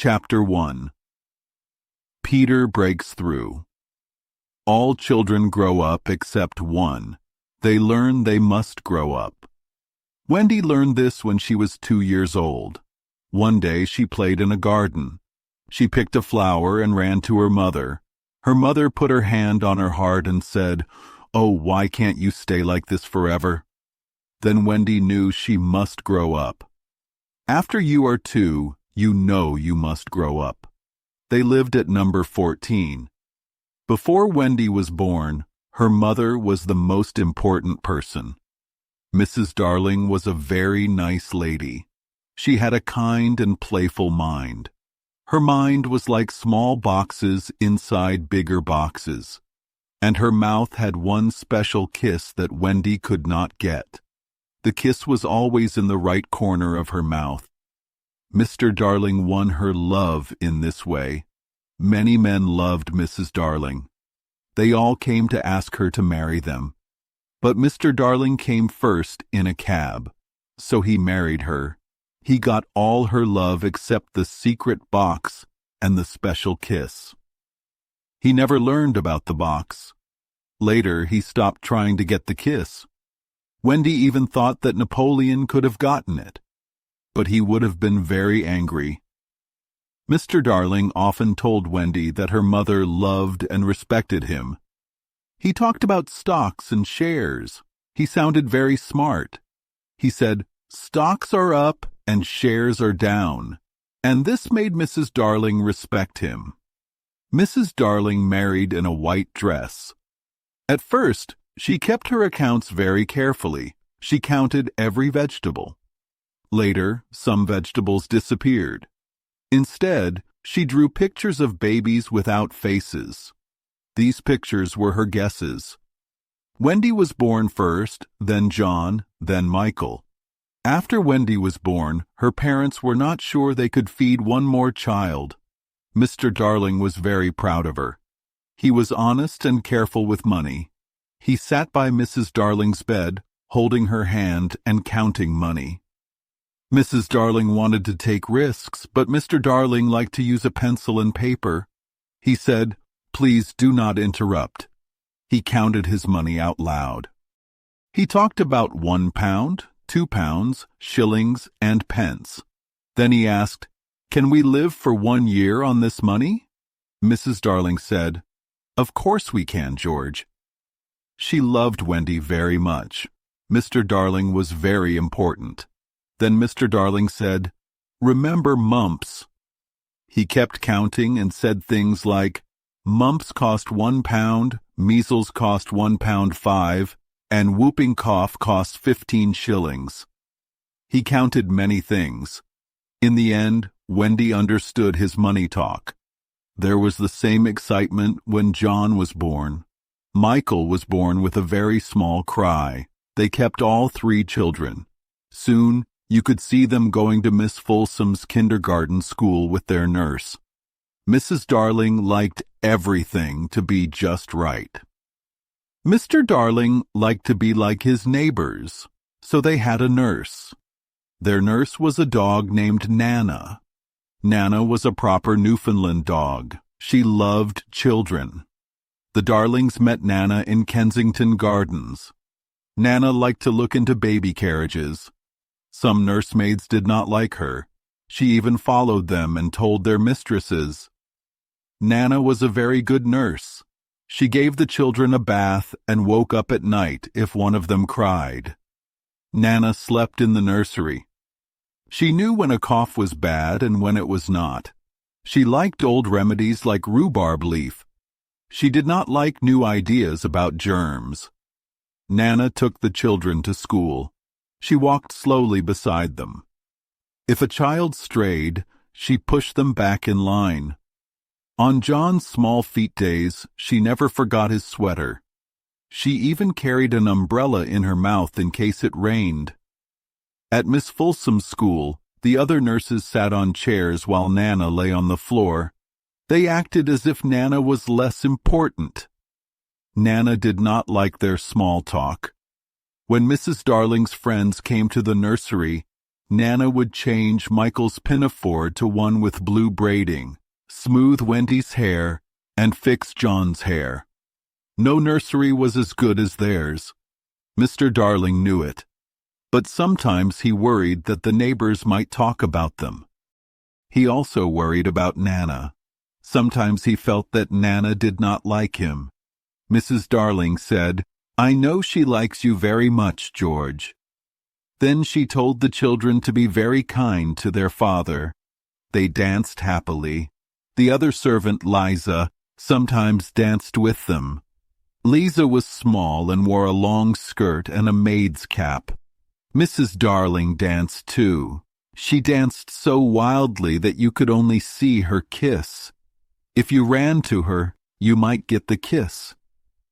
Chapter 1. Peter breaks through. All children grow up except one. They learn they must grow up. Wendy learned this when she was 2 years old. One day she played in a garden. She picked a flower and ran to her mother. Her mother put her hand on her heart and said, "Oh, why can't you stay like this forever?" Then Wendy knew she must grow up. After you are 2, you know you must grow up. They lived at number 14. Before Wendy was born, her mother was the most important person. Mrs. Darling was a very nice lady. She had a kind and playful mind. Her mind was like small boxes inside bigger boxes, and her mouth had one special kiss that Wendy could not get. The kiss was always in the right corner of her mouth. Mr. Darling won her love in this way. Many men loved Mrs. Darling. They all came to ask her to marry them. But Mr. Darling came first in a cab, so he married her. He got all her love except the secret box and the special kiss. He never learned about the box. Later, he stopped trying to get the kiss. Wendy even thought that Napoleon could have gotten it, but he would have been very angry. Mr. Darling often told Wendy that her mother loved and respected him. He talked about stocks and shares. He sounded very smart. He said, "Stocks are up and shares are down," and this made Mrs. Darling respect him. Mrs. Darling married in a white dress. At first, she kept her accounts very carefully. She counted every vegetable. Later, some vegetables disappeared. Instead, she drew pictures of babies without faces. These pictures were her guesses. Wendy was born first, then John, then Michael. After Wendy was born, her parents were not sure they could feed one more child. Mr. Darling was very proud of her. He was honest and careful with money. He sat by Mrs. Darling's bed, holding her hand and counting money. Mrs. Darling wanted to take risks, but Mr. Darling liked to use a pencil and paper. He said, "Please do not interrupt." He counted his money out loud. He talked about 1 pound, 2 pounds, shillings, and pence. Then he asked, "Can we live for 1 year on this money?" Mrs. Darling said, "Of course we can, George." She loved Wendy very much. Mr. Darling was very important. Then Mr. Darling said, "Remember mumps." He kept counting and said things like, "Mumps cost 1 pound, measles cost 1 pound 5, and whooping cough cost 15 shillings. He counted many things. In the end, Wendy understood his money talk. There was the same excitement when John was born. Michael was born with a very small cry. They kept all 3 children. Soon, you could see them going to Miss Folsom's kindergarten school with their nurse. Mrs. Darling liked everything to be just right. Mr. Darling liked to be like his neighbors, so they had a nurse. Their nurse was a dog named Nana. Nana was a proper Newfoundland dog. She loved children. The Darlings met Nana in Kensington Gardens. Nana liked to look into baby carriages. Some nursemaids did not like her. She even followed them and told their mistresses. Nana was a very good nurse. She gave the children a bath and woke up at night if one of them cried. Nana slept in the nursery. She knew when a cough was bad and when it was not. She liked old remedies like rhubarb leaf. She did not like new ideas about germs. Nana took the children to school. She walked slowly beside them. If a child strayed, she pushed them back in line. On John's small feet days, she never forgot his sweater. She even carried an umbrella in her mouth in case it rained. At Miss Folsom's school, the other nurses sat on chairs while Nana lay on the floor. They acted as if Nana was less important. Nana did not like their small talk. When Mrs. Darling's friends came to the nursery, Nana would change Michael's pinafore to one with blue braiding, smooth Wendy's hair, and fix John's hair. No nursery was as good as theirs. Mr. Darling knew it. But sometimes he worried that the neighbors might talk about them. He also worried about Nana. Sometimes he felt that Nana did not like him. Mrs. Darling said, "I know she likes you very much, George." Then she told the children to be very kind to their father. They danced happily. The other servant, Liza, sometimes danced with them. Liza was small and wore a long skirt and a maid's cap. Mrs. Darling danced too. She danced so wildly that you could only see her kiss. If you ran to her, you might get the kiss.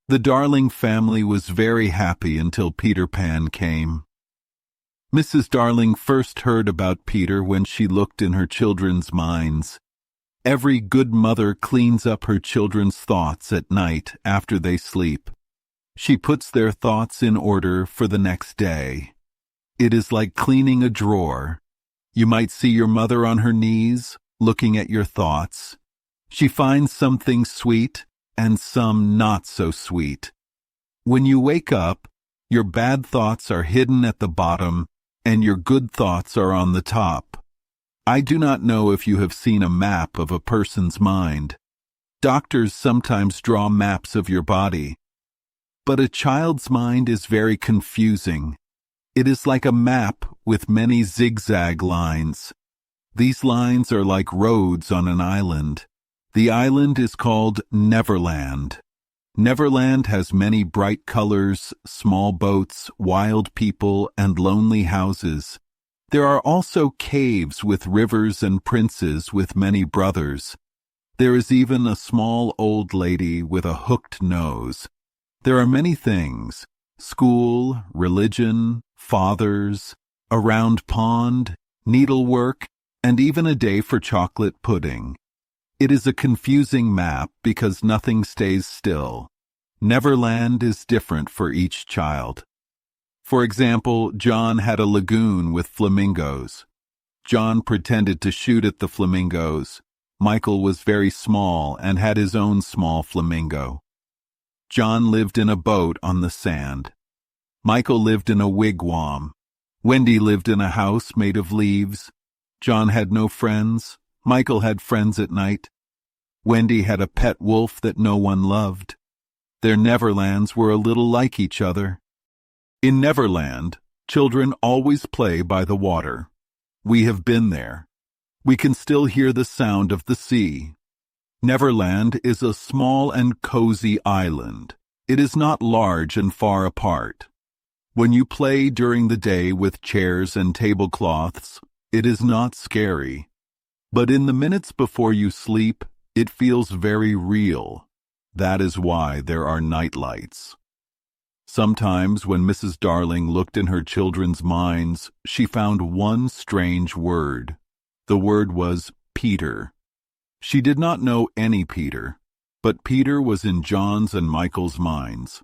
The Darling family was very happy until Peter Pan came. Mrs. Darling first heard about Peter when she looked in her children's minds. Every good mother cleans up her children's thoughts at night after they sleep. She puts their thoughts in order for the next day. It is like cleaning a drawer. You might see your mother on her knees, looking at your thoughts. She finds some things sweet and some not so sweet. When you wake up, your bad thoughts are hidden at the bottom and your good thoughts are on the top. I do not know if you have seen a map of a person's mind. Doctors sometimes draw maps of your body. But a child's mind is very confusing. It is like a map with many zigzag lines. These lines are like roads on an island. The island is called Neverland. Neverland has many bright colors, small boats, wild people, and lonely houses. There are also caves with rivers and princes with many brothers. There is even a small old lady with a hooked nose. There are many things: school, religion, fathers, a round pond, needlework, and even a day for chocolate pudding. It is a confusing map because nothing stays still. Neverland is different for each child. For example, John had a lagoon with flamingos. John pretended to shoot at the flamingos. Michael was very small and had his own small flamingo. John lived in a boat on the sand. Michael lived in a wigwam. Wendy lived in a house made of leaves. John had no friends. Michael had friends at night. Wendy had a pet wolf that no one loved. Their Neverlands were a little like each other. In Neverland, children always play by the water. We have been there. We can still hear the sound of the sea. Neverland is a small and cozy island. It is not large and far apart. When you play during the day with chairs and tablecloths, it is not scary. But in the minutes before you sleep, it feels very real. That is why there are night lights. Sometimes when Mrs. Darling looked in her children's minds, she found one strange word. The word was Peter. She did not know any Peter, but Peter was in John's and Michael's minds.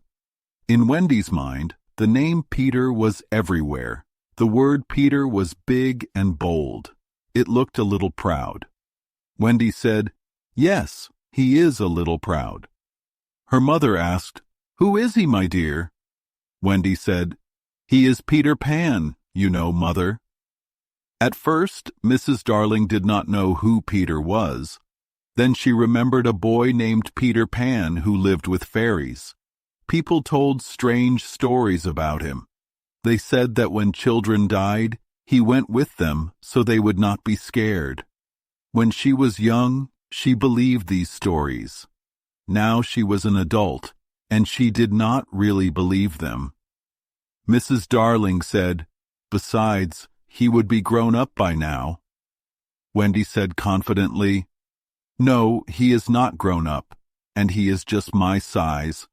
In Wendy's mind, the name Peter was everywhere. The word Peter was big and bold. It looked a little proud. Wendy said, "Yes, he is a little proud." Her mother asked, "Who is he, my dear?" Wendy said, "He is Peter Pan, you know, Mother." At first, Mrs. Darling did not know who Peter was. Then she remembered a boy named Peter Pan who lived with fairies. People told strange stories about him. They said that when children died, he went with them so they would not be scared. When she was young, she believed these stories. Now she was an adult, and she did not really believe them. Mrs. Darling said, "Besides, he would be grown up by now." Wendy said confidently, "No, he is not grown up, and he is just my size."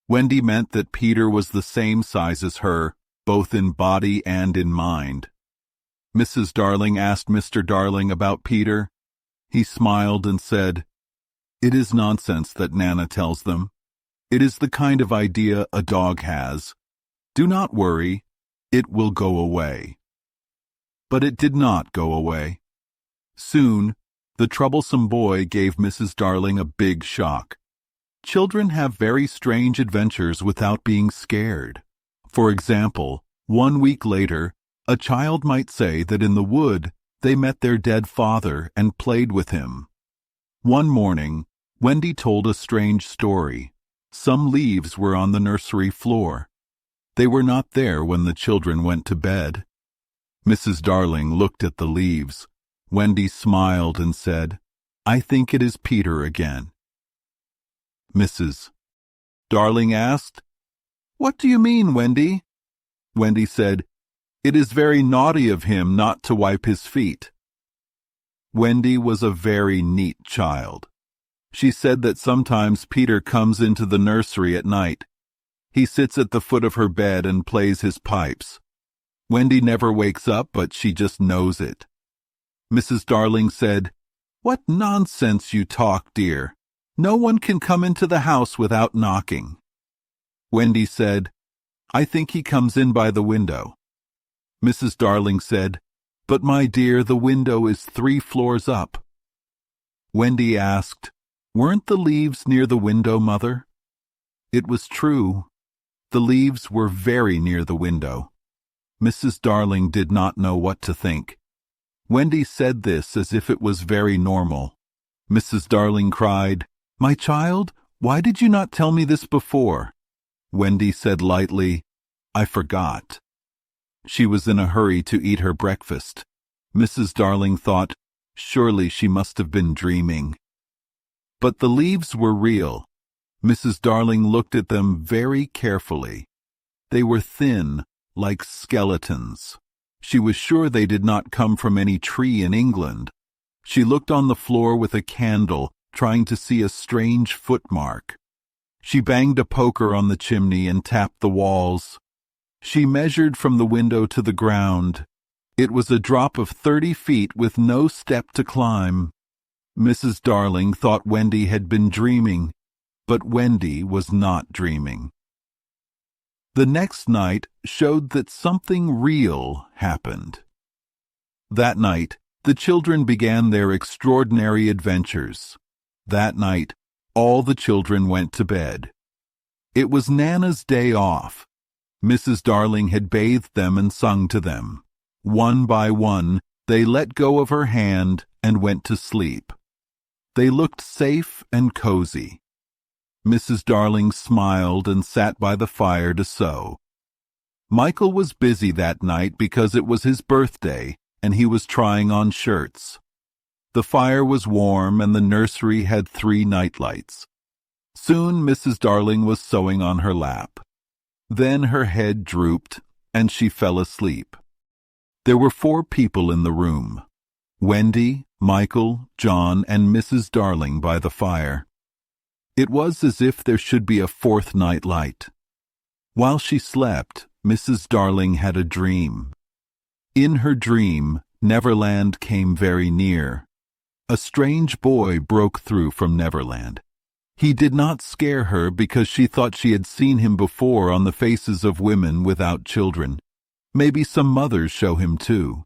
Wendy meant that Peter was the same size as her, both in body and in mind. Mrs. Darling asked Mr. Darling about Peter. He smiled and said, "It is nonsense that Nana tells them. It is the kind of idea a dog has. Do not worry, it will go away." but it did not go away. Soon, the troublesome boy gave Mrs. Darling a big shock. Children have very strange adventures without being scared. For example, 1 week later, a child might say that in the wood they met their dead father and played with him. One morning, Wendy told a strange story. Some leaves were on the nursery floor. They were not there when the children went to bed. Mrs. Darling looked at the leaves. Wendy smiled and said, "I think it is Peter again." Mrs. Darling asked, "What do you mean, Wendy?" Wendy said, "It is very naughty of him not to wipe his feet." Wendy was a very neat child. She said that sometimes Peter comes into the nursery at night. He sits at the foot of her bed and plays his pipes. Wendy never wakes up, but she just knows it. Mrs. Darling said, "What nonsense you talk, dear. No one can come into the house without knocking." Wendy said, "I think he comes in by the window." Mrs. Darling said, "But my dear, the window is 3 floors up." Wendy asked, "Weren't the leaves near the window, Mother?" It was true. The leaves were very near the window. Mrs. Darling did not know what to think. Wendy said this as if it was very normal. Mrs. Darling cried, "My child, why did you not tell me this before?" Wendy said lightly, "I forgot." She was in a hurry to eat her breakfast. Mrs. Darling thought, surely she must have been dreaming. But the leaves were real. Mrs. Darling looked at them very carefully. They were thin, like skeletons. She was sure they did not come from any tree in England. She looked on the floor with a candle, trying to see a strange footmark. She banged a poker on the chimney and tapped the walls. She measured from the window to the ground. It was a drop of 30 feet with no step to climb. Mrs. Darling thought Wendy had been dreaming, but Wendy was not dreaming. The next night showed that something real happened. That night, the children began their extraordinary adventures. That night, all the children went to bed. It was Nana's day off. Mrs. Darling had bathed them and sung to them. One by one, they let go of her hand and went to sleep. They looked safe and cozy. Mrs. Darling smiled and sat by the fire to sew. Michael was busy that night because it was his birthday and he was trying on shirts. The fire was warm and the nursery had 3 nightlights. Soon Mrs. Darling was sewing on her lap. Then her head drooped and she fell asleep. There were 4 people in the room: Wendy, Michael, John, and Mrs. Darling by the fire. It was as if there should be a 4th night light. While she slept, Mrs. Darling had a dream. In her dream, Neverland came very near. A strange boy broke through from Neverland. He did not scare her because she thought she had seen him before on the faces of women without children. Maybe some mothers show him too.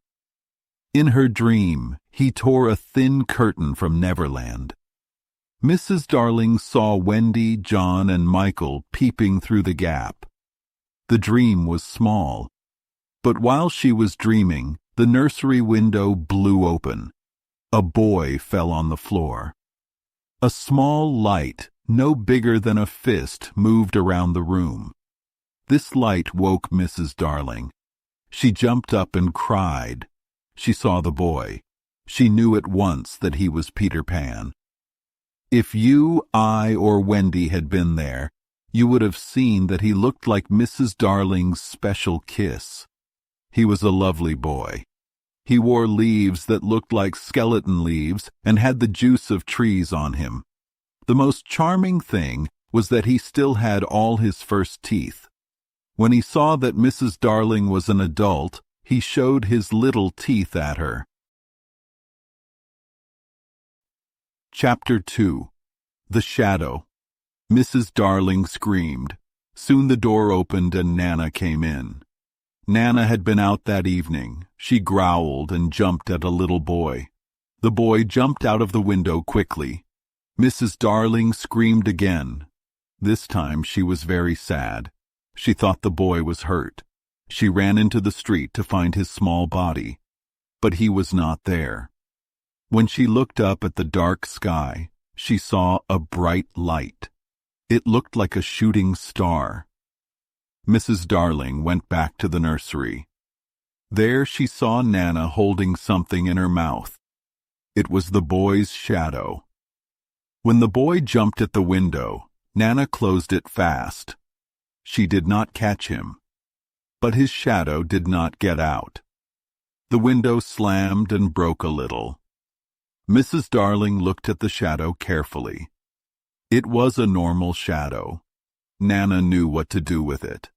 In her dream, he tore a thin curtain from Neverland. Mrs. Darling saw Wendy, John, and Michael peeping through the gap. The dream was small. But while she was dreaming, the nursery window blew open. A boy fell on the floor. A small light, no bigger than a fist, moved around the room. This light woke Mrs. Darling. She jumped up and cried. She saw the boy. She knew at once that he was Peter Pan. If you, I, or Wendy had been there, you would have seen that he looked like Mrs. Darling's special kiss. He was a lovely boy. He wore leaves that looked like skeleton leaves and had the juice of trees on him. The most charming thing was that he still had all his first teeth. When he saw that Mrs. Darling was an adult, he showed his little teeth at her. Chapter 2. The Shadow. Mrs. Darling screamed. Soon the door opened and Nana came in. Nana had been out that evening. She growled and jumped at a little boy. The boy jumped out of the window quickly. Mrs. Darling screamed again. This time she was very sad. She thought the boy was hurt. She ran into the street to find his small body, but he was not there. When she looked up at the dark sky, she saw a bright light. It looked like a shooting star. Mrs. Darling went back to the nursery. There she saw Nana holding something in her mouth. It was the boy's shadow. When the boy jumped at the window, Nana closed it fast. She did not catch him, but his shadow did not get out. The window slammed and broke a little. Mrs. Darling looked at the shadow carefully. It was a normal shadow. Nana knew what to do with it.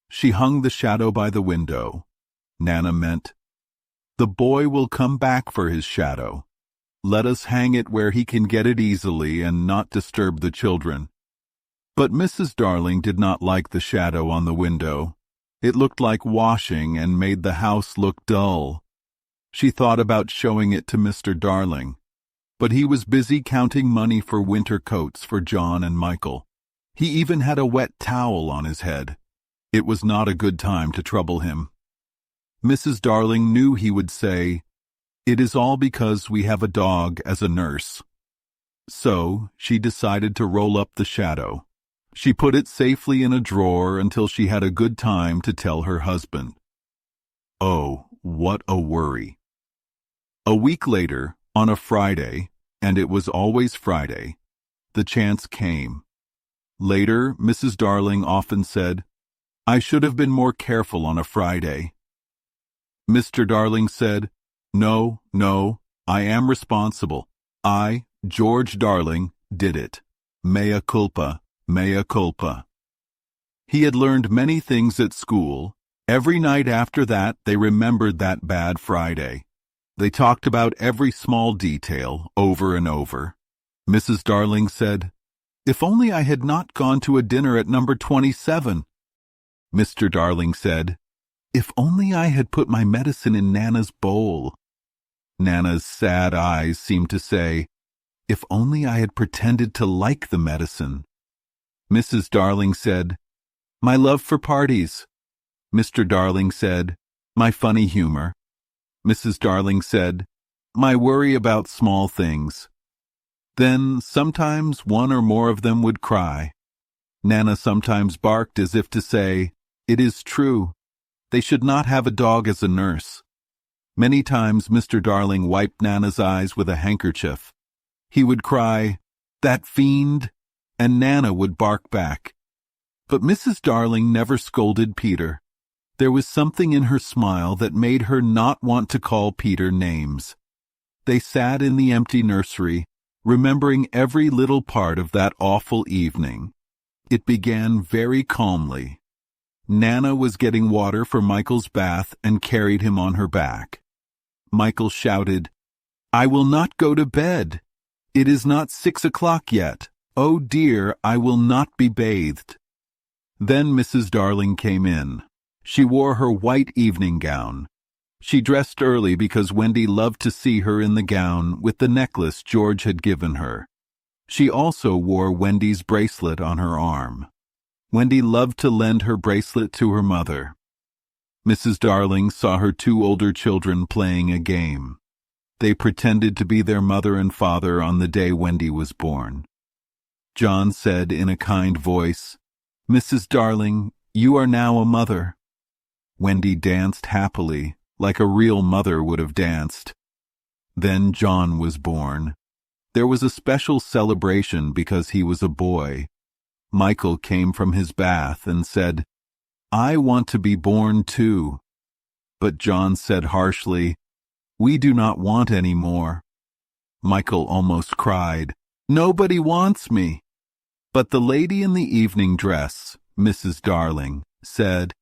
She hung the shadow by the window. Nana meant, "The boy will come back for his shadow. Let us hang it where he can get it easily and not disturb the children." But Mrs. Darling did not like the shadow on the window. It looked like washing and made the house look dull. She thought about showing it to Mr. Darling, but he was busy counting money for winter coats for John and Michael. He even had a wet towel on his head. It was not a good time to trouble him. Mrs. Darling knew he would say, "It is all because we have a dog as a nurse." So she decided to roll up the shadow. She put it safely in a drawer until she had a good time to tell her husband. Oh, what a worry. A week later, on a Friday, and it was always Friday, the chance came. Later, Mrs. Darling often said, "I should have been more careful on a Friday." Mr. Darling said, No, I am responsible. I, George Darling, did it. Mea culpa, mea culpa." He had learned many things at school. Every night after that, they remembered that bad Friday. They talked about every small detail over and over. Mrs. Darling said, "If only I had not gone to a dinner at number 27. Mr. Darling said, "If only I had put my medicine in Nana's bowl." Nana's sad eyes seemed to say, "If only I had pretended to like the medicine." Mrs. Darling said, "My love for parties." Mr. Darling said, "My funny humor." Mrs. Darling said, "My worry about small things." Then sometimes one or more of them would cry. Nana sometimes barked as if to say, "It is true. They should not have a dog as a nurse." Many times Mr. Darling wiped Nana's eyes with a handkerchief. He would cry, "That fiend," and Nana would bark back. But Mrs. Darling never scolded Peter. There was something in her smile that made her not want to call Peter names. They sat in the empty nursery, remembering every little part of that awful evening. It began very calmly. Nana was getting water for Michael's bath and carried him on her back. Michael shouted, "I will not go to bed. It is not 6 o'clock yet. Oh dear, I will not be bathed." Then Mrs. Darling came in. She wore her white evening gown. She dressed early because Wendy loved to see her in the gown with the necklace George had given her. She also wore Wendy's bracelet on her arm. Wendy loved to lend her bracelet to her mother. Mrs. Darling saw her two older children playing a game. They pretended to be their mother and father on the day Wendy was born. John said in a kind voice, "Mrs. Darling, you are now a mother." Wendy danced happily, like a real mother would have danced. Then John was born. There was a special celebration because he was a boy. Michael came from his bath and said, "I want to be born too." But John said harshly, "We do not want any more." Michael almost cried, "Nobody wants me." But the lady in the evening dress, Mrs. Darling, said,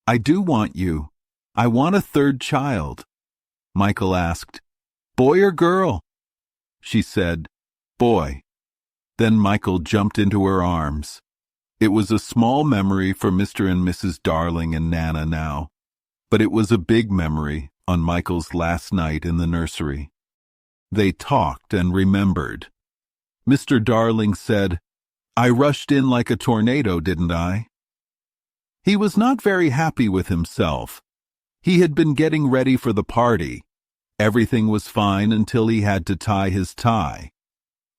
"I do want you. I want a third child." Michael asked, "Boy or girl?" She said, "Boy." Then Michael jumped into her arms. It was a small memory for Mr. and Mrs. Darling and Nana now. But it was a big memory on Michael's last night in the nursery. They talked and remembered. Mr. Darling said, "I rushed in like a tornado, didn't I?" He was not very happy with himself. He had been getting ready for the party. Everything was fine until he had to tie his tie.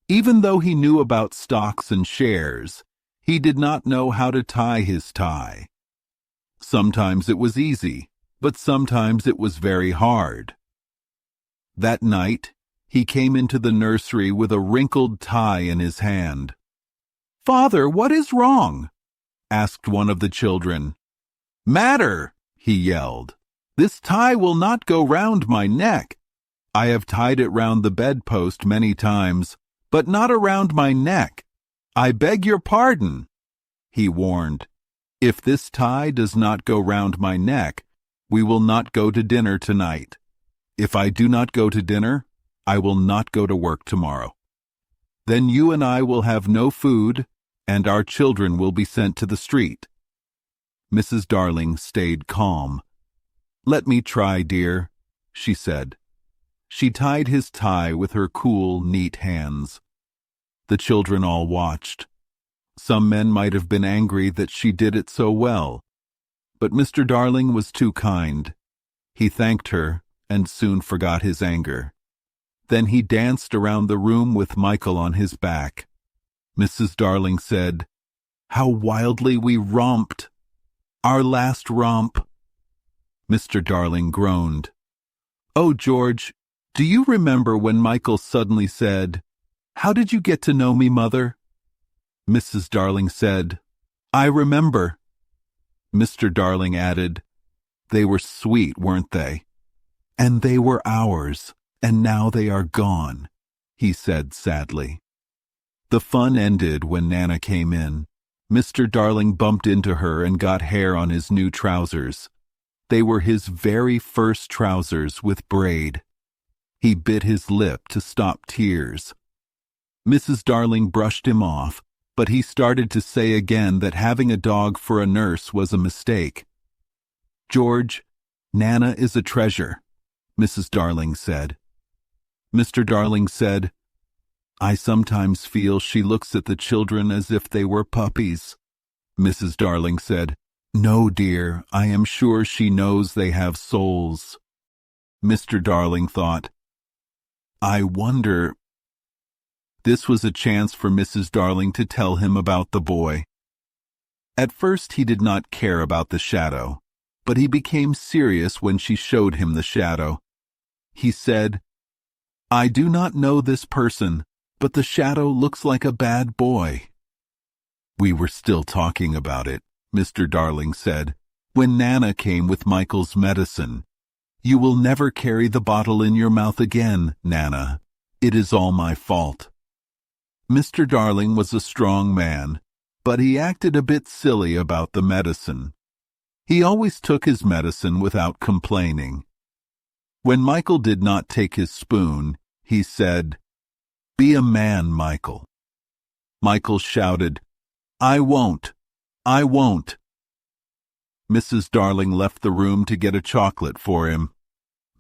Even though he knew about stocks and shares, he did not know how to tie his tie. Sometimes it was easy, but sometimes it was very hard. That night, he came into the nursery with a wrinkled tie in his hand. "Father, what is wrong?" asked one of the children. "Matter!" he yelled. "This tie will not go round my neck. I have tied it round the bedpost many times, but not around my neck. I beg your pardon," he warned. "If this tie does not go round my neck, we will not go to dinner tonight. If I do not go to dinner, I will not go to work tomorrow. Then you and I will have no food, and our children will be sent to the street." Mrs. Darling stayed calm. "Let me try, dear," she said. She tied his tie with her cool, neat hands. The children all watched. Some men might have been angry that she did it so well, but Mr. Darling was too kind. He thanked her and soon forgot his anger. Then he danced around the room with Michael on his back. Mrs. Darling said, "How wildly we romped! Our last romp!" Mr. Darling groaned. "Oh, George, do you remember when Michael suddenly said, 'How did you get to know me, Mother?'" Mrs. Darling said, "I remember." Mr. Darling added, "They were sweet, weren't they? And they were ours, and now they are gone," he said sadly. The fun ended when Nana came in. Mr. Darling bumped into her and got hair on his new trousers. They were his very first trousers with braid. He bit his lip to stop tears. Mrs. Darling brushed him off, but he started to say again that having a dog for a nurse was a mistake. "George, Nana is a treasure," Mrs. Darling said. Mr. Darling said, "I sometimes feel she looks at the children as if they were puppies." Mrs. Darling said, "No, dear, I am sure she knows they have souls." Mr. Darling thought, "I wonder—" This was a chance for Mrs. Darling to tell him about the boy. At first he did not care about the shadow, but he became serious when she showed him the shadow. He said, "I do not know this person, but the shadow looks like a bad boy." "We were still talking about it," Mr. Darling said, "when Nana came with Michael's medicine. You will never carry the bottle in your mouth again, Nana. It is all my fault." Mr. Darling was a strong man, but he acted a bit silly about the medicine. He always took his medicine without complaining. When Michael did not take his spoon, he said, "Be a man, Michael." Michael shouted, "I won't! I won't!" Mrs. Darling left the room to get a chocolate for him.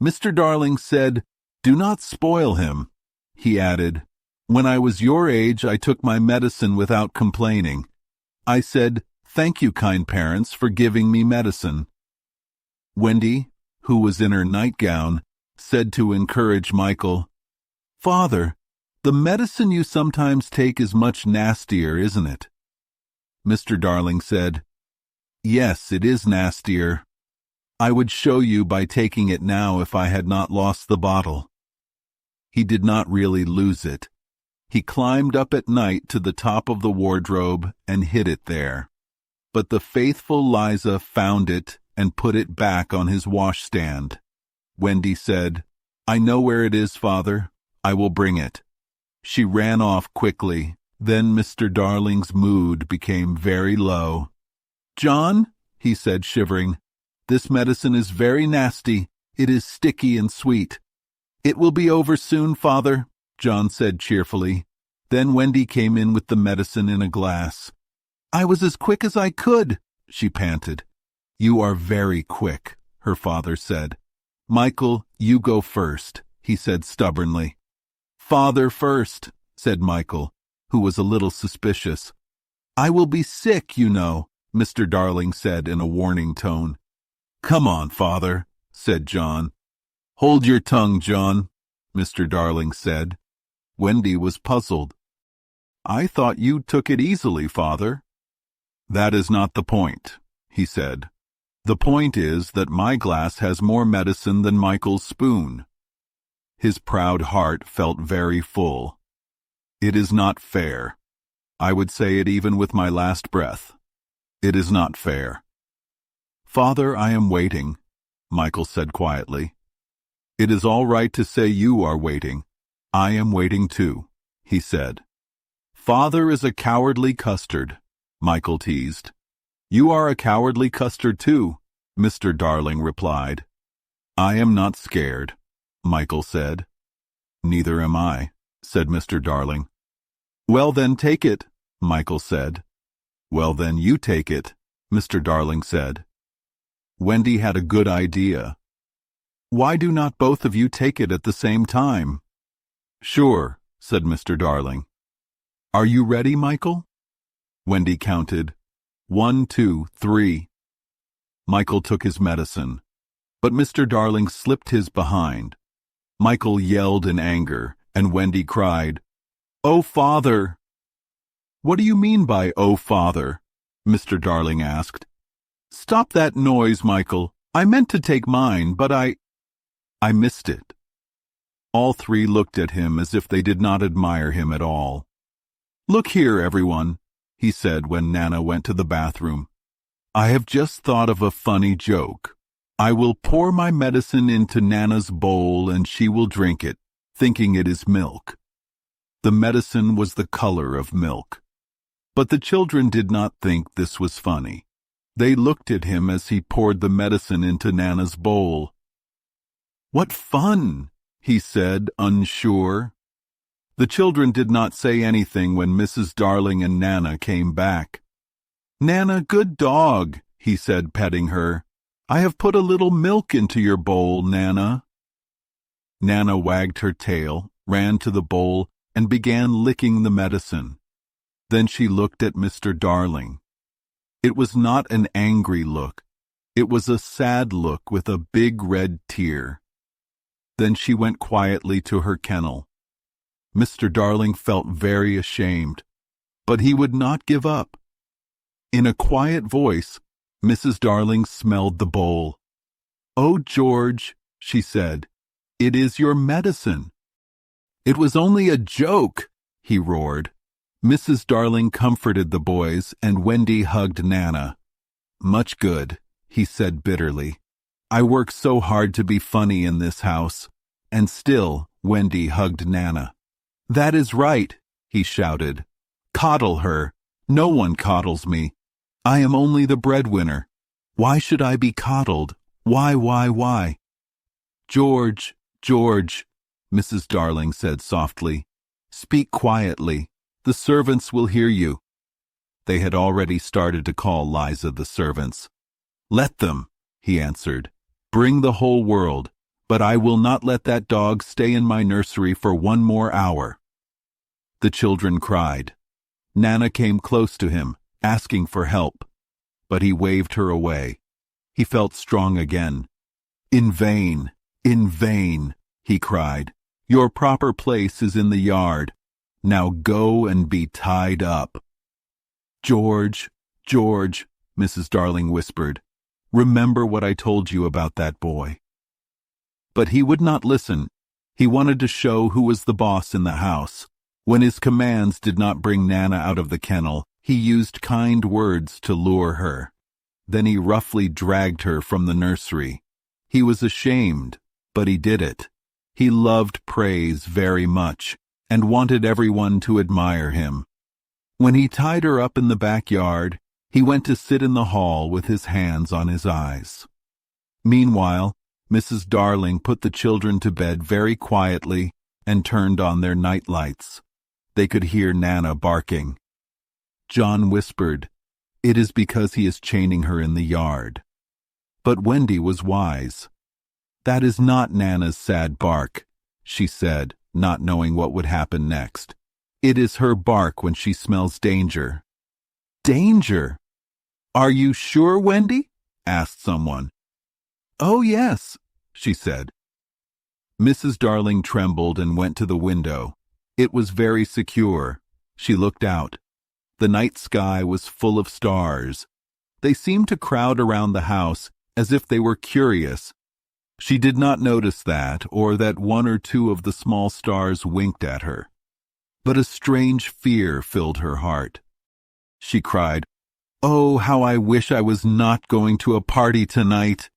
Mr. Darling said, "Do not spoil him." He added, "When I was your age, I took my medicine without complaining. I said, 'Thank you, kind parents, for giving me medicine.'" Wendy, who was in her nightgown, said to encourage Michael, "Father, the medicine you sometimes take is much nastier, isn't it?" Mr. Darling said, "Yes, it is nastier. I would show you by taking it now if I had not lost the bottle." He did not really lose it. He climbed up at night to the top of the wardrobe and hid it there. But the faithful Liza found it and put it back on his washstand. Wendy said, "I know where it is, Father. I will bring it." She ran off quickly. Then Mr. Darling's mood became very low. "John," he said, shivering, "this medicine is very nasty. It is sticky and sweet." "It will be over soon, Father," John said cheerfully. Then Wendy came in with the medicine in a glass. "I was as quick as I could," she panted. "You are very quick," her father said. Michael, you go first, he said stubbornly. Father first, said Michael, who was a little suspicious. I will be sick, you know, Mr. Darling said in a warning tone. Come on, father, said John. Hold your tongue, John, Mr. Darling said. Wendy was puzzled. I thought you took it easily, father. That is not the point, he said. The point is that my glass has more medicine than Michael's spoon. His proud heart felt very full. It is not fair. I would say it even with my last breath. It is not fair. Father, I am waiting, Michael said quietly. It is all right to say you are waiting. I am waiting too, he said. Father is a cowardly custard, Michael teased. You are a cowardly custard too, Mr. Darling replied. I am not scared, Michael said. Neither am I, said Mr. Darling. Well then take it, Michael said. Well then you take it, Mr. Darling said. Wendy had a good idea. Why do not both of you take it at the same time? Sure, said Mr. Darling. Are you ready, Michael? Wendy counted. 1, 2, 3. Michael took his medicine, but Mr. Darling slipped his behind. Michael yelled in anger, and Wendy cried, Oh, Father! What do you mean by, oh, Father? Mr. Darling asked. Stop that noise, Michael. I meant to take mine, but I missed it. All three looked at him as if they did not admire him at all. Look here, everyone, he said when Nana went to the bathroom. I have just thought of a funny joke. I will pour my medicine into Nana's bowl and she will drink it, thinking it is milk. The medicine was the color of milk. But the children did not think this was funny. They looked at him as he poured the medicine into Nana's bowl. What fun, he said, unsure. The children did not say anything when Mrs. Darling and Nana came back. Nana, good dog, he said, petting her. I have put a little milk into your bowl, Nana. Nana wagged her tail, ran to the bowl, and began licking the medicine. Then she looked at Mr. Darling. It was not an angry look. It was a sad look with a big red tear. Then she went quietly to her kennel. Mr. Darling felt very ashamed, but he would not give up. In a quiet voice, Mrs. Darling smelled the bowl. Oh, George, she said, it is your medicine. It was only a joke, he roared. Mrs. Darling comforted the boys, and Wendy hugged Nana. Much good, he said bitterly. I work so hard to be funny in this house. And still, Wendy hugged Nana. That is right, he shouted. Coddle her. No one coddles me. I am only the breadwinner. Why should I be coddled? Why? George, George, Mrs. Darling said softly. Speak quietly. The servants will hear you. They had already started to call Liza the servants. Let them, he answered. Bring the whole world, but I will not let that dog stay in my nursery for 1 more hour. The children cried. Nana came close to him, asking for help, but he waved her away. He felt strong again. In vain, he cried. Your proper place is in the yard. Now go and be tied up. George, George, Mrs. Darling whispered. Remember what I told you about that boy. But he would not listen. He wanted to show who was the boss in the house. When his commands did not bring Nana out of the kennel, he used kind words to lure her. Then he roughly dragged her from the nursery. He was ashamed, but he did it. He loved praise very much and wanted everyone to admire him. When he tied her up in the backyard, he went to sit in the hall with his hands on his eyes. Meanwhile, Mrs. Darling put the children to bed very quietly and turned on their night lights. They could hear Nana barking. John whispered, It is because he is chaining her in the yard. But Wendy was wise. "That is not Nana's sad bark," she said, not knowing what would happen next. "It is her bark when she smells danger." "Danger? Are you sure, Wendy?" asked someone. "Oh, yes," she said. Mrs. Darling trembled and went to the window. It was very secure. She looked out. The night sky was full of stars. They seemed to crowd around the house as if they were curious. She did not notice that, or that one or two of the small stars winked at her. But a strange fear filled her heart. She cried, "Oh, how I wish I was not going to a party tonight."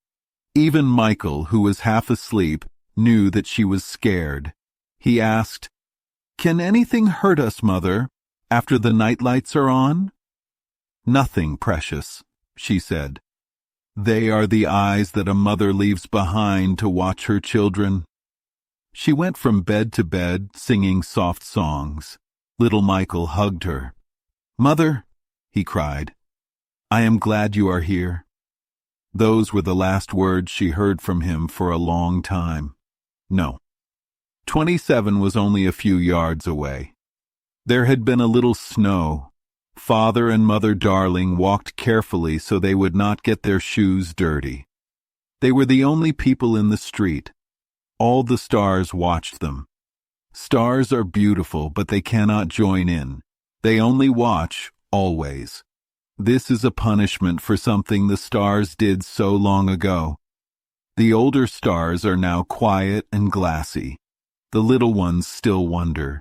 Even Michael, who was half asleep, knew that she was scared. He asked, "Can anything hurt us, Mother, after the night lights are on?" "Nothing, precious," she said. "They are the eyes that a mother leaves behind to watch her children." She went from bed to bed singing soft songs. Little Michael hugged her. "Mother," he cried, "I am glad you are here." Those were the last words she heard from him for a long time. No. 27 was only a few yards away. There had been a little snow. Father and Mother Darling walked carefully so they would not get their shoes dirty. They were the only people in the street. All the stars watched them. Stars are beautiful, but they cannot join in. They only watch, always. This is a punishment for something the stars did so long ago. The older stars are now quiet and glassy. The little ones still wonder.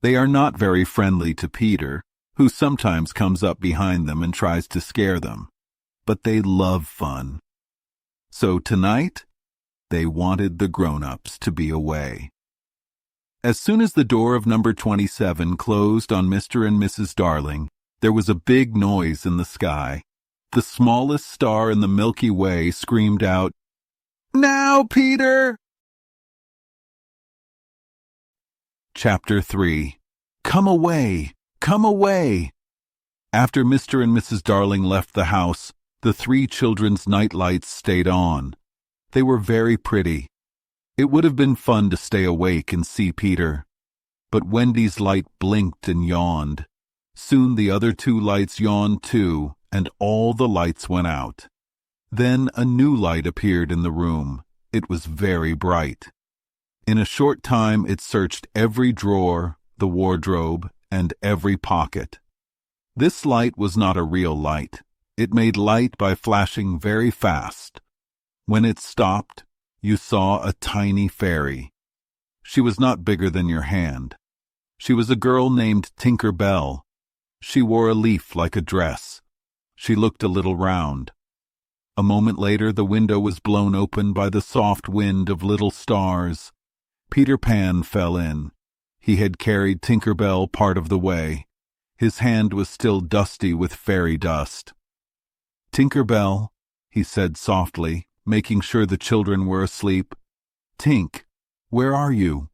They are not very friendly to Peter, who sometimes comes up behind them and tries to scare them. But they love fun. So tonight, they wanted the grown-ups to be away. As soon as the door of number 27 closed on Mr. and Mrs. Darling, there was a big noise in the sky. The smallest star in the Milky Way screamed out, "Now, Peter!" Chapter 3. Come away! Come away! After Mr. and Mrs. Darling left the house, the three children's night lights stayed on. They were very pretty. It would have been fun to stay awake and see Peter. But Wendy's light blinked and yawned. Soon the other two lights yawned too, and all the lights went out. Then a new light appeared in the room. It was very bright. In a short time it searched every drawer, the wardrobe, and every pocket. This light was not a real light. It made light by flashing very fast. When it stopped, you saw a tiny fairy. She was not bigger than your hand. She was a girl named Tinker Bell. She wore a leaf like a dress. She looked a little round. A moment later the window was blown open by the soft wind of little stars. Peter Pan fell in. He had carried Tinker Bell part of the way. His hand was still dusty with fairy dust. "Tinker Bell," he said softly, making sure the children were asleep. "Tink, where are you?"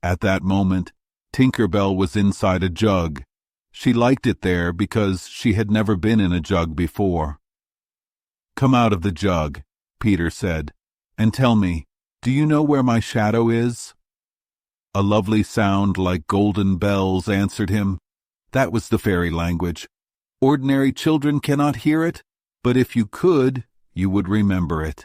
At that moment, Tinker Bell was inside a jug. She liked it there because she had never been in a jug before. "Come out of the jug," Peter said, "and tell me, do you know where my shadow is?" A lovely sound like golden bells answered him. That was the fairy language. Ordinary children cannot hear it, but if you could, you would remember it.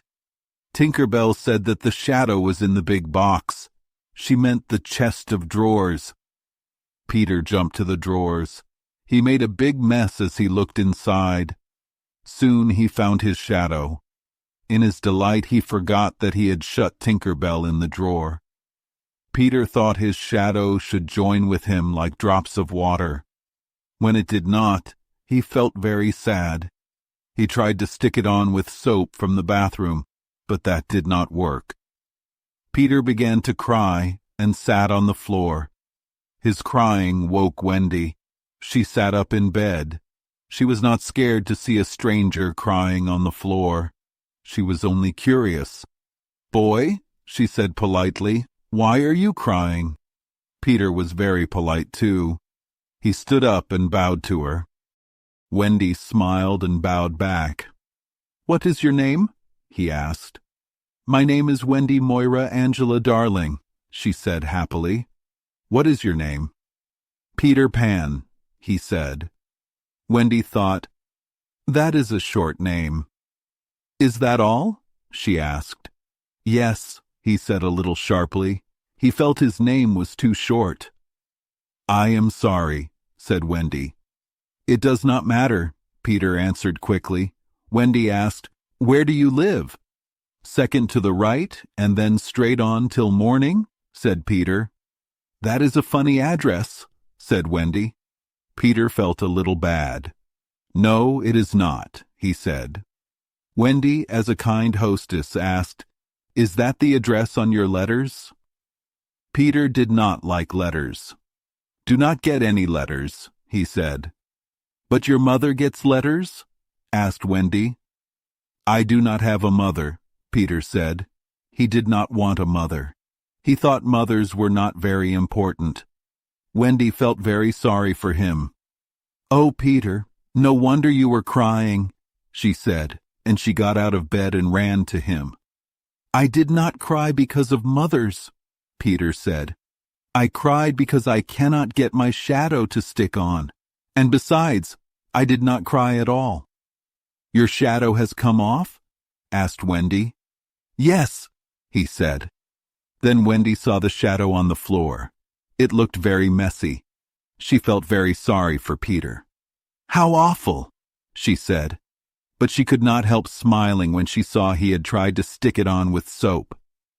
Tinker Bell said that the shadow was in the big box. She meant the chest of drawers. Peter jumped to the drawers. He made a big mess as he looked inside. Soon he found his shadow. In his delight he forgot that he had shut Tinker Bell in the drawer. Peter thought his shadow should join with him like drops of water. When it did not, he felt very sad. He tried to stick it on with soap from the bathroom, but that did not work. Peter began to cry and sat on the floor. His crying woke Wendy. She sat up in bed. She was not scared to see a stranger crying on the floor. She was only curious. "Boy," she said politely, "why are you crying?" Peter was very polite too. He stood up and bowed to her. Wendy smiled and bowed back. "What is your name?" he asked. "My name is Wendy Moira Angela Darling," she said happily. "What is your name?" "Peter Pan," he said. Wendy thought, "That is a short name." "Is that all?" she asked. "Yes," he said a little sharply. He felt his name was too short. "I am sorry," said Wendy. "It does not matter," Peter answered quickly. Wendy asked, "Where do you live?" "Second to the right, and then straight on till morning," said Peter. "That is a funny address," said Wendy. Peter felt a little bad. "No, it is not," he said. Wendy, as a kind hostess, asked, "Is that the address on your letters?" Peter did not like letters. "Do not get any letters," he said. "But your mother gets letters?" asked Wendy. "I do not have a mother," Peter said. He did not want a mother. He thought mothers were not very important. Wendy felt very sorry for him. "Oh, Peter, no wonder you were crying," she said, and she got out of bed and ran to him. "I did not cry because of mothers," Peter said. "I cried because I cannot get my shadow to stick on. And besides, I did not cry at all." "Your shadow has come off?" asked Wendy. "Yes," he said. Then Wendy saw the shadow on the floor. It looked very messy. She felt very sorry for Peter. "How awful," she said. But she could not help smiling when she saw he had tried to stick it on with soap.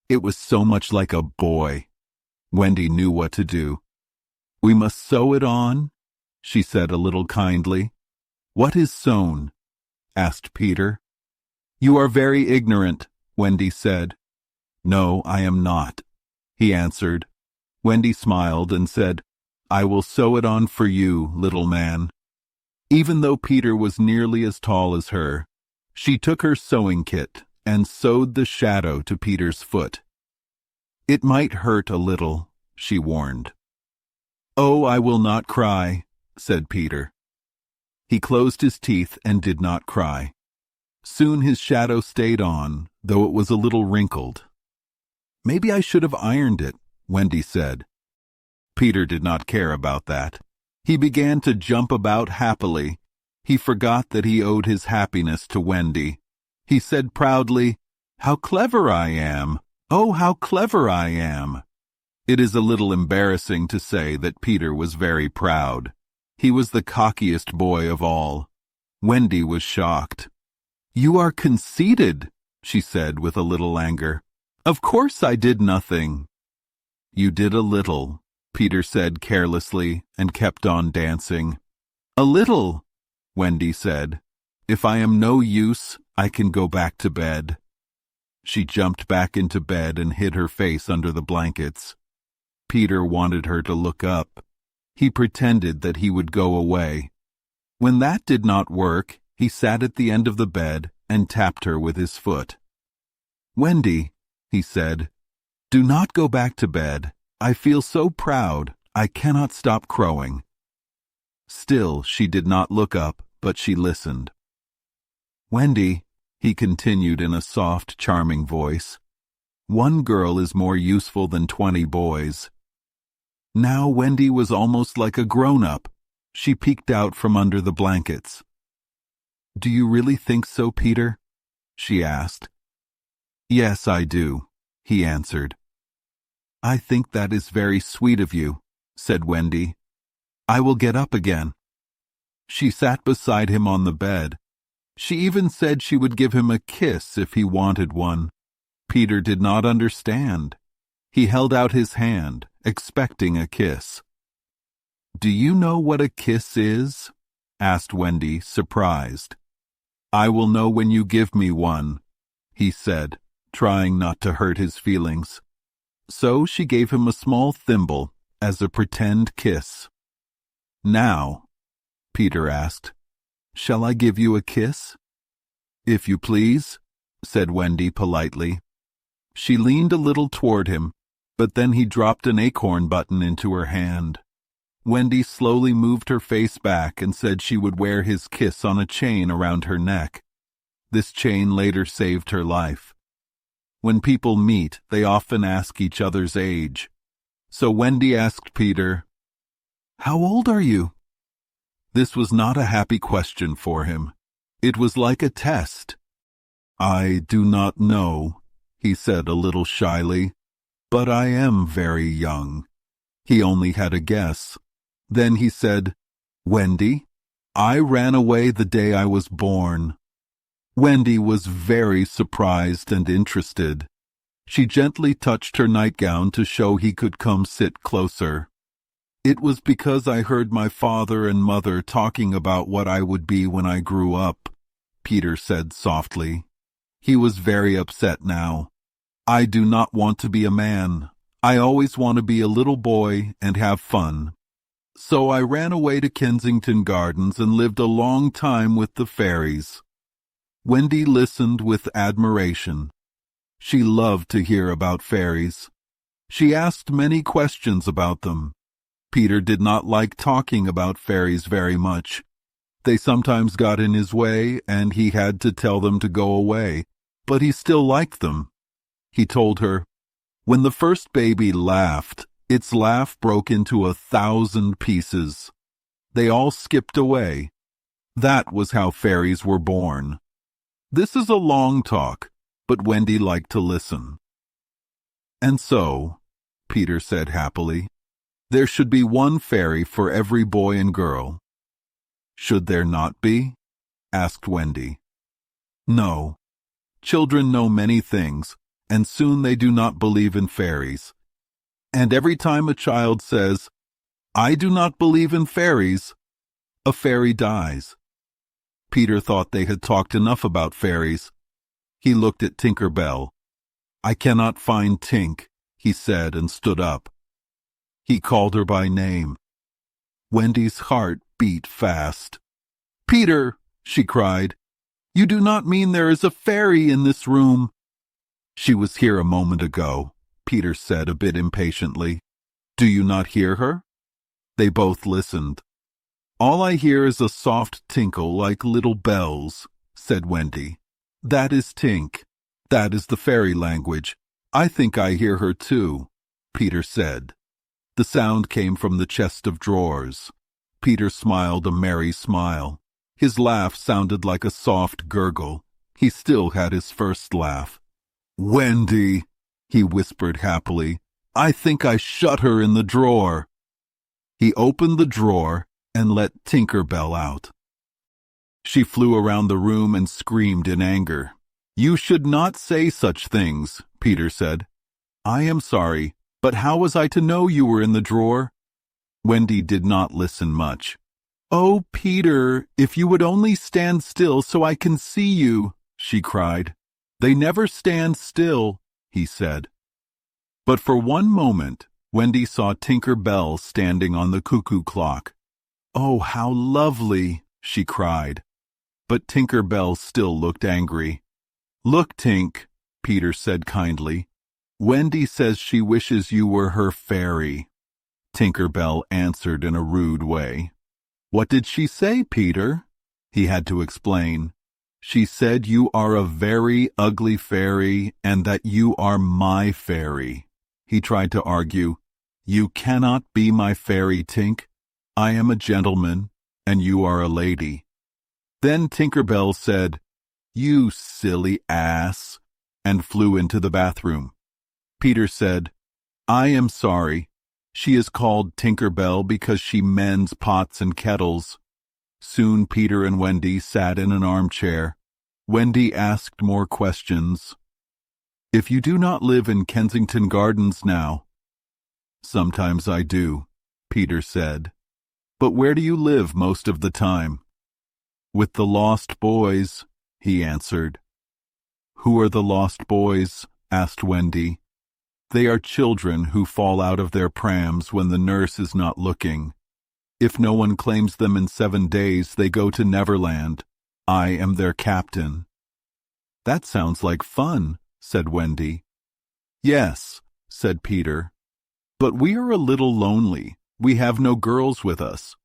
It was so much like a boy. Wendy knew what to do. "We must sew it on," she said a little kindly. "What is sewn?" asked Peter. "You are very ignorant," Wendy said. "No, I am not," he answered. Wendy smiled and said, "I will sew it on for you, little man." Even though Peter was nearly as tall as her, she took her sewing kit and sewed the shadow to Peter's foot. "It might hurt a little," she warned. "Oh, I will not cry," said Peter. He closed his teeth and did not cry. Soon his shadow stayed on, though it was a little wrinkled. "Maybe I should have ironed it," Wendy said. Peter did not care about that. He began to jump about happily. He forgot that he owed his happiness to Wendy. He said proudly, "How clever I am! Oh, how clever I am!" It is a little embarrassing to say that Peter was very proud. He was the cockiest boy of all. Wendy was shocked. "You are conceited," she said with a little anger. "Of course I did nothing." "You did a little," Peter said carelessly and kept on dancing. "A little," Wendy said. "If I am no use, I can go back to bed." She jumped back into bed and hid her face under the blankets. Peter wanted her to look up. He pretended that he would go away. When that did not work, he sat at the end of the bed and tapped her with his foot. "Wendy," he said, "do not go back to bed. I feel so proud, I cannot stop crowing." Still she did not look up, but she listened. "Wendy," he continued in a soft, charming voice, "one girl is more useful than 20 boys." Now Wendy was almost like a grown-up. She peeked out from under the blankets. "Do you really think so, Peter?" she asked. "Yes, I do," he answered. "I think that is very sweet of you," said Wendy. "I will get up again." She sat beside him on the bed. She even said she would give him a kiss if he wanted one. Peter did not understand. He held out his hand, expecting a kiss. "Do you know what a kiss is?" asked Wendy, surprised. "I will know when you give me one," he said, trying not to hurt his feelings. So she gave him a small thimble as a pretend kiss. "Now," Peter asked, "shall I give you a kiss?" "If you please," said Wendy politely. She leaned a little toward him, but then he dropped an acorn button into her hand. Wendy slowly moved her face back and said she would wear his kiss on a chain around her neck. This chain later saved her life. When people meet, they often ask each other's age. So Wendy asked Peter, "How old are you?" This was not a happy question for him. It was like a test. "I do not know," he said a little shyly, "but I am very young." He only had a guess. Then he said, "Wendy, I ran away the day I was born." Wendy was very surprised and interested. She gently touched her nightgown to show he could come sit closer. "It was because I heard my father and mother talking about what I would be when I grew up," Peter said softly. He was very upset now. "I do not want to be a man. I always want to be a little boy and have fun. So I ran away to Kensington Gardens and lived a long time with the fairies." Wendy listened with admiration. She loved to hear about fairies. She asked many questions about them. Peter did not like talking about fairies very much. They sometimes got in his way, and he had to tell them to go away, but he still liked them. He told her, "When the first baby laughed, its laugh broke into 1,000 pieces. They all skipped away. That was how fairies were born." This is a long talk, but Wendy liked to listen. "And so," Peter said happily, "there should be one fairy for every boy and girl." "Should there not be?" asked Wendy. "No. Children know many things, and soon they do not believe in fairies. And every time a child says, 'I do not believe in fairies,' a fairy dies." Peter thought they had talked enough about fairies. He looked at Tinker Bell. "I cannot find Tink," he said, and stood up. He called her by name. Wendy's heart beat fast. "Peter," she cried, "you do not mean there is a fairy in this room?" "She was here a moment ago," Peter said a bit impatiently. "Do you not hear her?" They both listened. "All I hear is a soft tinkle like little bells," said Wendy. "That is Tink. That is the fairy language. I think I hear her too," Peter said. The sound came from the chest of drawers. Peter smiled a merry smile. His laugh sounded like a soft gurgle. He still had his first laugh. "Wendy," he whispered happily, "I think I shut her in the drawer." He opened the drawer and let Tinker Bell out. She flew around the room and screamed in anger. "You should not say such things," Peter said. "I am sorry, but how was I to know you were in the drawer?" Wendy did not listen much. "Oh, Peter, if you would only stand still so I can see you," she cried. "They never stand still," he said. But for one moment, Wendy saw Tinker Bell standing on the cuckoo clock. "Oh, how lovely!" she cried. But Tinker Bell still looked angry. "Look, Tink," Peter said kindly. "Wendy says she wishes you were her fairy." Tinker Bell answered in a rude way. "What did she say, Peter?" He had to explain. "She said you are a very ugly fairy and that you are my fairy." He tried to argue. "You cannot be my fairy, Tink. I am a gentleman, and you are a lady." Then Tinker Bell said, "You silly ass," and flew into the bathroom. Peter said, "I am sorry. She is called Tinker Bell because she mends pots and kettles." Soon Peter and Wendy sat in an armchair. Wendy asked more questions. "If you do not live in Kensington Gardens now?" "Sometimes I do," Peter said. "But where do you live most of the time?" "With the lost boys," he answered. "Who are the lost boys?" asked Wendy. "They are children who fall out of their prams when the nurse is not looking. If no one claims them in 7 days, they go to Neverland. I am their captain." "That sounds like fun," said Wendy. "Yes," said Peter. "But we are a little lonely. We have no girls with us."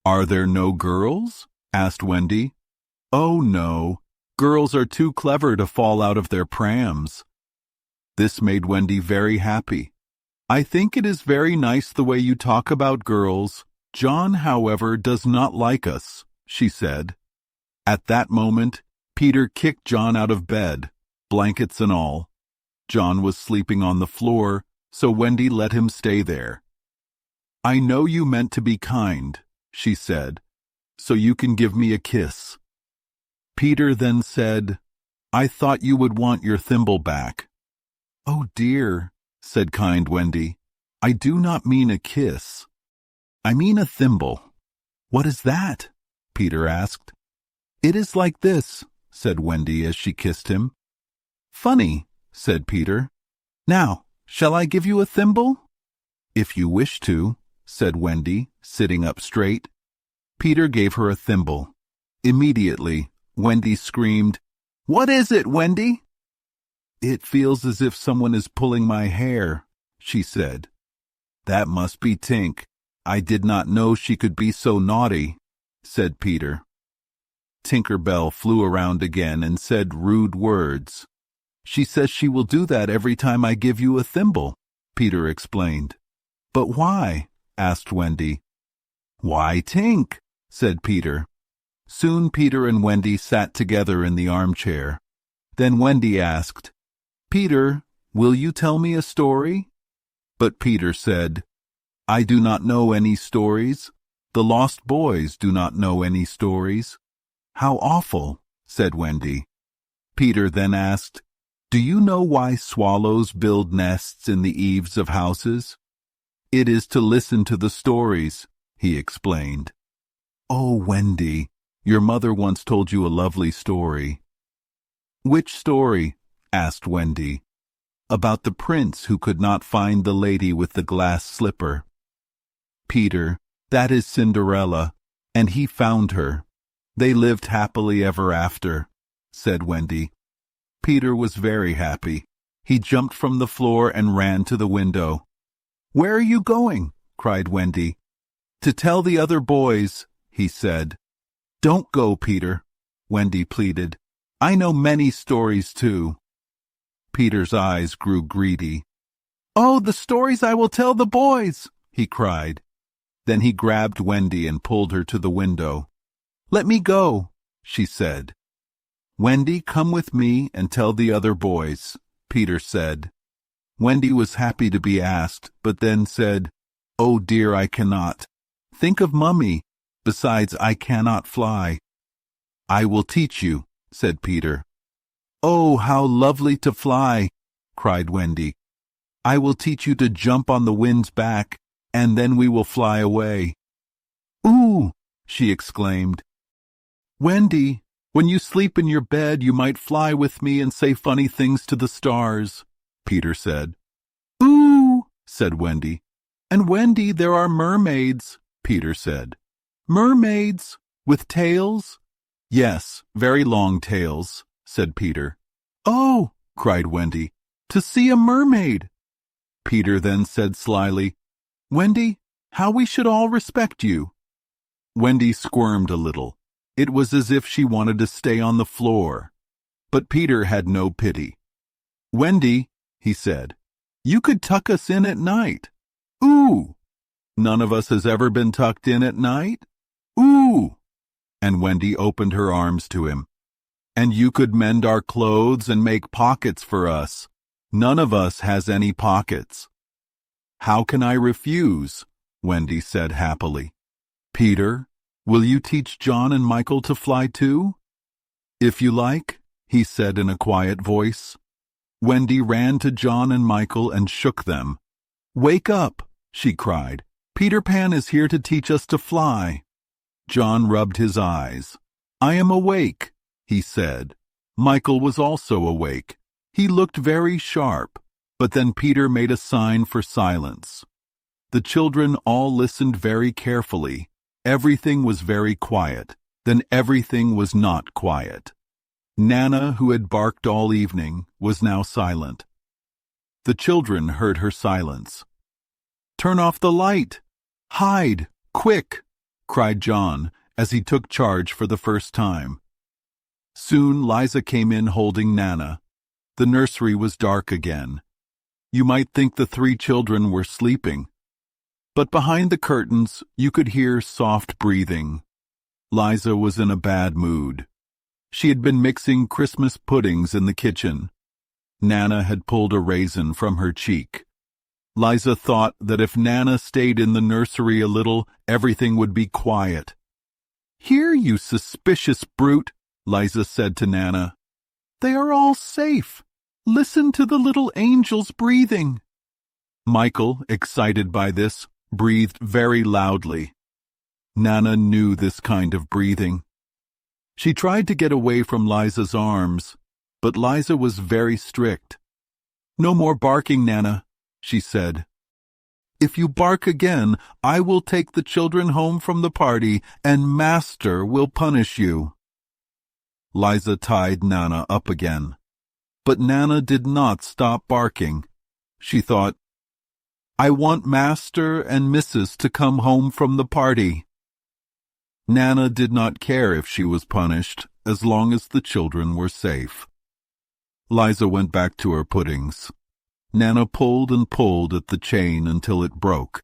"Are there no girls?" asked Wendy. "Oh, no. Girls are too clever to fall out of their prams." This made Wendy very happy. "I think it is very nice the way you talk about girls. John, however, does not like us," she said. At that moment, Peter kicked John out of bed, blankets and all. John was sleeping on the floor, so Wendy let him stay there. "I know you meant to be kind," she said, "so you can give me a kiss." Peter then said, "I thought you would want your thimble back." "Oh dear," said kind Wendy, "I do not mean a kiss. I mean a thimble." "What is that?" Peter asked. "It is like this," said Wendy as she kissed him. "Funny," said Peter. "Now, shall I give you a thimble?" "If you wish to," said Wendy, sitting up straight. Peter gave her a thimble. Immediately, Wendy screamed, "What is it, Wendy?" "It feels as if someone is pulling my hair," she said. "That must be Tink. I did not know she could be so naughty," said Peter. Tinker Bell flew around again and said rude words. "She says she will do that every time I give you a thimble," Peter explained. "But why?" asked Wendy. "Why, Tink," said Peter. Soon Peter and Wendy sat together in the armchair. Then Wendy asked, "Peter, will you tell me a story?" But Peter said, "I do not know any stories. The lost boys do not know any stories." "How awful," said Wendy. Peter then asked, "Do you know why swallows build nests in the eaves of houses?" "It is to listen to the stories," he explained. "Oh, Wendy, your mother once told you a lovely story." "Which story?" asked Wendy. "About the prince who could not find the lady with the glass slipper." "Peter, that is Cinderella, and he found her. They lived happily ever after," said Wendy. Peter was very happy. He jumped from the floor and ran to the window. "Where are you going?" cried Wendy. "To tell the other boys," he said. "Don't go, Peter," Wendy pleaded. "I know many stories too." Peter's eyes grew greedy. "Oh, the stories I will tell the boys!" he cried. Then he grabbed Wendy and pulled her to the window. "Let me go," she said. "Wendy, come with me and tell the other boys," Peter said. Wendy was happy to be asked, but then said, "Oh dear, I cannot. Think of Mummy. Besides, I cannot fly." "I will teach you," said Peter. "Oh, how lovely to fly," cried Wendy. "I will teach you to jump on the wind's back, and then we will fly away." "Ooh!" she exclaimed. "Wendy, when you sleep in your bed, you might fly with me and say funny things to the stars," Peter said. "Ooh!" said Wendy. "And Wendy, there are mermaids," Peter said. "Mermaids? With tails?" "Yes, very long tails," said Peter. "Oh!" cried Wendy. "To see a mermaid!" Peter then said slyly, "Wendy, how we should all respect you." Wendy squirmed a little. It was as if she wanted to stay on the floor. But Peter had no pity. "Wendy," he said, "you could tuck us in at night." "Ooh!" "None of us has ever been tucked in at night?" "Ooh!" And Wendy opened her arms to him. "And you could mend our clothes and make pockets for us. None of us has any pockets." "How can I refuse?" Wendy said happily. "Peter, will you teach John and Michael to fly too?" "If you like," he said in a quiet voice. Wendy ran to John and Michael and shook them. "Wake up," she cried. "Peter Pan is here to teach us to fly." John rubbed his eyes. "I am awake," he said. Michael was also awake. He looked very sharp, but then Peter made a sign for silence. The children all listened very carefully. Everything was very quiet. Then everything was not quiet. Nana, who had barked all evening, was now silent. The children heard her silence. "Turn off the light! Hide! Quick!" cried John as he took charge for the first time. Soon Liza came in holding Nana. The nursery was dark again. You might think the three children were sleeping. But behind the curtains, you could hear soft breathing. Liza was in a bad mood. She had been mixing Christmas puddings in the kitchen. Nana had pulled a raisin from her cheek. Liza thought that if Nana stayed in the nursery a little, everything would be quiet. "Here, you suspicious brute," Liza said to Nana. "They are all safe. Listen to the little angels breathing." Michael, excited by this, breathed very loudly. Nana knew this kind of breathing. She tried to get away from Liza's arms, but Liza was very strict. "No more barking, Nana," she said. "If you bark again, I will take the children home from the party, and Master will punish you." Liza tied Nana up again. But Nana did not stop barking. She thought, "I want Master and Mrs. to come home from the party." Nana did not care if she was punished, as long as the children were safe. Liza went back to her puddings. Nana pulled and pulled at the chain until it broke.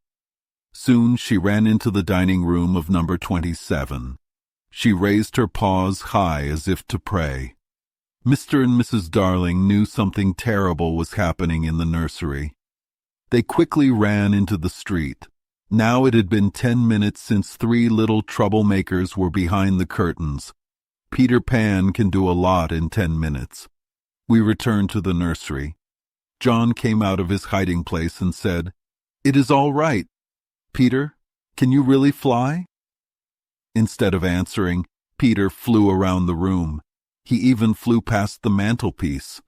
Soon she ran into the dining room of number 27. She raised her paws high as if to pray. Mr. and Mrs. Darling knew something terrible was happening in the nursery. They quickly ran into the street. Now it had been 10 minutes since 3 little troublemakers were behind the curtains. Peter Pan can do a lot in 10 minutes. We returned to the nursery. John came out of his hiding place and said, "It is all right. Peter, can you really fly?" Instead of answering, Peter flew around the room. He even flew past the mantelpiece.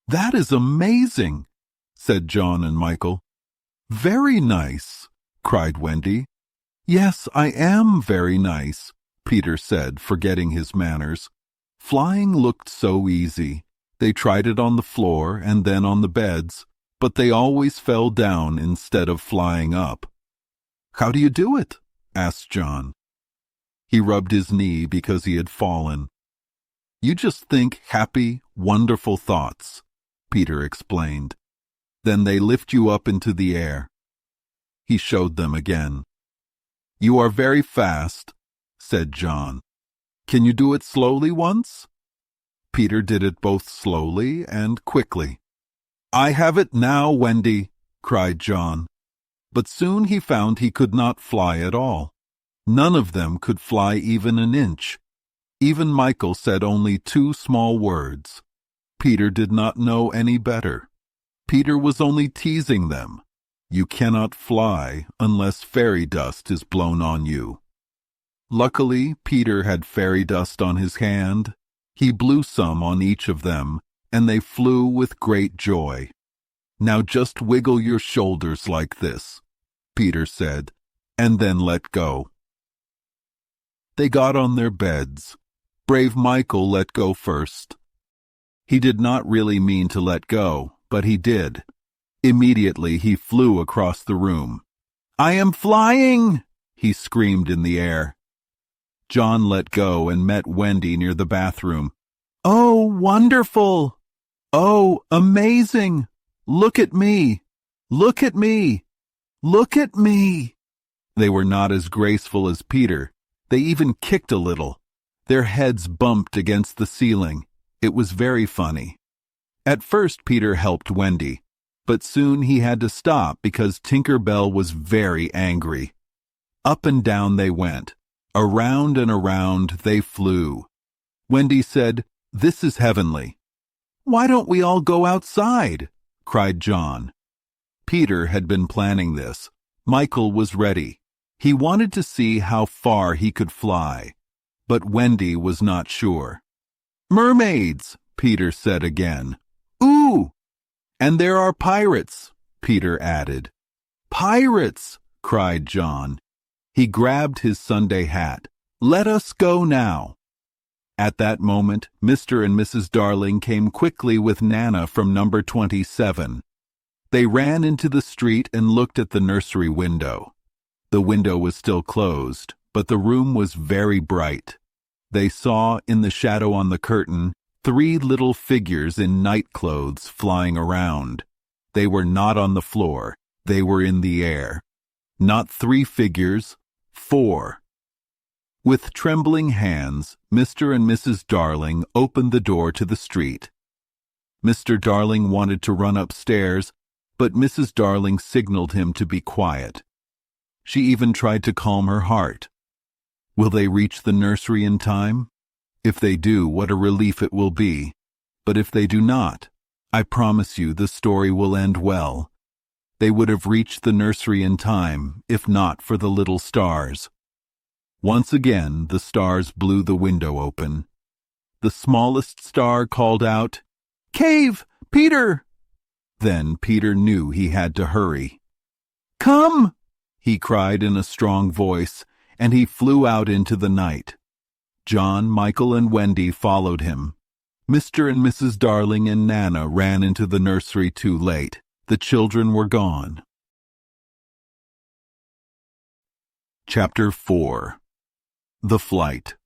"That is amazing," said John and Michael. "Very nice," cried Wendy. "Yes, I am very nice," Peter said, forgetting his manners. Flying looked so easy. They tried it on the floor and then on the beds, but they always fell down instead of flying up. "How do you do it?" asked John. He rubbed his knee because he had fallen. "You just think happy, wonderful thoughts," Peter explained. "Then they lift you up into the air." He showed them again. "You are very fast," said John. "Can you do it slowly once?" Peter did it both slowly and quickly. "I have it now, Wendy," cried John. But soon he found he could not fly at all. None of them could fly even an inch. Even Michael said only 2 small words. Peter did not know any better. Peter was only teasing them. You cannot fly unless fairy dust is blown on you. Luckily, Peter had fairy dust on his hand. He blew some on each of them, and they flew with great joy. "Now just wiggle your shoulders like this," Peter said, "and then let go." They got on their beds. Brave Michael let go first. He did not really mean to let go, but he did. Immediately he flew across the room. "I am flying!" he screamed in the air. John let go and met Wendy near the bathroom. "Oh, wonderful! Oh, amazing! Look at me! Look at me! Look at me!" They were not as graceful as Peter. They even kicked a little. Their heads bumped against the ceiling. It was very funny. At first Peter helped Wendy, but soon he had to stop because Tinker Bell was very angry. Up and down they went. Around and around they flew. Wendy said, "This is heavenly." "Why don't we all go outside?" cried John. Peter had been planning this. Michael was ready. He wanted to see how far he could fly. But Wendy was not sure. "Mermaids," Peter said again. "Ooh! And there are pirates," Peter added. "Pirates!" cried John. He grabbed his Sunday hat. "Let us go now." At that moment, Mr. and Mrs. Darling came quickly with Nana from number 27. They ran into the street and looked at the nursery window. The window was still closed, but the room was very bright. They saw, in the shadow on the curtain, 3 little figures in night clothes flying around. They were not on the floor, they were in the air. Not 3 figures, 4. With trembling hands, Mr. and Mrs. Darling opened the door to the street. Mr. Darling wanted to run upstairs, but Mrs. Darling signaled him to be quiet. She even tried to calm her heart. Will they reach the nursery in time? If they do, what a relief it will be. But if they do not, I promise you the story will end well. They would have reached the nursery in time, if not for the little stars. Once again, the stars blew the window open. The smallest star called out, "Cave! Peter!" Then Peter knew he had to hurry. "Come!" he cried in a strong voice, and he flew out into the night. John, Michael, and Wendy followed him. Mr. and Mrs. Darling and Nana ran into the nursery too late. The children were gone. Chapter 4. The Flight.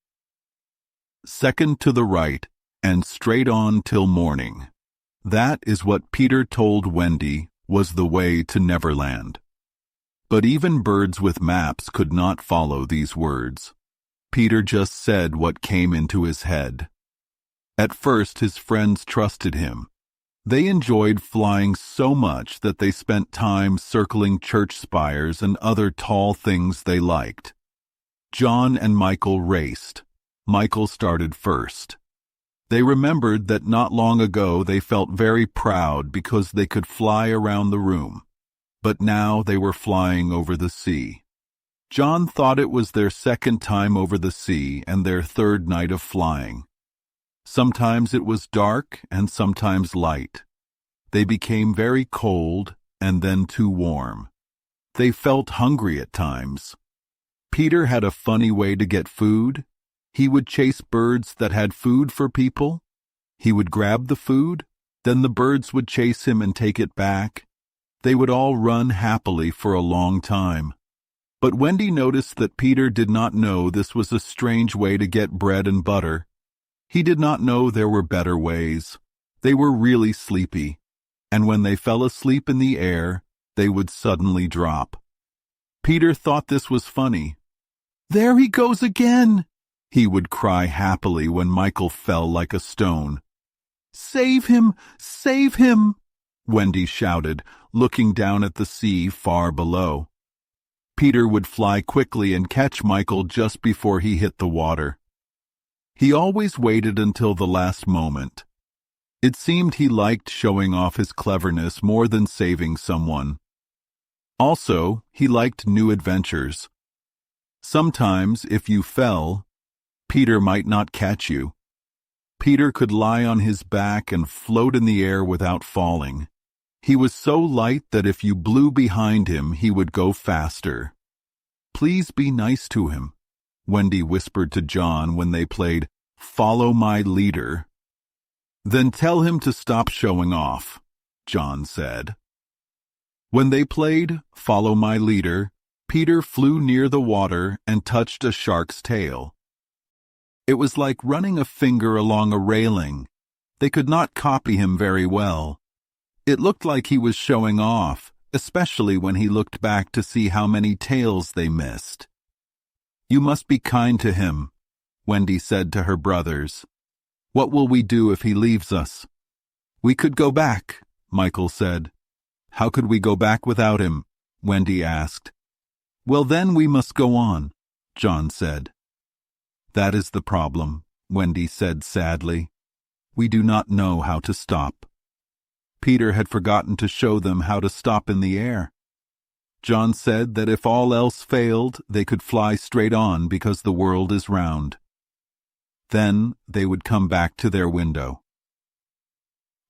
Second to the right, and straight on till morning. That is what Peter told Wendy was the way to Neverland. But even birds with maps could not follow these words. Peter just said what came into his head. At first his friends trusted him. They enjoyed flying so much that they spent time circling church spires and other tall things they liked. John and Michael raced. Michael started first. They remembered that not long ago they felt very proud because they could fly around the room. But now they were flying over the sea. John thought it was their second time over the sea and their 3rd night of flying. Sometimes it was dark and sometimes light. They became very cold and then too warm. They felt hungry at times. Peter had a funny way to get food. He would chase birds that had food for people. He would grab the food, then the birds would chase him and take it back. They would all run happily for a long time. But Wendy noticed that Peter did not know this was a strange way to get bread and butter. He did not know there were better ways. They were really sleepy, and when they fell asleep in the air, they would suddenly drop. Peter thought this was funny. "There he goes again!" he would cry happily when Michael fell like a stone. "Save him! Save him!" Wendy shouted, looking down at the sea far below. Peter would fly quickly and catch Michael just before he hit the water. He always waited until the last moment. It seemed he liked showing off his cleverness more than saving someone. Also, he liked new adventures. Sometimes, if you fell, Peter might not catch you. Peter could lie on his back and float in the air without falling. He was so light that if you blew behind him, he would go faster. "Please be nice to him," Wendy whispered to John when they played "Follow My Leader." "Then tell him to stop showing off," John said. When they played "Follow My Leader," Peter flew near the water and touched a shark's tail. It was like running a finger along a railing. They could not copy him very well. It looked like he was showing off, especially when he looked back to see how many tails they missed. "You must be kind to him," Wendy said to her brothers. "What will we do if he leaves us?" "We could go back," Michael said. "How could we go back without him?" Wendy asked. "Well, then we must go on," John said. "That is the problem," Wendy said sadly. "We do not know how to stop." Peter had forgotten to show them how to stop in the air. John said that if all else failed, they could fly straight on because the world is round. Then they would come back to their window.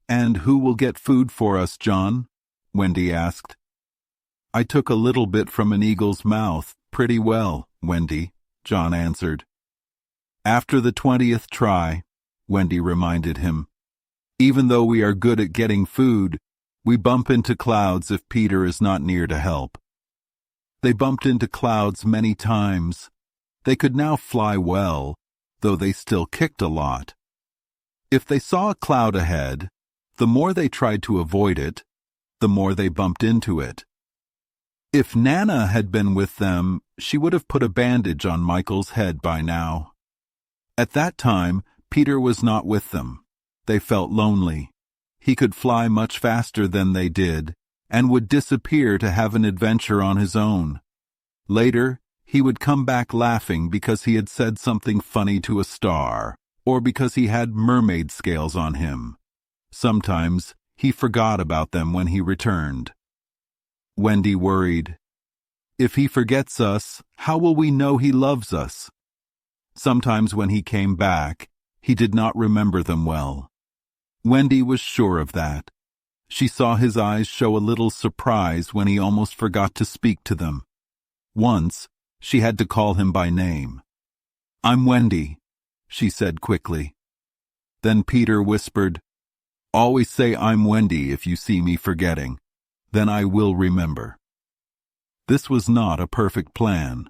"And who will get food for us, John?" Wendy asked. "I took a little bit from an eagle's mouth, pretty well, Wendy," John answered. "After the 20th try," Wendy reminded him. "Even though we are good at getting food, we bump into clouds if Peter is not near to help." They bumped into clouds many times. They could now fly well, though they still kicked a lot. If they saw a cloud ahead, the more they tried to avoid it, the more they bumped into it. If Nana had been with them, she would have put a bandage on Michael's head by now. At that time, Peter was not with them. They felt lonely. He could fly much faster than they did, and would disappear to have an adventure on his own. Later, he would come back laughing because he had said something funny to a star, or because he had mermaid scales on him. Sometimes, he forgot about them when he returned. Wendy worried. If he forgets us, how will we know he loves us? Sometimes when he came back, he did not remember them well. Wendy was sure of that. She saw his eyes show a little surprise when he almost forgot to speak to them. Once, she had to call him by name. "I'm Wendy," she said quickly. Then Peter whispered, "Always say I'm Wendy if you see me forgetting. Then I will remember." This was not a perfect plan.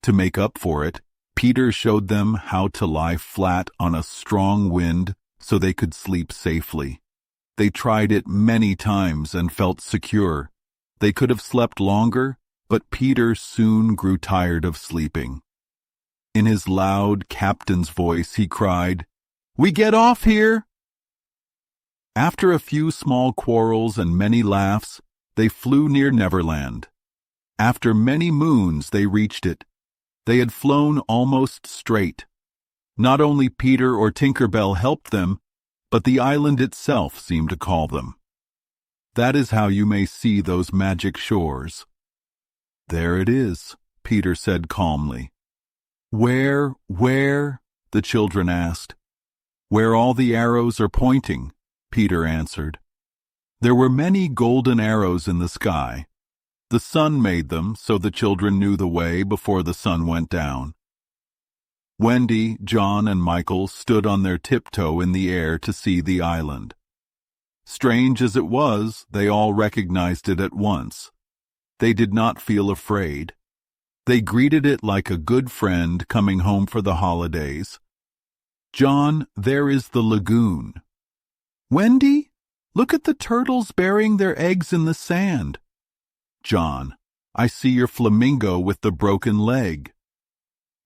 To make up for it, Peter showed them how to lie flat on a strong wind so they could sleep safely. They tried it many times and felt secure. They could have slept longer, but Peter soon grew tired of sleeping. In his loud captain's voice, he cried, "We get off here!" After a few small quarrels and many laughs, they flew near Neverland. After many moons, they reached it. They had flown almost straight. Not only Peter or Tinker Bell helped them, but the island itself seemed to call them. That is how you may see those magic shores. "There it is," Peter said calmly. Where? The children asked. "Where all the arrows are pointing," Peter answered. There were many golden arrows in the sky. The sun made them so the children knew the way before the sun went down. Wendy, John, and Michael stood on their tiptoe in the air to see the island. Strange as it was, they all recognized it at once. They did not feel afraid. They greeted it like a good friend coming home for the holidays. "John, there is the lagoon." "Wendy, look at the turtles burying their eggs in the sand." "John, I see your flamingo with the broken leg."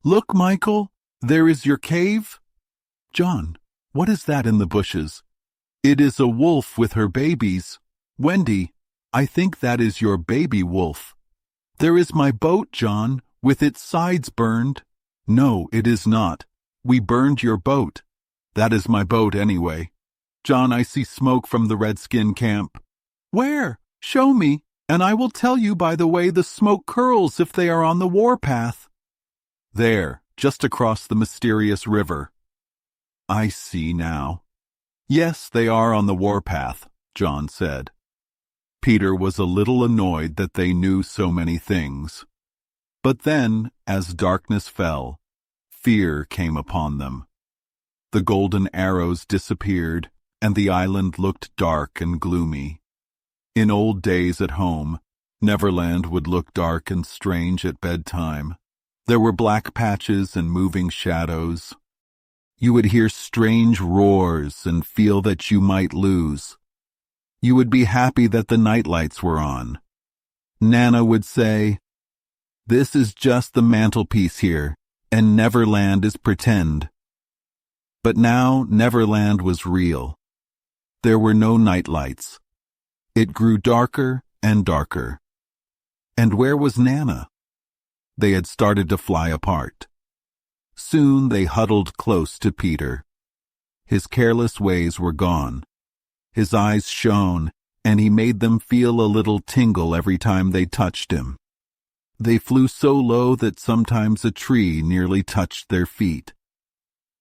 "Look, Michael, there is your cave." "John, what is that in the bushes?" "It is a wolf with her babies." "Wendy, I think that is your baby wolf." "There is my boat, John, with its sides burned." "No, it is not. We burned your boat." "That is my boat anyway." "John, I see smoke from the redskin camp." "Where? Show me, and I will tell you by the way the smoke curls if they are on the warpath." "There, just across the mysterious river." "I see now." "Yes, they are on the warpath," John said. Peter was a little annoyed that they knew so many things. But then, as darkness fell, fear came upon them. The golden arrows disappeared, and the island looked dark and gloomy. In old days at home, Neverland would look dark and strange at bedtime. There were black patches and moving shadows. You would hear strange roars and feel that you might lose. You would be happy that the nightlights were on. Nana would say, "This is just the mantelpiece here, and Neverland is pretend." But now Neverland was real. There were no nightlights. It grew darker and darker. And where was Nana? They had started to fly apart. Soon they huddled close to Peter. His careless ways were gone. His eyes shone, and he made them feel a little tingle every time they touched him. They flew so low that sometimes a tree nearly touched their feet.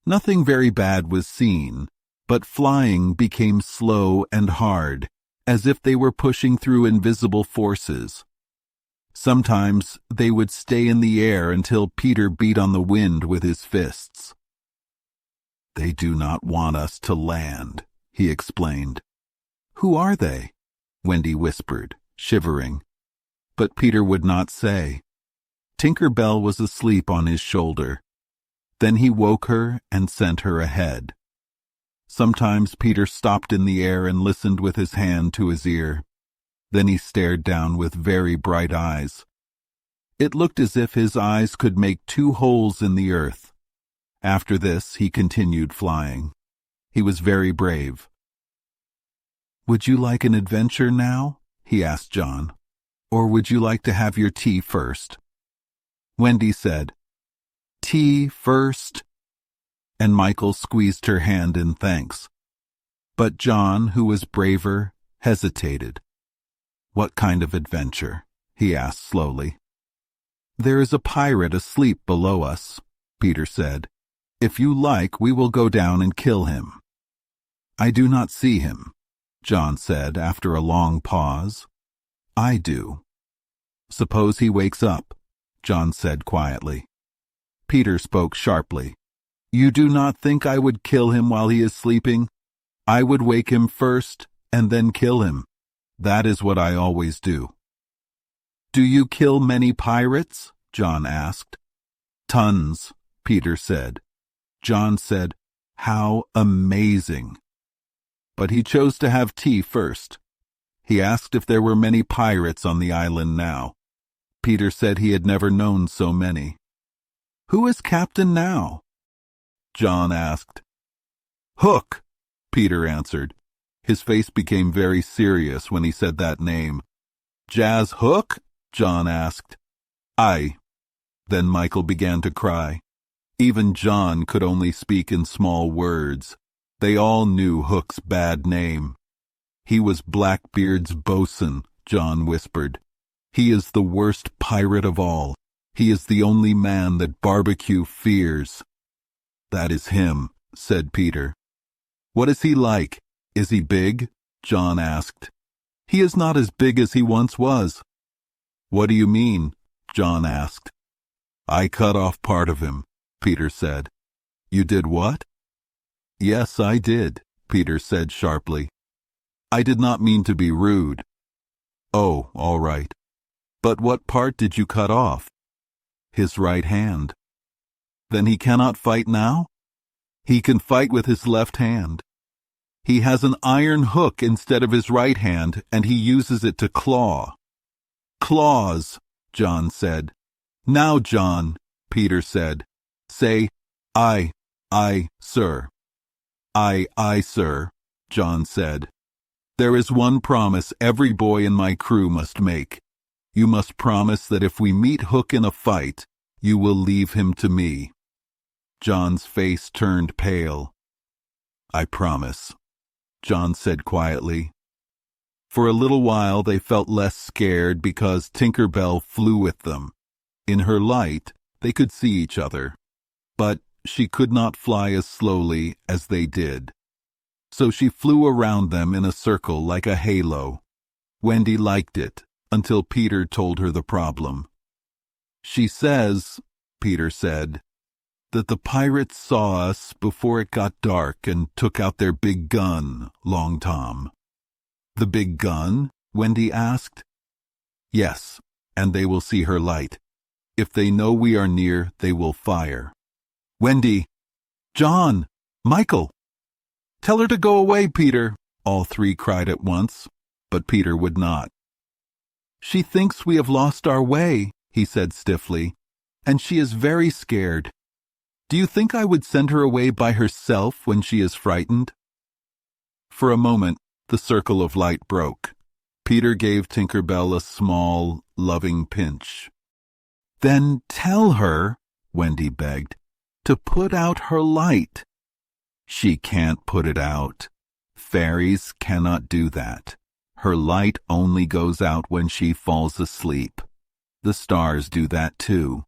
Nothing very bad was seen, but flying became slow and hard, as if they were pushing through invisible forces. Sometimes they would stay in the air until Peter beat on the wind with his fists. "They do not want us to land," he explained. "Who are they?" Wendy whispered, shivering. But Peter would not say. Tinker Bell was asleep on his shoulder. Then he woke her and sent her ahead. Sometimes Peter stopped in the air and listened with his hand to his ear. Then he stared down with very bright eyes. It looked as if his eyes could make 2 holes in the earth. After this, he continued flying. He was very brave. "Would you like an adventure now?" he asked John. "Or would you like to have your tea first?" Wendy said, "Tea first," and Michael squeezed her hand in thanks. But John, who was braver, hesitated. "What kind of adventure?" he asked slowly. "There is a pirate asleep below us," Peter said. "If you like, we will go down and kill him." "I do not see him," John said after a long pause. "I do." "Suppose he wakes up," John said quietly. Peter spoke sharply. "You do not think I would kill him while he is sleeping? I would wake him first and then kill him. That is what I always do." "Do you kill many pirates?" John asked. "Tons," Peter said. John said, "How amazing." But he chose to have tea first. He asked if there were many pirates on the island now. Peter said he had never known so many. "Who is captain now?" John asked. "Hook," Peter answered. His face became very serious when he said that name. "Jas Hook?" John asked. "Aye." Then Michael began to cry. Even John could only speak in small words. They all knew Hook's bad name. "He was Blackbeard's bosun," John whispered. "He is the worst pirate of all. He is the only man that Barbecue fears." "That is him," said Peter. "What is he like? Is he big?" John asked. "He is not as big as he once was." "What do you mean?" John asked. "I cut off part of him," Peter said. "You did what?" "Yes, I did," Peter said sharply. "I did not mean to be rude." "Oh, all right. But what part did you cut off?" "His right hand." "Then he cannot fight now?" "He can fight with his left hand. He has an iron hook instead of his right hand, and he uses it to claw." "Claws," John said. "Now, John," Peter said, "say, 'Aye, aye, sir.'" "Aye, aye, sir," John said. "There is one promise every boy in my crew must make. You must promise that if we meet Hook in a fight, you will leave him to me." John's face turned pale. "I promise," John said quietly. For a little while they felt less scared because Tinker Bell flew with them. In her light, they could see each other, but she could not fly as slowly as they did. So she flew around them in a circle like a halo. Wendy liked it until Peter told her the problem. "She says," Peter said, "that the pirates saw us before it got dark and took out their big gun, Long Tom." "The big gun?" Wendy asked. "Yes, and they will see her light. If they know we are near, they will fire." "Wendy! John! Michael!" "Tell her to go away, Peter," all 3 cried at once, but Peter would not. "She thinks we have lost our way," he said stiffly, "and she is very scared. Do you think I would send her away by herself when she is frightened?" For a moment, the circle of light broke. Peter gave Tinker Bell a small, loving pinch. "Then tell her," Wendy begged, "to put out her light." "She can't put it out. Fairies cannot do that. Her light only goes out when she falls asleep. The stars do that too."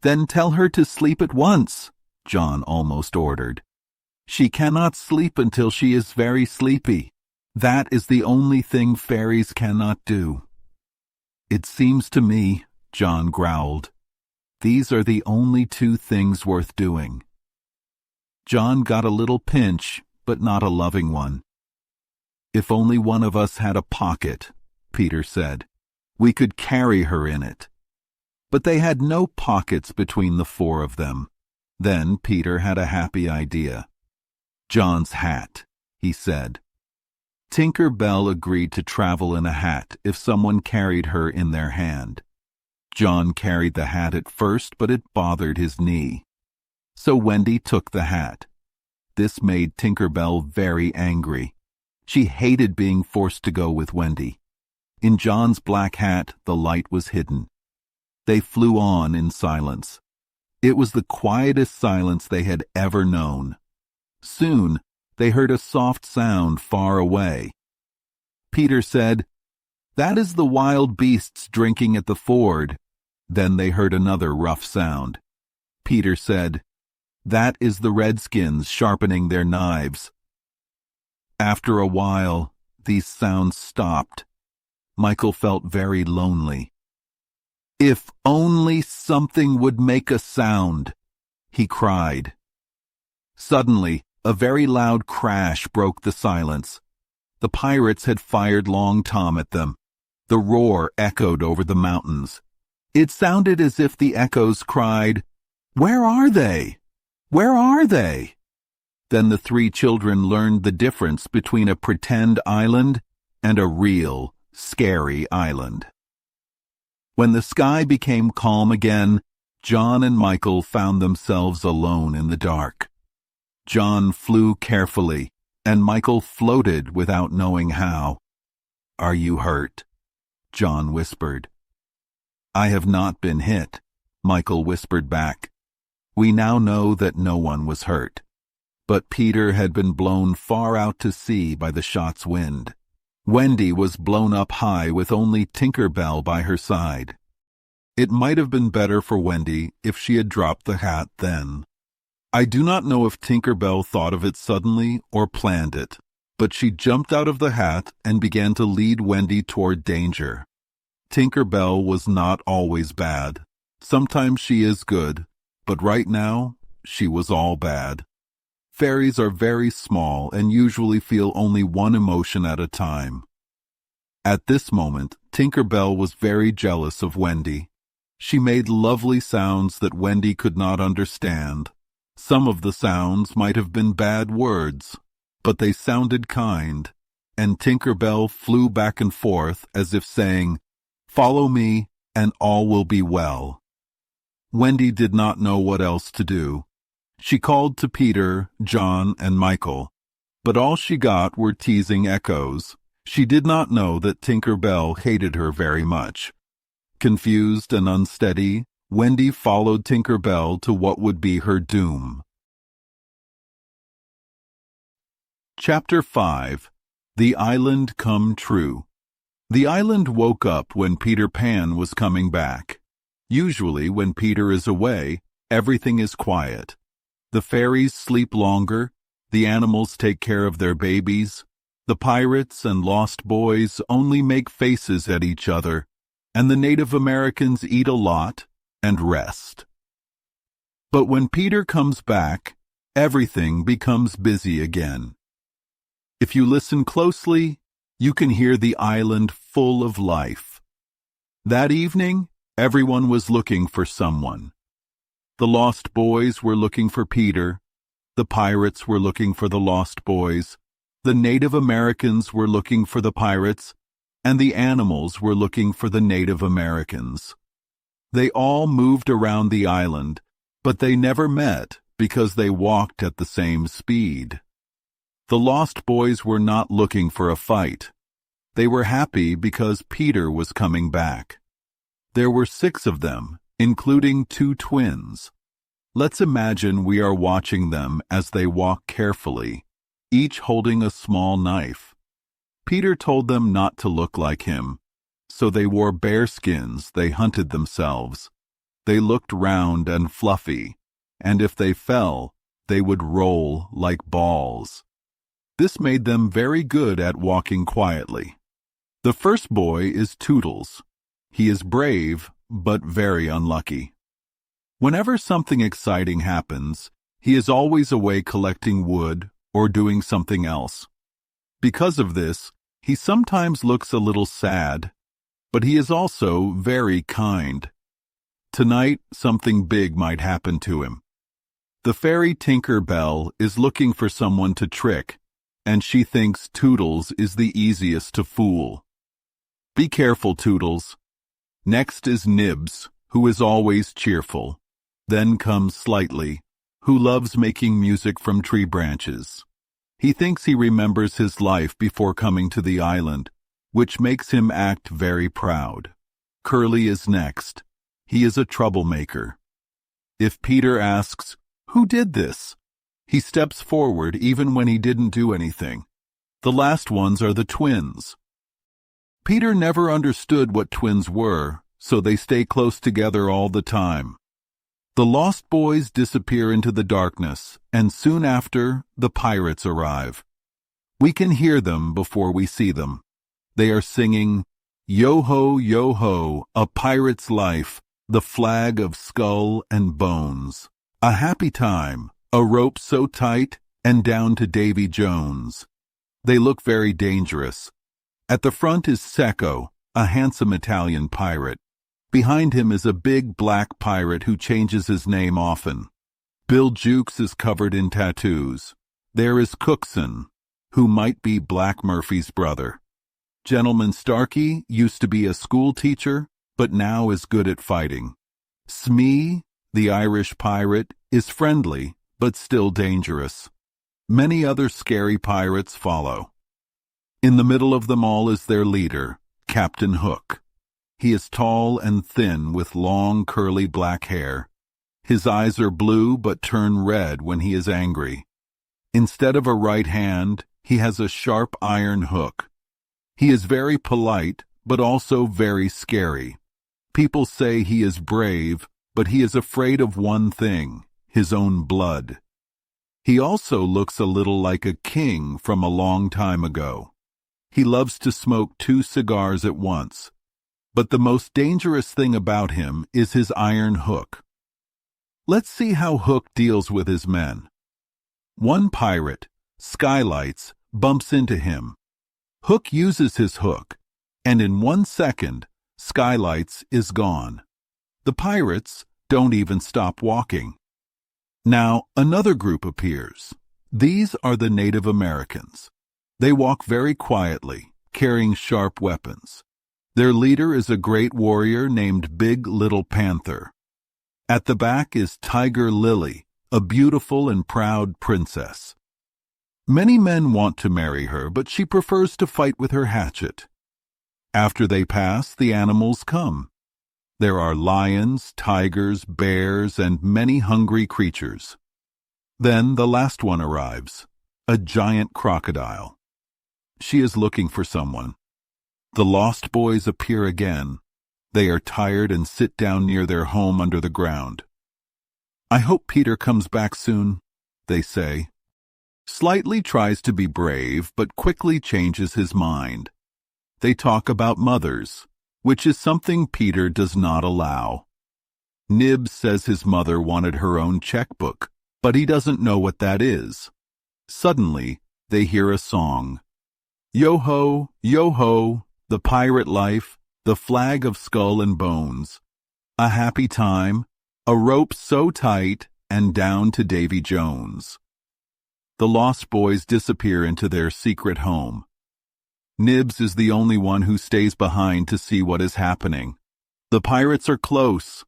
"Then tell her to sleep at once," John almost ordered. "She cannot sleep until she is very sleepy. That is the only thing fairies cannot do." "It seems to me," John growled, "these are the only 2 things worth doing." John got a little pinch, but not a loving one. "If only one of us had a pocket," Peter said, "we could carry her in it." But they had no pockets between the 4 of them. Then Peter had a happy idea. "John's hat," he said. Tinker Bell agreed to travel in a hat if someone carried her in their hand. John carried the hat at first, but it bothered his knee. So Wendy took the hat. This made Tinker Bell very angry. She hated being forced to go with Wendy. In John's black hat, the light was hidden. They flew on in silence. It was the quietest silence they had ever known. Soon, they heard a soft sound far away. Peter said, "That is the wild beasts drinking at the ford." Then they heard another rough sound. Peter said, "That is the redskins sharpening their knives." After a while, these sounds stopped. Michael felt very lonely. "If only something would make a sound," he cried. Suddenly, a very loud crash broke the silence. The pirates had fired Long Tom at them. The roar echoed over the mountains. It sounded as if the echoes cried, "Where are they? Where are they?" Then the three children learned the difference between a pretend island and a real, scary island. When the sky became calm again, John and Michael found themselves alone in the dark. John flew carefully, and Michael floated without knowing how. "Are you hurt?" John whispered. "I have not been hit," Michael whispered back. We now know that no one was hurt. But Peter had been blown far out to sea by the shot's wind. Wendy was blown up high with only Tinker Bell by her side. It might have been better for Wendy if she had dropped the hat then. I do not know if Tinker Bell thought of it suddenly or planned it, but she jumped out of the hat and began to lead Wendy toward danger. Tinker Bell was not always bad. Sometimes she is good, but right now she was all bad. Fairies are very small and usually feel only one emotion at a time. At this moment, Tinker Bell was very jealous of Wendy. She made lovely sounds that Wendy could not understand. Some of the sounds might have been bad words, but they sounded kind, and Tinker Bell flew back and forth as if saying, "Follow me, and all will be well." Wendy did not know what else to do. She called to Peter, John, and Michael, but all she got were teasing echoes. She did not know that Tinker Bell hated her very much. Confused and unsteady, Wendy followed Tinker Bell to what would be her doom. Chapter 5. The Island Come True. The island woke up when Peter Pan was coming back. Usually, when Peter is away, everything is quiet. The fairies sleep longer, the animals take care of their babies, the pirates and lost boys only make faces at each other, and the Native Americans eat a lot and rest. But when Peter comes back, everything becomes busy again. If you listen closely, you can hear the island full of life. That evening, everyone was looking for someone. The lost boys were looking for Peter. The pirates were looking for the lost boys. The Native Americans were looking for the pirates, and the animals were looking for the Native Americans. They all moved around the island, but they never met because they walked at the same speed. The lost boys were not looking for a fight. They were happy because Peter was coming back. There were 6 of them, including 2 twins. Let's imagine we are watching them as they walk carefully, each holding a small knife. Peter told them not to look like him, so they wore bear skins they hunted themselves. They looked round and fluffy, and if they fell, they would roll like balls. This made them very good at walking quietly. The first boy is Toodles. He is brave, but very unlucky. Whenever something exciting happens, he is always away collecting wood or doing something else. Because of this, he sometimes looks a little sad, but he is also very kind. Tonight, something big might happen to him. The fairy Tinker Bell is looking for someone to trick, and she thinks Toodles is the easiest to fool. Be careful, Toodles. Next is Nibs, who is always cheerful. Then comes Slightly, who loves making music from tree branches. He thinks he remembers his life before coming to the island, which makes him act very proud. Curly is next. He is a troublemaker. If Peter asks, "Who did this?" he steps forward even when he didn't do anything. The last ones are the twins. Peter never understood what twins were, so they stay close together all the time. The lost boys disappear into the darkness, and soon after, the pirates arrive. We can hear them before we see them. They are singing, "Yo-ho, yo-ho, a pirate's life, the flag of skull and bones. A happy time, a rope so tight, and down to Davy Jones." They look very dangerous. At the front is Secco, a handsome Italian pirate. Behind him is a big black pirate who changes his name often. Bill Jukes is covered in tattoos. There is Cookson, who might be Black Murphy's brother. Gentleman Starkey used to be a school teacher, but now is good at fighting. Smee, the Irish pirate, is friendly, but still dangerous. Many other scary pirates follow. In the middle of them all is their leader, Captain Hook. He is tall and thin with long curly black hair. His eyes are blue but turn red when he is angry. Instead of a right hand, he has a sharp iron hook. He is very polite, but also very scary. People say he is brave, but he is afraid of one thing, his own blood. He also looks a little like a king from a long time ago. He loves to smoke 2 cigars at once. But the most dangerous thing about him is his iron hook. Let's see how Hook deals with his men. One pirate, Skylights, bumps into him. Hook uses his hook, and in 1 second, Skylights is gone. The pirates don't even stop walking. Now another group appears. These are the Native Americans. They walk very quietly, carrying sharp weapons. Their leader is a great warrior named Big Little Panther. At the back is Tiger Lily, a beautiful and proud princess. Many men want to marry her, but she prefers to fight with her hatchet. After they pass, the animals come. There are lions, tigers, bears, and many hungry creatures. Then the last one arrives, a giant crocodile. She is looking for someone. The lost boys appear again. They are tired and sit down near their home under the ground. "I hope Peter comes back soon," they say. Slightly tries to be brave, but quickly changes his mind. They talk about mothers, which is something Peter does not allow. Nibs says his mother wanted her own checkbook, but he doesn't know what that is. Suddenly, they hear a song. "Yo-ho, yo-ho, the pirate life, the flag of skull and bones. A happy time, a rope so tight, and down to Davy Jones." The lost boys disappear into their secret home. Nibs is the only one who stays behind to see what is happening. The pirates are close.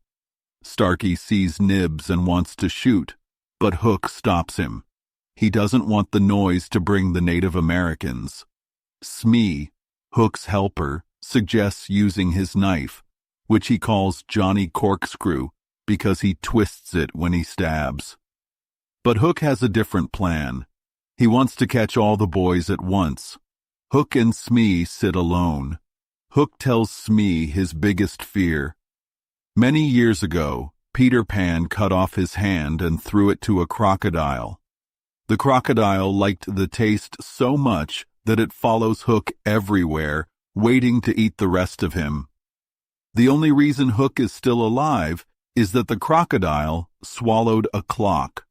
Starkey sees Nibs and wants to shoot, but Hook stops him. He doesn't want the noise to bring the Native Americans. Smee, Hook's helper, suggests using his knife, which he calls Johnny Corkscrew because he twists it when he stabs. But Hook has a different plan. He wants to catch all the boys at once. Hook and Smee sit alone. Hook tells Smee his biggest fear. Many years ago, Peter Pan cut off his hand and threw it to a crocodile. The crocodile liked the taste so much that it follows Hook everywhere, waiting to eat the rest of him. The only reason Hook is still alive is that the crocodile swallowed a clock.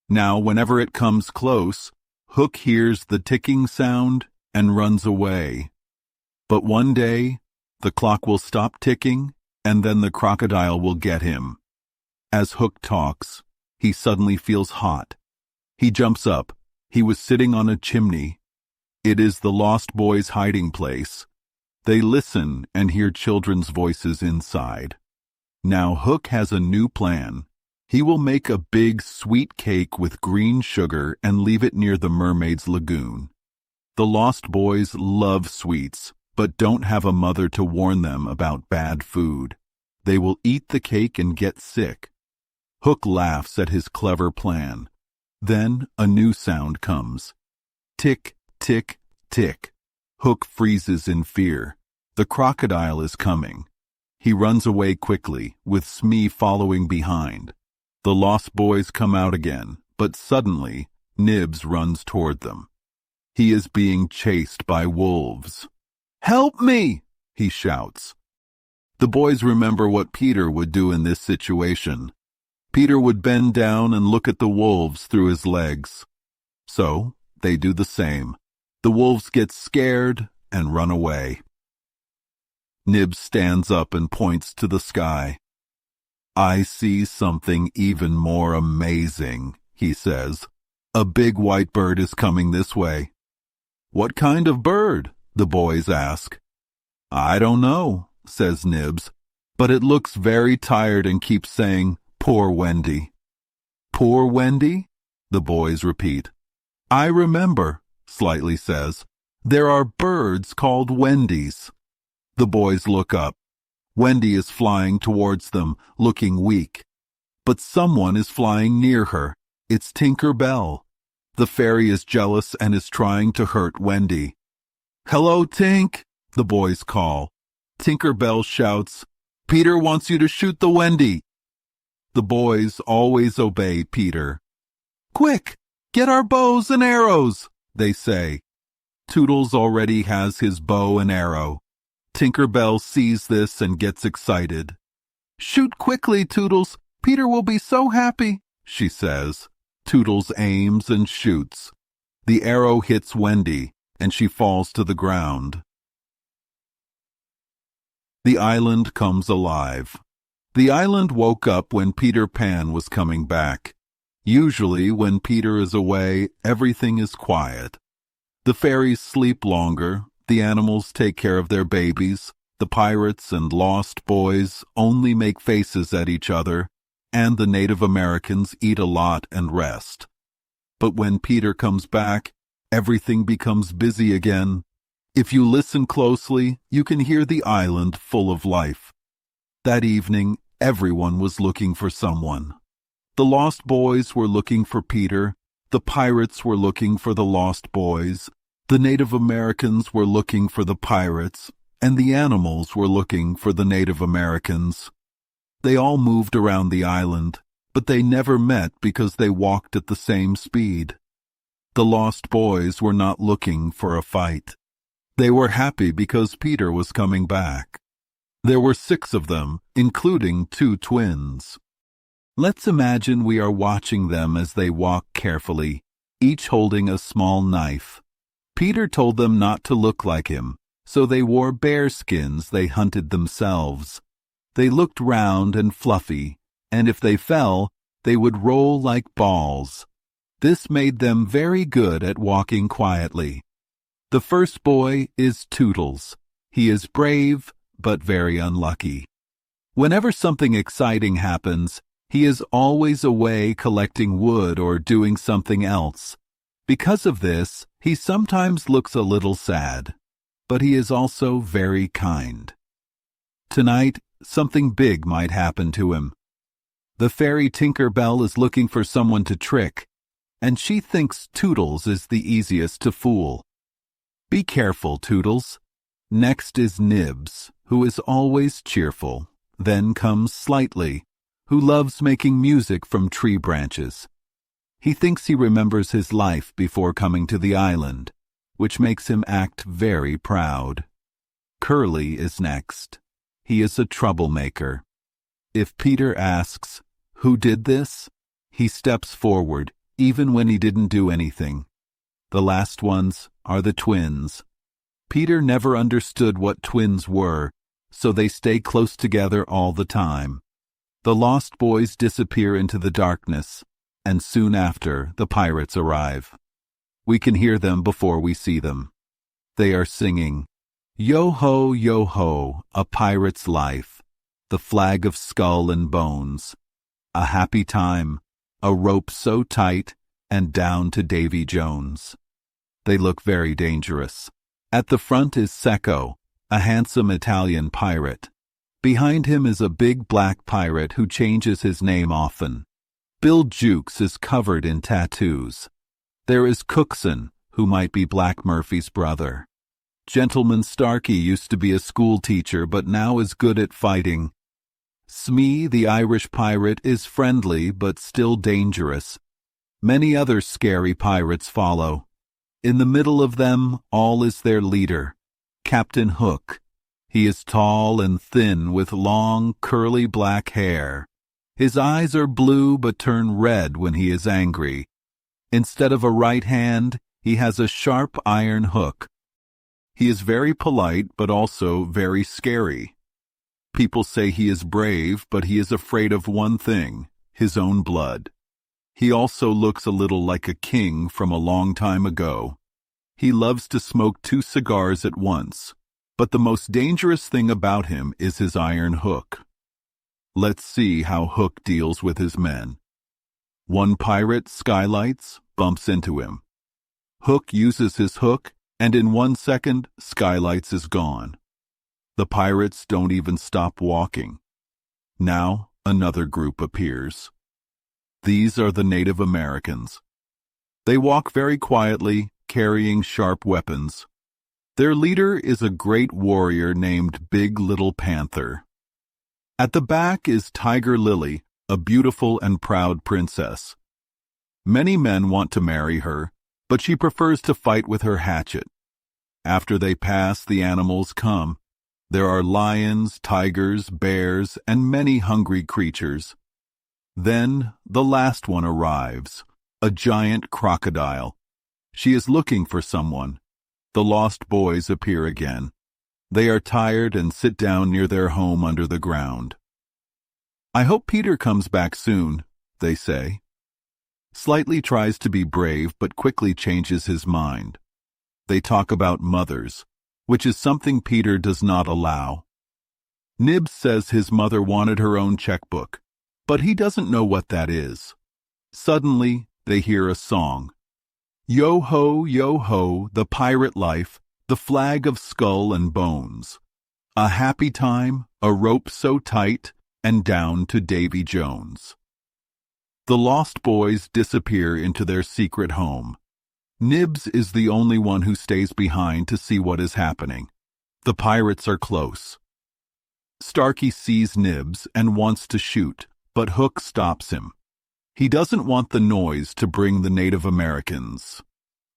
Now, whenever it comes close, Hook hears the ticking sound and runs away. But one day, the clock will stop ticking, and then the crocodile will get him. As Hook talks, He suddenly feels hot. He jumps up. He was sitting on a chimney. It is the lost boys' hiding place. They listen and hear children's voices inside. Now Hook has a new plan. He will make a big sweet cake with green sugar and leave it near the mermaid's lagoon. The lost boys love sweets, but don't have a mother to warn them about bad food. They will eat the cake and get sick. Hook laughs at his clever plan. Then a new sound comes. Tick, tick, tick. Hook freezes in fear. The crocodile is coming. He runs away quickly, with Smee following behind. The lost boys come out again, but suddenly Nibs runs toward them. He is being chased by wolves. "Help me!" he shouts. The boys remember what Peter would do in this situation. Peter would bend down and look at the wolves through his legs. So they do the same. The wolves get scared and run away. Nibs stands up and points to the sky. "I see something even more amazing," he says. "A big white bird is coming this way." "What kind of bird?" the boys ask. "I don't know," says Nibs, "but it looks very tired and keeps saying, 'Poor Wendy.'" "Poor Wendy?" the boys repeat. "I remember," Slightly says. "There are birds called Wendy's." The boys look up. Wendy is flying towards them, looking weak. But someone is flying near her. It's Tinker Bell. The fairy is jealous and is trying to hurt Wendy. "Hello, Tink," the boys call. Tinker Bell shouts, "Peter wants you to shoot the Wendy." The boys always obey Peter. "Quick, get our bows and arrows," they say. Toodles already has his bow and arrow. Tinker Bell sees this and gets excited. "Shoot quickly, Toodles. Peter will be so happy," she says. Toodles aims and shoots. The arrow hits Wendy, and she falls to the ground. The island comes alive. The island woke up when Peter Pan was coming back. Usually, when Peter is away, everything is quiet. The fairies sleep longer. The animals take care of their babies, the pirates and lost boys only make faces at each other, and the Native Americans eat a lot and rest. But when Peter comes back, everything becomes busy again. If you listen closely, you can hear the island full of life. That evening, everyone was looking for someone. The lost boys were looking for Peter, the pirates were looking for the lost boys, the Native Americans were looking for the pirates, and the animals were looking for the Native Americans. They all moved around the island, but they never met because they walked at the same speed. The lost boys were not looking for a fight. They were happy because Peter was coming back. There were 6 of them, including 2 twins. Let's imagine we are watching them as they walk carefully, each holding a small knife. Peter told them not to look like him, so they wore bear skins they hunted themselves. They looked round and fluffy, and if they fell, they would roll like balls. This made them very good at walking quietly. The first boy is Toodles. He is brave, but very unlucky. Whenever something exciting happens, he is always away collecting wood or doing something else. Because of this, he sometimes looks a little sad, but he is also very kind. Tonight, something big might happen to him. The fairy Tinker Bell is looking for someone to trick, and she thinks Toodles is the easiest to fool. Be careful, Toodles. Next is Nibs, who is always cheerful. Then comes Slightly, who loves making music from tree branches. He thinks he remembers his life before coming to the island, which makes him act very proud. Curly is next. He is a troublemaker. If Peter asks, "Who did this?" he steps forward, even when he didn't do anything. The last ones are the twins. Peter never understood what twins were, so they stay close together all the time. The lost boys disappear into the darkness, and soon after, the pirates arrive. We can hear them before we see them. They are singing, yo ho, a pirate's life, the flag of skull and bones, a happy time, a rope so tight, and down to Davy Jones. They look very dangerous. At the front is Secco, a handsome Italian pirate. Behind him is a big black pirate who changes his name often. Bill Jukes is covered in tattoos. There is Cookson, who might be Black Murphy's brother. Gentleman Starkey used to be a school teacher but now is good at fighting. Smee, the Irish pirate, is friendly but still dangerous. Many other scary pirates follow. In the middle of them all is their leader, Captain Hook. He is tall and thin with long, curly black hair. His eyes are blue but turn red when he is angry. Instead of a right hand, he has a sharp iron hook. He is very polite but also very scary. People say he is brave, but he is afraid of one thing, his own blood. He also looks a little like a king from a long time ago. He loves to smoke 2 cigars at once, but the most dangerous thing about him is his iron hook. Let's see how Hook deals with his men. One pirate, Skylights, bumps into him. Hook uses his hook, and in 1 second, Skylights is gone. The pirates don't even stop walking. Now, another group appears. These are the Native Americans. They walk very quietly, carrying sharp weapons. Their leader is a great warrior named Big Little Panther. At the back is Tiger Lily, a beautiful and proud princess. Many men want to marry her, but she prefers to fight with her hatchet. After they pass, the animals come. There are lions, tigers, bears, and many hungry creatures. Then the last one arrives, a giant crocodile. She is looking for someone. The lost boys appear again. They are tired and sit down near their home under the ground. I hope Peter comes back soon, they say. Slightly tries to be brave but quickly changes his mind. They talk about mothers, which is something Peter does not allow. Nibs says his mother wanted her own checkbook, but he doesn't know what that is. Suddenly, they hear a song. Yo ho, the pirate life, the flag of skull and bones. A happy time, a rope so tight, and down to Davy Jones. The lost boys disappear into their secret home. Nibs is the only one who stays behind to see what is happening. The pirates are close. Starkey sees Nibs and wants to shoot, but Hook stops him. He doesn't want the noise to bring the Native Americans.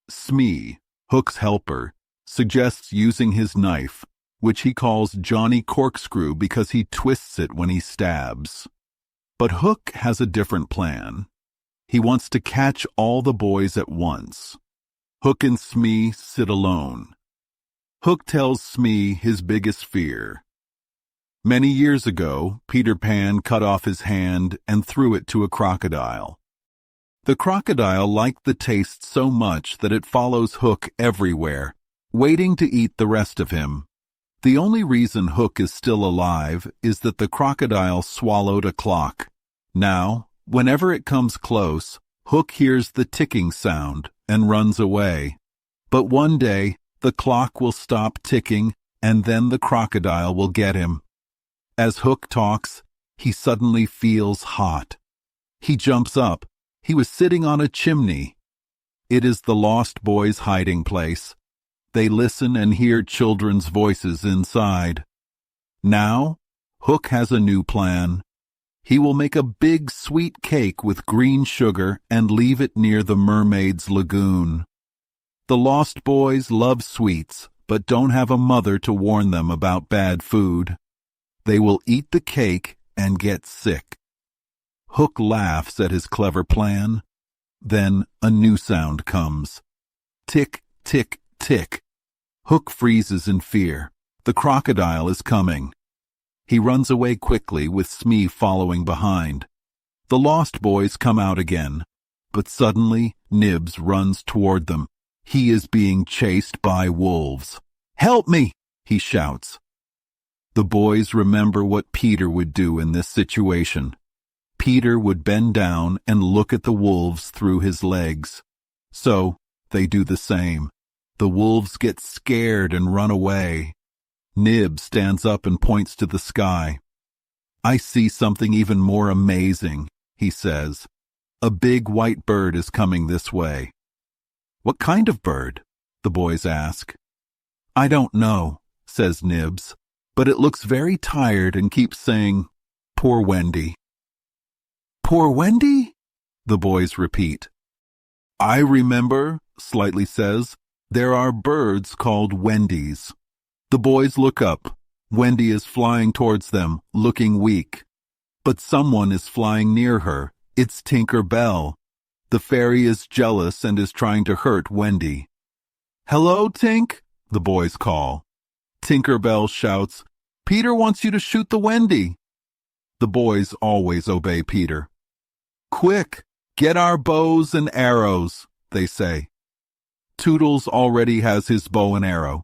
Smee, Hook's helper, suggests using his knife, which he calls Johnny Corkscrew because he twists it when he stabs. But Hook has a different plan. He wants to catch all the boys at once. Hook and Smee sit alone. Hook tells Smee his biggest fear. Many years ago, Peter Pan cut off his hand and threw it to a crocodile. The crocodile liked the taste so much that it follows Hook everywhere, waiting to eat the rest of him. The only reason Hook is still alive is that the crocodile swallowed a clock. Now, whenever it comes close, Hook hears the ticking sound and runs away. But one day, the clock will stop ticking and then the crocodile will get him. As Hook talks, he suddenly feels hot. He jumps up. He was sitting on a chimney. It is the lost boys' hiding place. They listen and hear children's voices inside. Now, Hook has a new plan. He will make a big sweet cake with green sugar and leave it near the mermaids' lagoon. The lost boys love sweets, but don't have a mother to warn them about bad food. They will eat the cake and get sick. Hook laughs at his clever plan. Then a new sound comes. Tick, tick, tick. Hook freezes in fear. The crocodile is coming. He runs away quickly with Smee following behind. The lost boys come out again, but suddenly Nibs runs toward them. He is being chased by wolves. "Help me!" he shouts. The boys remember what Peter would do in this situation. Peter would bend down and look at the wolves through his legs. So they do the same. The wolves get scared and run away. Nib stands up and points to the sky. "I see something even more amazing," he says. "A big white bird is coming this way." "What kind of bird?" the boys ask. "I don't know," says Nibs, "but it looks very tired and keeps saying, 'Poor Wendy.'" "Poor Wendy?" the boys repeat. "I remember," Slightly says, "there are birds called Wendies." The boys look up. Wendy is flying towards them, looking weak. But someone is flying near her. It's Tinker Bell. The fairy is jealous and is trying to hurt Wendy. "Hello, Tink," the boys call. Tinker Bell shouts, "Peter wants you to shoot the Wendy." The boys always obey Peter. "Quick, get our bows and arrows," they say. Toodles already has his bow and arrow.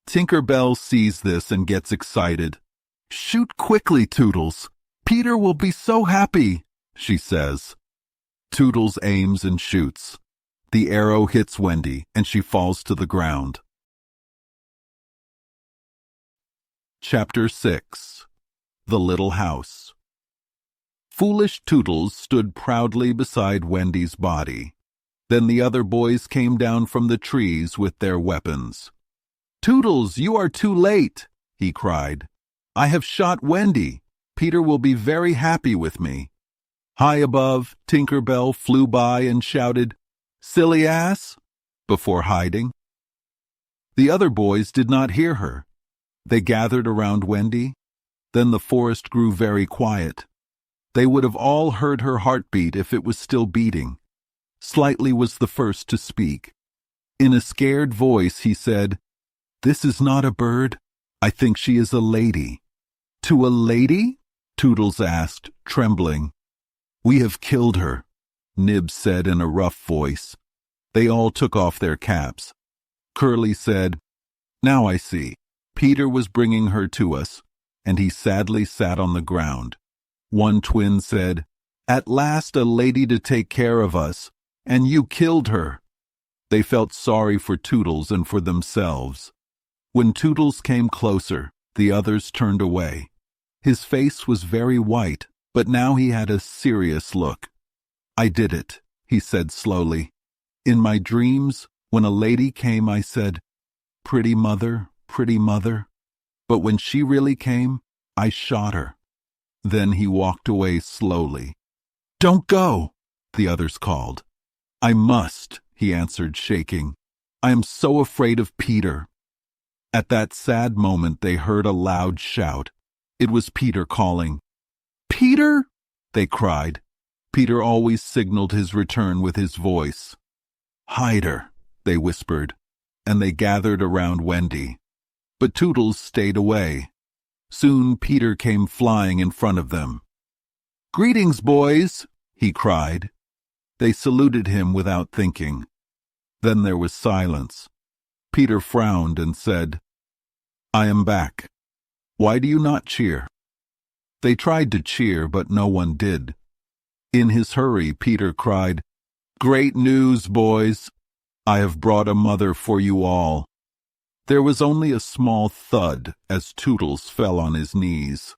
Tinker Bell sees this and gets excited. "Shoot quickly, Toodles. Peter will be so happy," she says. Toodles aims and shoots. The arrow hits Wendy and she falls to the ground. Chapter 6. The Little House. Foolish Toodles stood proudly beside Wendy's body. Then the other boys came down from the trees with their weapons. "Toodles, you are too late," he cried. "I have shot Wendy. Peter will be very happy with me." High above, Tinker Bell flew by and shouted, "Silly ass!" before hiding. The other boys did not hear her. They gathered around Wendy. Then the forest grew very quiet. They would have all heard her heartbeat if it was still beating. Slightly was the first to speak. In a scared voice he said, "This is not a bird. I think she is a lady." "To a lady?" Toodles asked, trembling. "We have killed her," Nib said in a rough voice. They all took off their caps. Curly said, "Now I see. Peter was bringing her to us," and he sadly sat on the ground. One twin said, "At last a lady to take care of us, and you killed her." They felt sorry for Toodles and for themselves. When Toodles came closer, the others turned away. His face was very white, but now he had a serious look. "I did it," he said slowly. "In my dreams, when a lady came, I said, 'Pretty mother, pretty mother.' But when she really came, I shot her." Then he walked away slowly. "Don't go," the others called. "I must," he answered, shaking. "I am so afraid of Peter." At that sad moment they heard a loud shout. It was Peter calling. "Peter!" they cried. Peter always signaled his return with his voice. "Hide her," they whispered, and they gathered around Wendy. But Toodles stayed away. Soon Peter came flying in front of them. "Greetings, boys," he cried. They saluted him without thinking. Then there was silence. Peter frowned and said, "I am back. Why do you not cheer?" They tried to cheer, but no one did. In his hurry, Peter cried, "Great news, boys! I have brought a mother for you all." There was only a small thud as Toodles fell on his knees.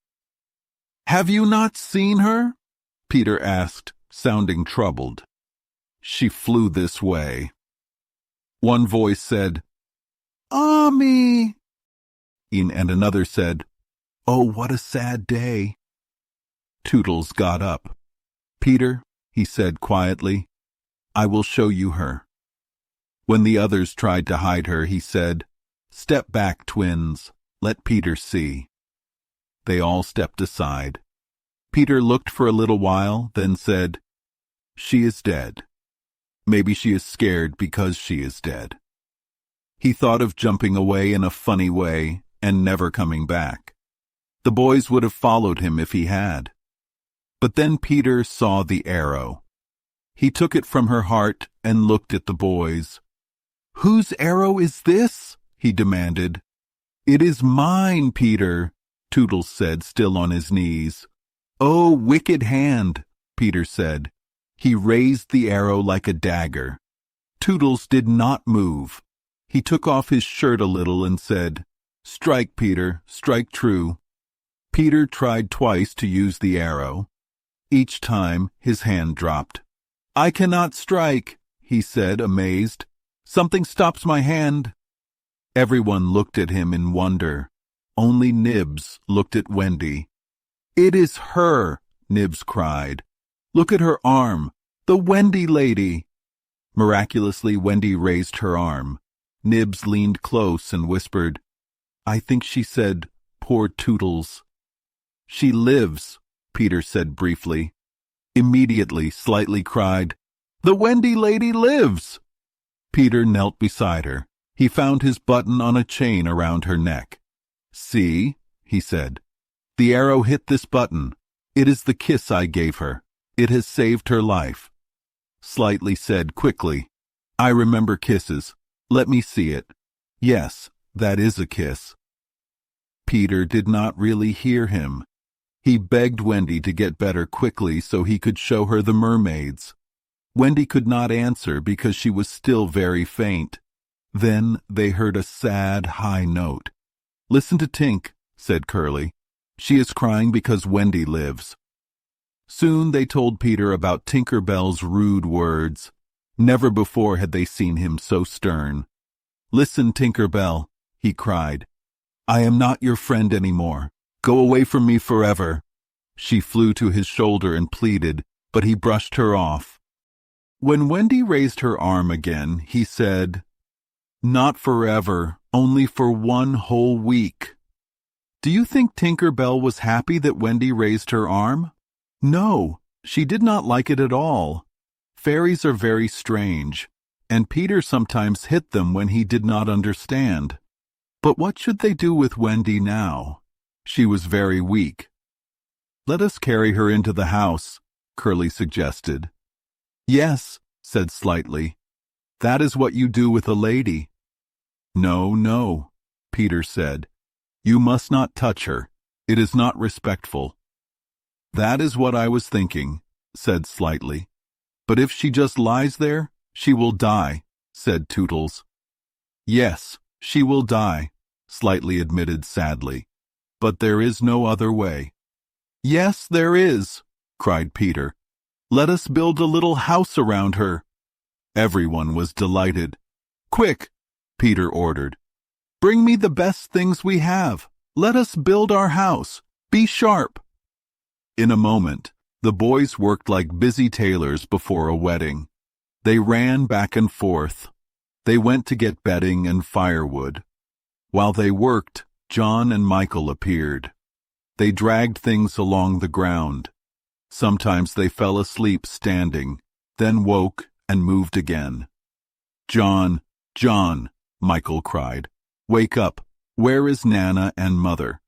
"Have you not seen her?" Peter asked, sounding troubled. "She flew this way." One voice said, "Mommy!" And another said, "Oh, what a sad day." Toodles got up. "Peter," he said quietly, "I will show you her." When the others tried to hide her, he said, "Step back, twins. Let Peter see." They all stepped aside. Peter looked for a little while, then said, "She is dead. Maybe she is scared because she is dead." He thought of jumping away in a funny way and never coming back. The boys would have followed him if he had. But then Peter saw the arrow. He took it from her heart and looked at the boys. "Whose arrow is this?" he demanded. "It is mine, Peter," Tootles said, still on his knees. "Oh, wicked hand," Peter said. He raised the arrow like a dagger. Tootles did not move. He took off his shirt a little and said, "Strike, Peter, strike true." Peter tried twice to use the arrow. Each time his hand dropped. "I cannot strike," he said, amazed. "Something stops my hand." Everyone looked at him in wonder. Only Nibs looked at Wendy. "It is her," Nibs cried. "Look at her arm, the Wendy lady." Miraculously, Wendy raised her arm. Nibs leaned close and whispered, "I think she said, 'Poor Tootles.'" "She lives," Peter said briefly. Immediately, Slightly cried, "The Wendy lady lives!" Peter knelt beside her. He found his button on a chain around her neck. "See," he said. "The arrow hit this button. It is the kiss I gave her. It has saved her life." Slightly said quickly, "I remember kisses. Let me see it. Yes, that is a kiss." Peter did not really hear him. He begged Wendy to get better quickly so he could show her the mermaids. Wendy could not answer because she was still very faint. Then they heard a sad, high note. "Listen to Tink," said Curly. "She is crying because Wendy lives." Soon they told Peter about Tinker Bell's rude words. Never before had they seen him so stern. "Listen, Tinker Bell," he cried. "I am not your friend anymore. Go away from me forever." She flew to his shoulder and pleaded, but he brushed her off. When Wendy raised her arm again, he said, "Not forever, only for one whole week." Do you think Tinker Bell was happy that Wendy raised her arm? No, she did not like it at all. Fairies are very strange, and Peter sometimes hit them when he did not understand. But what should they do with Wendy now? She was very weak. "Let us carry her into the house," Curly suggested. "Yes," said Slightly. "That is what you do with a lady." "No, no," Peter said. "You must not touch her. It is not respectful." "That is what I was thinking," said Slightly. "But if she just lies there, she will die," said Tootles. "Yes, she will die," Slightly admitted sadly. "But there is no other way." "Yes, there is," cried Peter. "Let us build a little house around her." Everyone was delighted. "Quick," Peter ordered. "Bring me the best things we have. Let us build our house. Be sharp." In a moment, the boys worked like busy tailors before a wedding. They ran back and forth. They went to get bedding and firewood. While they worked, John and Michael appeared. They dragged things along the ground. Sometimes they fell asleep standing, then woke and moved again. "John, John," Michael cried. "Wake up. Where is Nana and Mother?"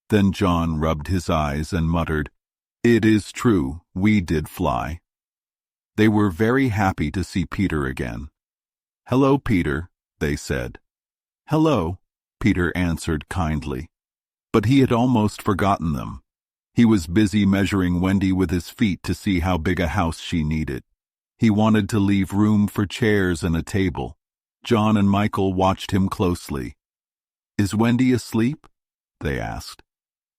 Then John rubbed his eyes and muttered, "It is true, we did fly." They were very happy to see Peter again. "Hello, Peter," they said. "Hello," Peter answered kindly. But he had almost forgotten them. He was busy measuring Wendy with his feet to see how big a house she needed. He wanted to leave room for chairs and a table. John and Michael watched him closely. "Is Wendy asleep?" they asked.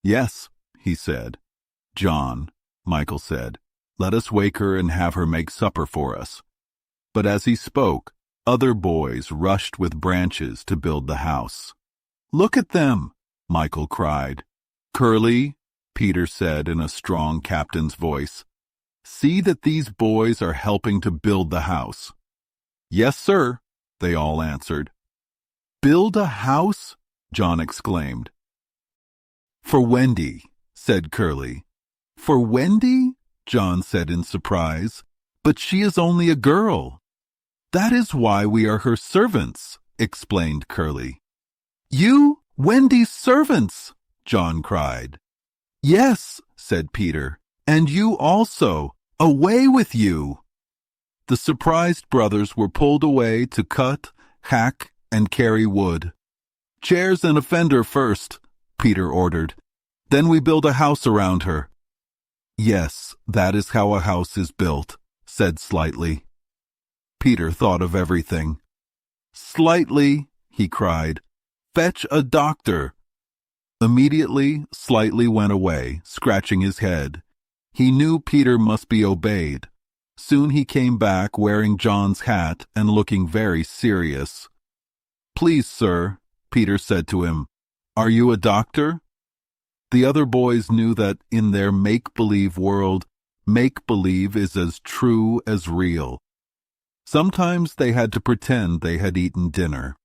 "Yes," he said. "John," Michael said, "let us wake her and have her make supper for us." But as he spoke, other boys rushed with branches to build the house. "Look at them!" Michael cried. "Curly," Peter said in a strong captain's voice, "see that these boys are helping to build the house." "Yes, sir," they all answered. "Build a house?" John exclaimed. "For Wendy," said Curly. "For Wendy?" John said in surprise. "But she is only a girl." "That is why we are her servants," explained Curly. "You, Wendy's servants!" John cried. "Yes," said Peter, "and you also. Away with you!" The surprised brothers were pulled away to cut, hack, and carry wood. "Chairs and a fender first," Peter ordered. "Then we build a house around her." "Yes, that is how a house is built," said Slightly. Peter thought of everything. "Slightly," he cried, "fetch a doctor." Immediately, Slightly went away, scratching his head. He knew Peter must be obeyed. Soon he came back wearing John's hat and looking very serious. "Please, sir," Peter said to him, "are you a doctor?" The other boys knew that in their make-believe world, make-believe is as true as real. Sometimes they had to pretend they had eaten dinner.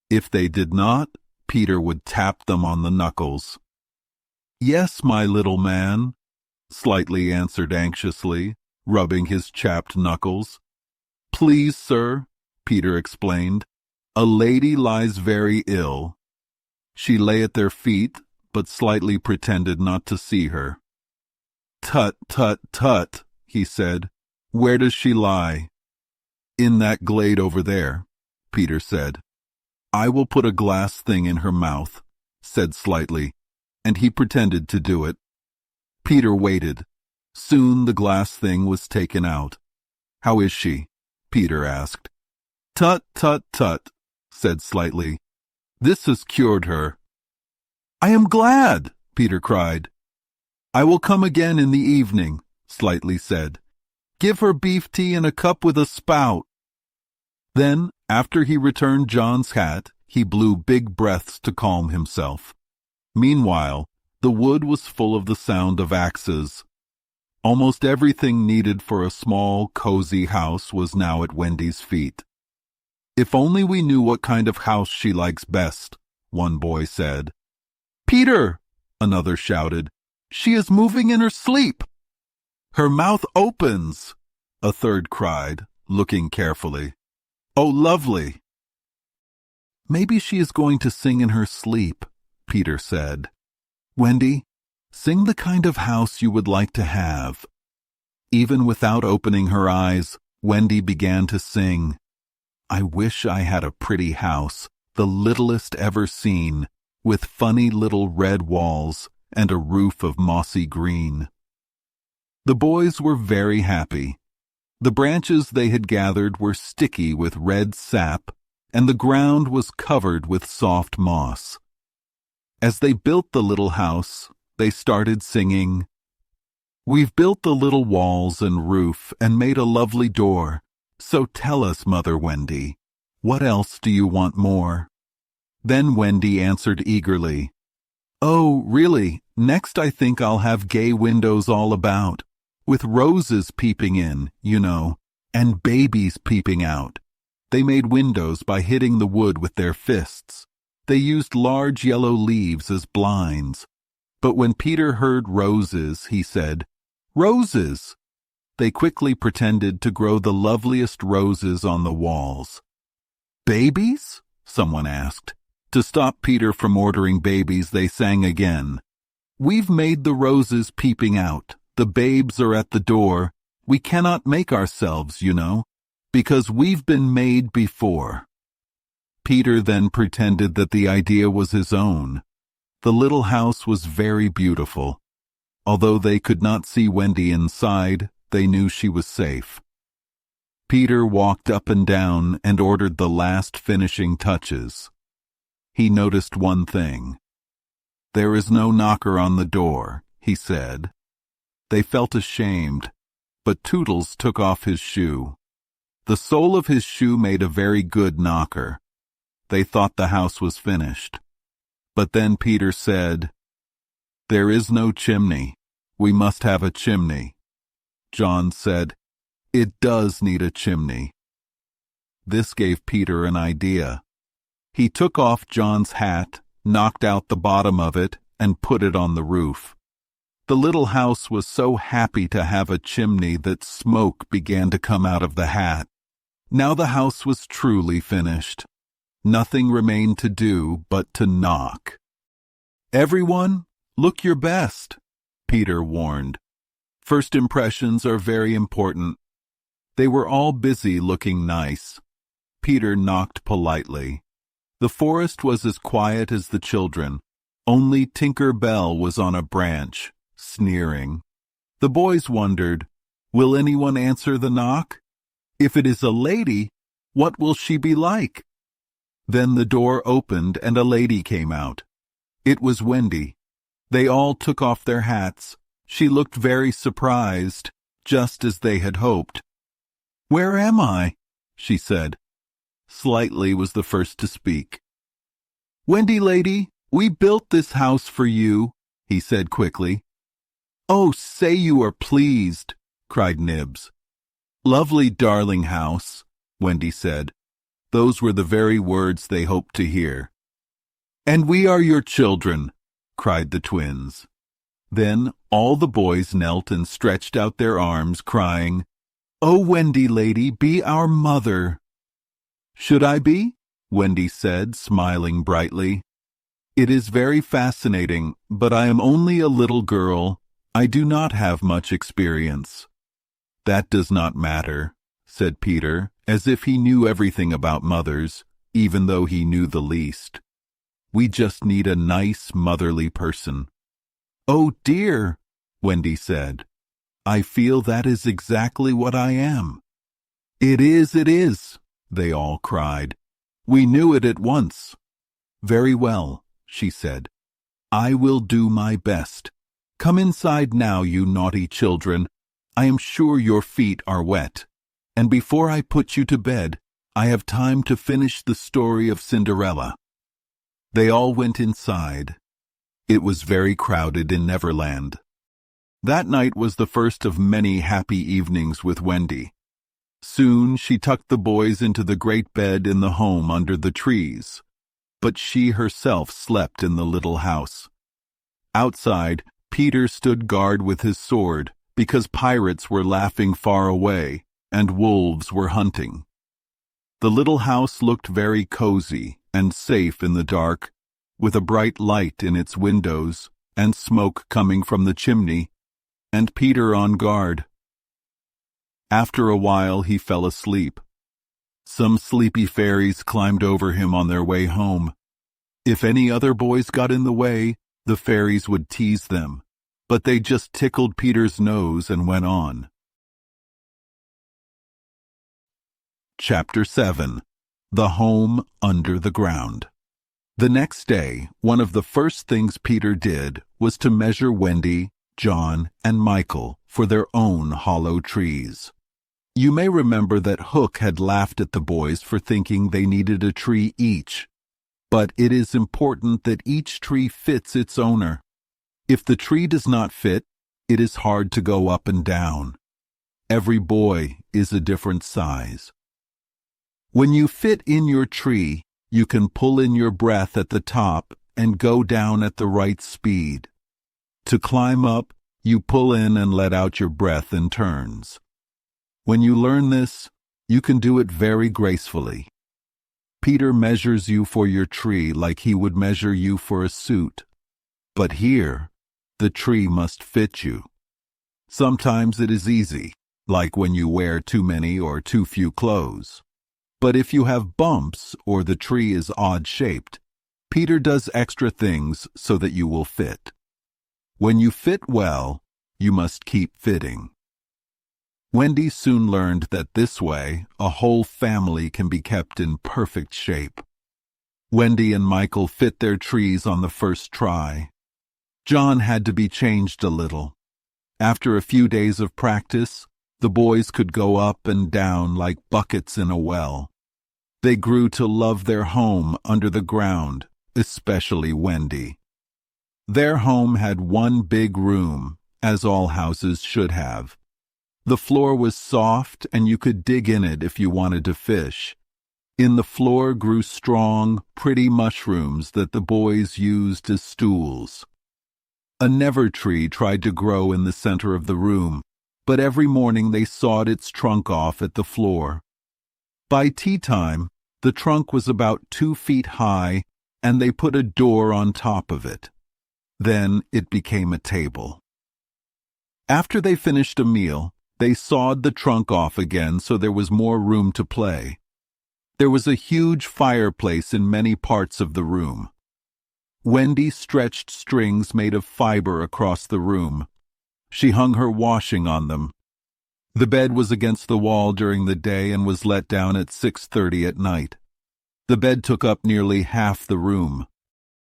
If they did not, Peter would tap them on the knuckles. "Yes, my little man," Slightly answered anxiously, rubbing his chapped knuckles. "Please, sir," Peter explained, "a lady lies very ill." She lay at their feet, but Slightly pretended not to see her. "Tut, tut, tut," he said. "Where does she lie?" "In that glade over there," Peter said. "I will put a glass thing in her mouth," said Slightly, and he pretended to do it. Peter waited. Soon the glass thing was taken out. "How is she?" Peter asked. "Tut, tut, tut," said Slightly. "This has cured her." "I am glad," Peter cried. "I will come again in the evening," Slightly said. "Give her beef tea in a cup with a spout." Then, after he returned John's hat, he blew big breaths to calm himself. Meanwhile, the wood was full of the sound of axes. Almost everything needed for a small, cozy house was now at Wendy's feet. "If only we knew what kind of house she likes best," one boy said. "Peter!" another shouted. "She is moving in her sleep." "Her mouth opens!" a third cried, looking carefully. "Oh, lovely!" "Maybe she is going to sing in her sleep," Peter said. "Wendy, sing the kind of house you would like to have." Even without opening her eyes, Wendy began to sing. "I wish I had a pretty house, the littlest ever seen, with funny little red walls and a roof of mossy green." The boys were very happy. The branches they had gathered were sticky with red sap, and the ground was covered with soft moss. As they built the little house, they started singing, "We've built the little walls and roof and made a lovely door. So tell us, Mother Wendy, what else do you want more?" Then Wendy answered eagerly, "Oh, really, next I think I'll have gay windows all about, with roses peeping in, you know, and babies peeping out." They made windows by hitting the wood with their fists. They used large yellow leaves as blinds. But when Peter heard roses, he said, "Roses!" They quickly pretended to grow the loveliest roses on the walls. "Babies?" someone asked. To stop Peter from ordering babies, they sang again, "We've made the roses peeping out. The babes are at the door. We cannot make ourselves, you know, because we've been made before." Peter then pretended that the idea was his own. The little house was very beautiful. Although they could not see Wendy inside, they knew she was safe. Peter walked up and down and ordered the last finishing touches. He noticed one thing. "There is no knocker on the door," he said. They felt ashamed, but Toodles took off his shoe. The sole of his shoe made a very good knocker. They thought the house was finished. But then Peter said, "There is no chimney. We must have a chimney." John said, "It does need a chimney." This gave Peter an idea. He took off John's hat, knocked out the bottom of it, and put it on the roof. The little house was so happy to have a chimney that smoke began to come out of the hat. Now the house was truly finished. Nothing remained to do but to knock. Everyone, look your best, Peter warned. First impressions are very important. They were all busy looking nice. Peter knocked politely. The forest was as quiet as the children. Only Tinker Bell was on a branch, sneering. The boys wondered, will anyone answer the knock? If it is a lady, what will she be like? Then the door opened and a lady came out. It was Wendy. They all took off their hats. She looked very surprised, just as they had hoped. "Where am I?" she said. Slightly was the first to speak. "Wendy lady, we built this house for you," he said quickly. "Oh, say you are pleased," cried Nibs. "Lovely darling house," Wendy said. Those were the very words they hoped to hear. "And we are your children," cried the twins. Then all the boys knelt and stretched out their arms, crying, "Oh, Wendy lady, be our mother." "Should I be?" Wendy said, smiling brightly. "It is very fascinating, but I am only a little girl. I do not have much experience." "That does not matter," said Peter, as if he knew everything about mothers, even though he knew the least. "We just need a nice, motherly person." "Oh dear," Wendy said. "I feel that is exactly what I am." It is, they all cried. "We knew it at once." "Very well," she said. "I will do my best. Come inside now, you naughty children. I am sure your feet are wet. And before I put you to bed, I have time to finish the story of Cinderella." They all went inside. It was very crowded in Neverland. That night was the first of many happy evenings with Wendy. Soon she tucked the boys into the great bed in the home under the trees. But she herself slept in the little house. Outside, Peter stood guard with his sword, because pirates were laughing far away, and wolves were hunting. The little house looked very cozy and safe in the dark, with a bright light in its windows, and smoke coming from the chimney, and Peter on guard. After a while he fell asleep. Some sleepy fairies climbed over him on their way home. If any other boys got in the way, the fairies would tease them, but they just tickled Peter's nose and went on. Chapter 7. The Home Under the Ground. The next day, one of the first things Peter did was to measure Wendy, John, and Michael for their own hollow trees. You may remember that Hook had laughed at the boys for thinking they needed a tree each. But it is important that each tree fits its owner. If the tree does not fit, it is hard to go up and down. Every boy is a different size. When you fit in your tree, you can pull in your breath at the top and go down at the right speed. To climb up, you pull in and let out your breath in turns. When you learn this, you can do it very gracefully. Peter measures you for your tree like he would measure you for a suit. But here, the tree must fit you. Sometimes it is easy, like when you wear too many or too few clothes. But if you have bumps or the tree is odd-shaped, Peter does extra things so that you will fit. When you fit well, you must keep fitting. Wendy soon learned that this way a whole family can be kept in perfect shape. Wendy and Michael fit their trees on the first try. John had to be changed a little. After a few days of practice, the boys could go up and down like buckets in a well. They grew to love their home under the ground, especially Wendy. Their home had one big room, as all houses should have. The floor was soft and you could dig in it if you wanted to fish. In the floor grew strong, pretty mushrooms that the boys used as stools. A never tree tried to grow in the center of the room, but every morning they sawed its trunk off at the floor. By tea time, the trunk was about 2 feet high, and they put a door on top of it. Then it became a table. After they finished a meal, they sawed the trunk off again so there was more room to play. There was a huge fireplace in many parts of the room. Wendy stretched strings made of fiber across the room. She hung her washing on them. The bed was against the wall during the day and was let down at 6:30 at night. The bed took up nearly half the room.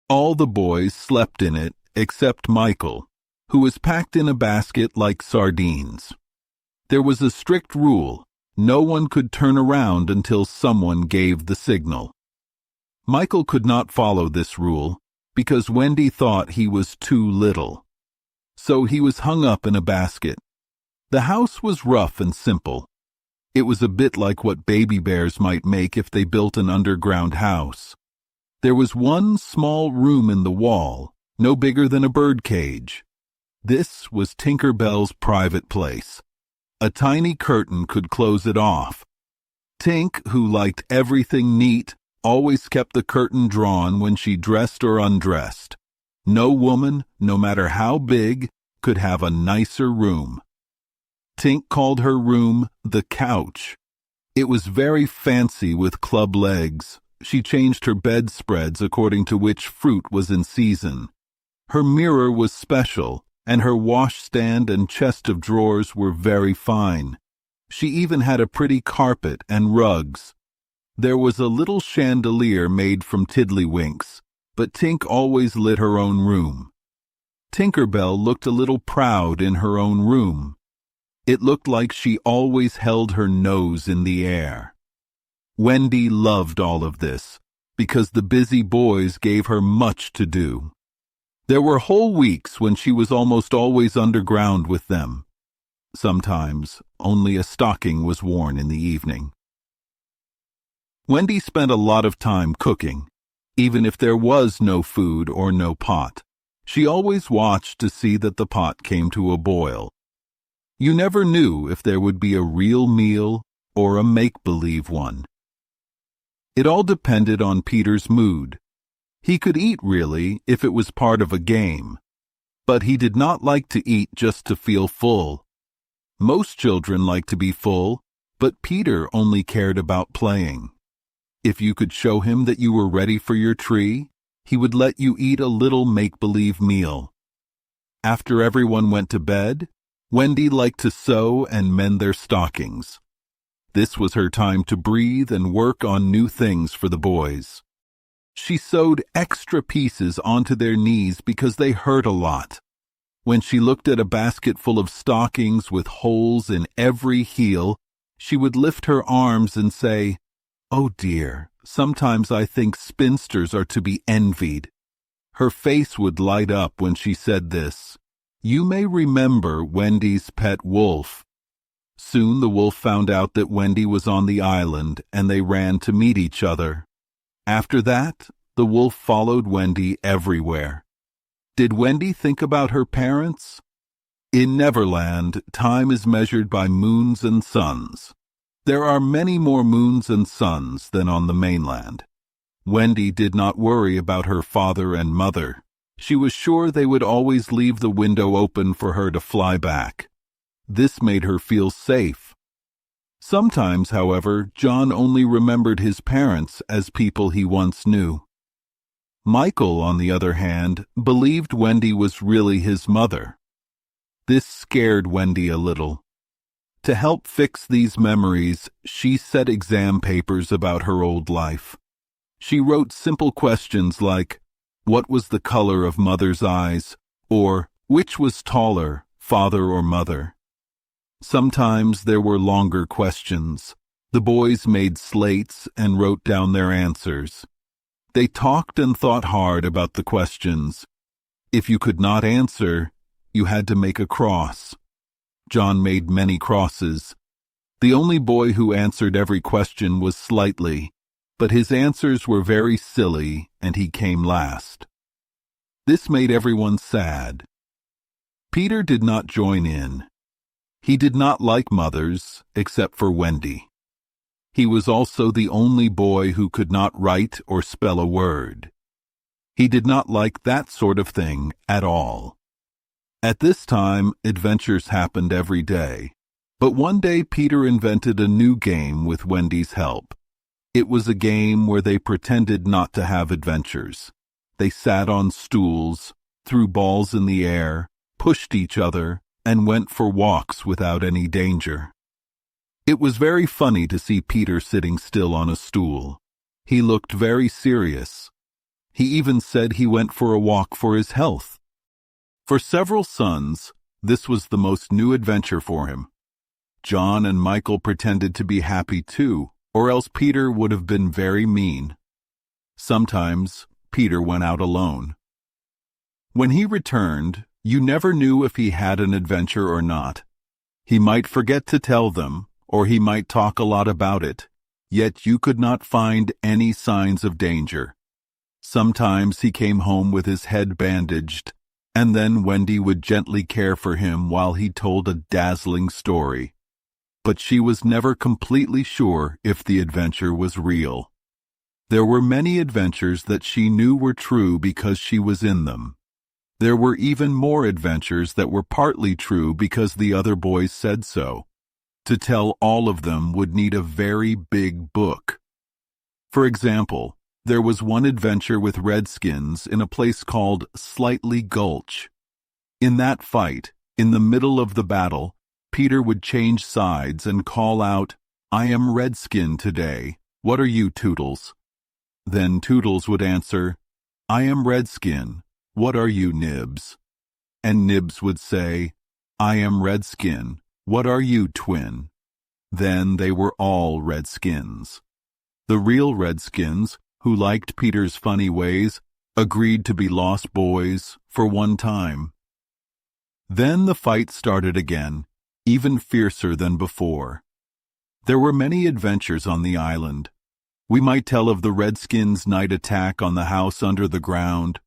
All the boys slept in it except Michael, who was packed in a basket like sardines. There was a strict rule: no one could turn around until someone gave the signal. Michael could not follow this rule because Wendy thought he was too little. So he was hung up in a basket. The house was rough and simple. It was a bit like what baby bears might make if they built an underground house. There was one small room in the wall, no bigger than a bird cage. This was Tinker Bell's private place. A tiny curtain could close it off. Tink, who liked everything neat, always kept the curtain drawn when she dressed or undressed. No woman, no matter how big, could have a nicer room. Tink called her room the couch. It was very fancy with club legs. She changed her bedspreads according to which fruit was in season. Her mirror was special, and her washstand and chest of drawers were very fine. She even had a pretty carpet and rugs. There was a little chandelier made from tiddlywinks, but Tink always lit her own room. Tinker Bell looked a little proud in her own room. It looked like she always held her nose in the air. Wendy loved all of this, because the busy boys gave her much to do. There were whole weeks when she was almost always underground with them. Sometimes only a stocking was worn in the evening. Wendy spent a lot of time cooking, even if there was no food or no pot. She always watched to see that the pot came to a boil. You never knew if there would be a real meal or a make-believe one. It all depended on Peter's mood. He could eat, really, if it was part of a game. But he did not like to eat just to feel full. Most children like to be full, but Peter only cared about playing. If you could show him that you were ready for your tree, he would let you eat a little make-believe meal. After everyone went to bed, Wendy liked to sew and mend their stockings. This was her time to breathe and work on new things for the boys. She sewed extra pieces onto their knees because they hurt a lot. When she looked at a basket full of stockings with holes in every heel, she would lift her arms and say, "Oh dear, sometimes I think spinsters are to be envied." Her face would light up when she said this. You may remember Wendy's pet wolf. Soon the wolf found out that Wendy was on the island, and they ran to meet each other. After that, the wolf followed Wendy everywhere. Did Wendy think about her parents? In Neverland, time is measured by moons and suns. There are many more moons and suns than on the mainland. Wendy did not worry about her father and mother. She was sure they would always leave the window open for her to fly back. This made her feel safe. Sometimes, however, John only remembered his parents as people he once knew. Michael, on the other hand, believed Wendy was really his mother. This scared Wendy a little. To help fix these memories, she set exam papers about her old life. She wrote simple questions like, what was the color of mother's eyes? Or, which was taller, father or mother? Sometimes there were longer questions. The boys made slates and wrote down their answers. They talked and thought hard about the questions. If you could not answer, you had to make a cross. John made many crosses. The only boy who answered every question was Slightly, but his answers were very silly and he came last. This made everyone sad. Peter did not join in. He did not like mothers, except for Wendy. He was also the only boy who could not write or spell a word. He did not like that sort of thing at all. At this time, adventures happened every day. But one day Peter invented a new game with Wendy's help. It was a game where they pretended not to have adventures. They sat on stools, threw balls in the air, pushed each other, and went for walks without any danger. It was very funny to see Peter sitting still on a stool. He looked very serious. He even said he went for a walk for his health. For several sons, this was the most new adventure for him. John and Michael pretended to be happy too, or else Peter would have been very mean. Sometimes Peter went out alone. When he returned, you never knew if he had an adventure or not. He might forget to tell them, or he might talk a lot about it, yet you could not find any signs of danger. Sometimes he came home with his head bandaged, and then Wendy would gently care for him while he told a dazzling story. But she was never completely sure if the adventure was real. There were many adventures that she knew were true because she was in them. There were even more adventures that were partly true because the other boys said so. To tell all of them would need a very big book. For example, there was one adventure with redskins in a place called Slightly Gulch. In that fight, in the middle of the battle, Peter would change sides and call out, "I am Redskin today. What are you, Toodles?" Then Toodles would answer, "I am Redskin. What are you, Nibs?" And Nibs would say, "I am Redskin. What are you, Twin?" Then they were all Redskins. The real Redskins, who liked Peter's funny ways, agreed to be lost boys for one time. Then the fight started again, even fiercer than before. There were many adventures on the island. We might tell of the Redskins' night attack on the house under the ground,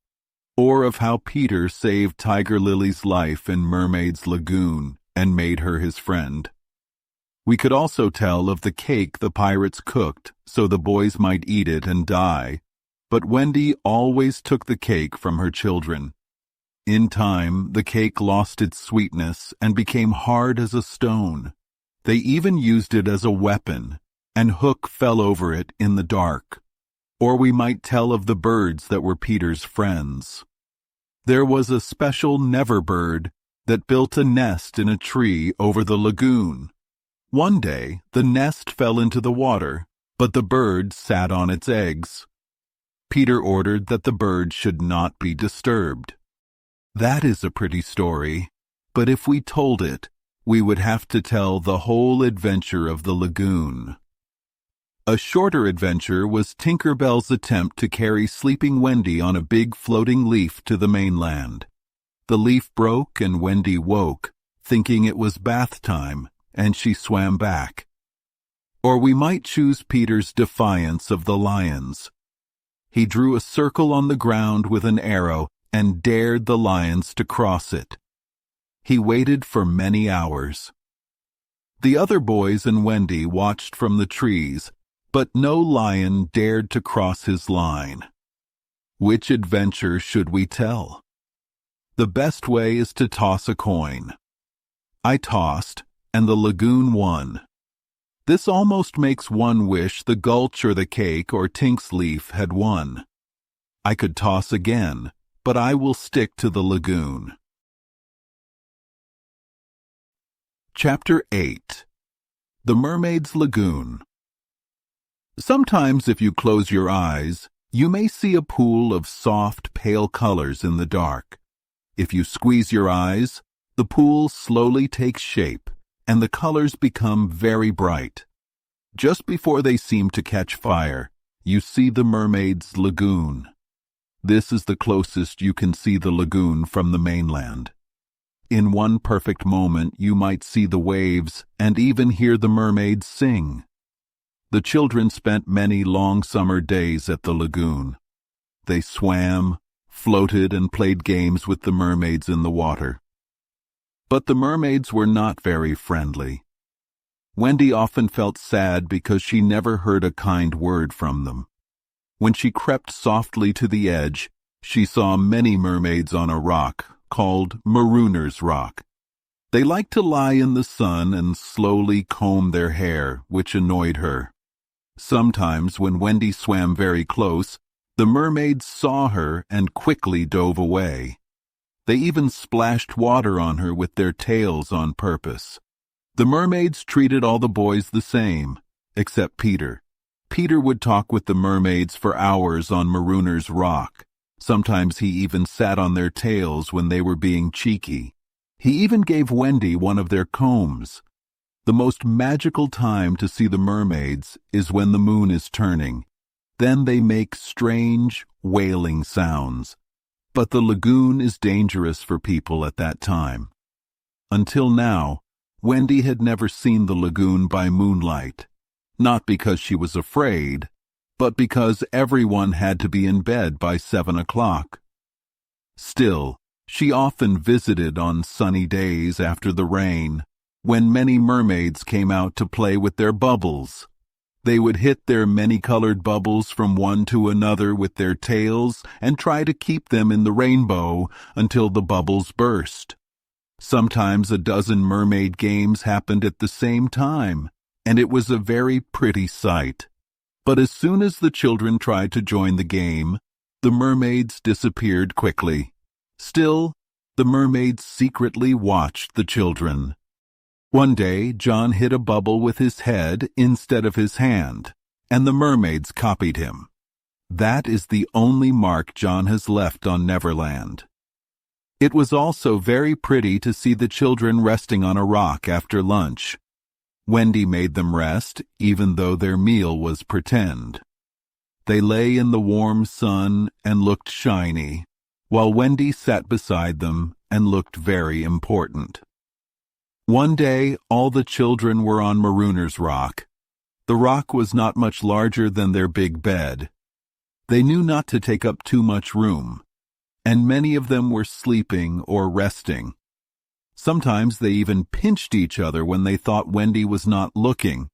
or of how Peter saved Tiger Lily's life in Mermaid's Lagoon and made her his friend. We could also tell of the cake the pirates cooked so the boys might eat it and die, but Wendy always took the cake from her children. In time, the cake lost its sweetness and became hard as a stone. They even used it as a weapon, and Hook fell over it in the dark. Or we might tell of the birds that were Peter's friends. There was a special never bird that built a nest in a tree over the lagoon. One day, the nest fell into the water, but the bird sat on its eggs. Peter ordered that the bird should not be disturbed. That is a pretty story, but if we told it, we would have to tell the whole adventure of the lagoon. A shorter adventure was Tinker Bell's attempt to carry sleeping Wendy on a big floating leaf to the mainland. The leaf broke and Wendy woke, thinking it was bath time, and she swam back. Or we might choose Peter's defiance of the lions. He drew a circle on the ground with an arrow and dared the lions to cross it. He waited for many hours. The other boys and Wendy watched from the trees, but no lion dared to cross his line. Which adventure should we tell? The best way is to toss a coin. I tossed, and the lagoon won. This almost makes one wish the gulch or the cake or Tink's leaf had won. I could toss again, but I will stick to the lagoon. Chapter 8. The Mermaid's Lagoon. Sometimes if you close your eyes, you may see a pool of soft, pale colors in the dark. If you squeeze your eyes, the pool slowly takes shape, and the colors become very bright. Just before they seem to catch fire, you see the Mermaid's Lagoon. This is the closest you can see the lagoon from the mainland. In one perfect moment you might see the waves and even hear the mermaids sing. The children spent many long summer days at the lagoon. They swam, floated, and played games with the mermaids in the water. But the mermaids were not very friendly. Wendy often felt sad because she never heard a kind word from them. When she crept softly to the edge, She saw many mermaids on a rock called Marooner's Rock. They liked to lie in the sun and slowly comb their hair, which annoyed her. Sometimes when Wendy swam very close, the mermaids saw her and quickly dove away. They even splashed water on her with their tails on purpose. The mermaids treated all the boys the same, except Peter. Peter would talk with the mermaids for hours on Marooner's Rock. Sometimes he even sat on their tails when they were being cheeky. He even gave Wendy one of their combs. The most magical time to see the mermaids is when the moon is turning. Then they make strange, wailing sounds. But the lagoon is dangerous for people at that time. Until now, Wendy had never seen the lagoon by moonlight. Not because she was afraid, but because everyone had to be in bed by 7 o'clock. Still, she often visited on sunny days after the rain, when many mermaids came out to play with their bubbles. They would hit their many-colored bubbles from one to another with their tails and try to keep them in the rainbow until the bubbles burst. Sometimes a dozen mermaid games happened at the same time, and it was a very pretty sight. But as soon as the children tried to join the game, the mermaids disappeared quickly. Still, the mermaids secretly watched the children. One day, John hit a bubble with his head instead of his hand, and the mermaids copied him. That is the only mark John has left on Neverland. It was also very pretty to see the children resting on a rock after lunch. Wendy made them rest, even though their meal was pretend. They lay in the warm sun and looked shiny, while Wendy sat beside them and looked very important. One day, all the children were on Marooner's Rock. The rock was not much larger than their big bed. They knew not to take up too much room, and many of them were sleeping or resting. Sometimes they even pinched each other when they thought Wendy was not looking.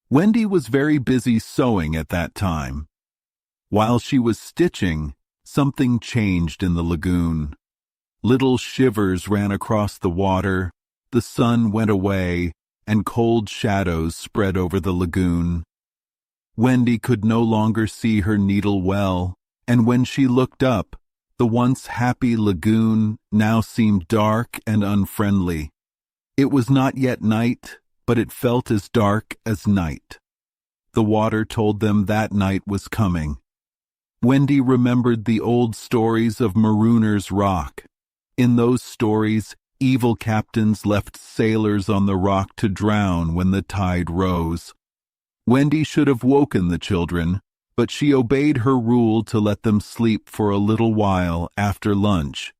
Wendy was very busy sewing at that time. While she was stitching, something changed in the lagoon. Little shivers ran across the water, the sun went away, and cold shadows spread over the lagoon. Wendy could no longer see her needle well, and when she looked up, the once happy lagoon now seemed dark and unfriendly. It was not yet night, but it felt as dark as night. The water told them that night was coming. Wendy remembered the old stories of Marooner's Rock. In those stories, evil captains left sailors on the rock to drown when the tide rose. Wendy should have woken the children, but she obeyed her rule to let them sleep for a little while after lunch.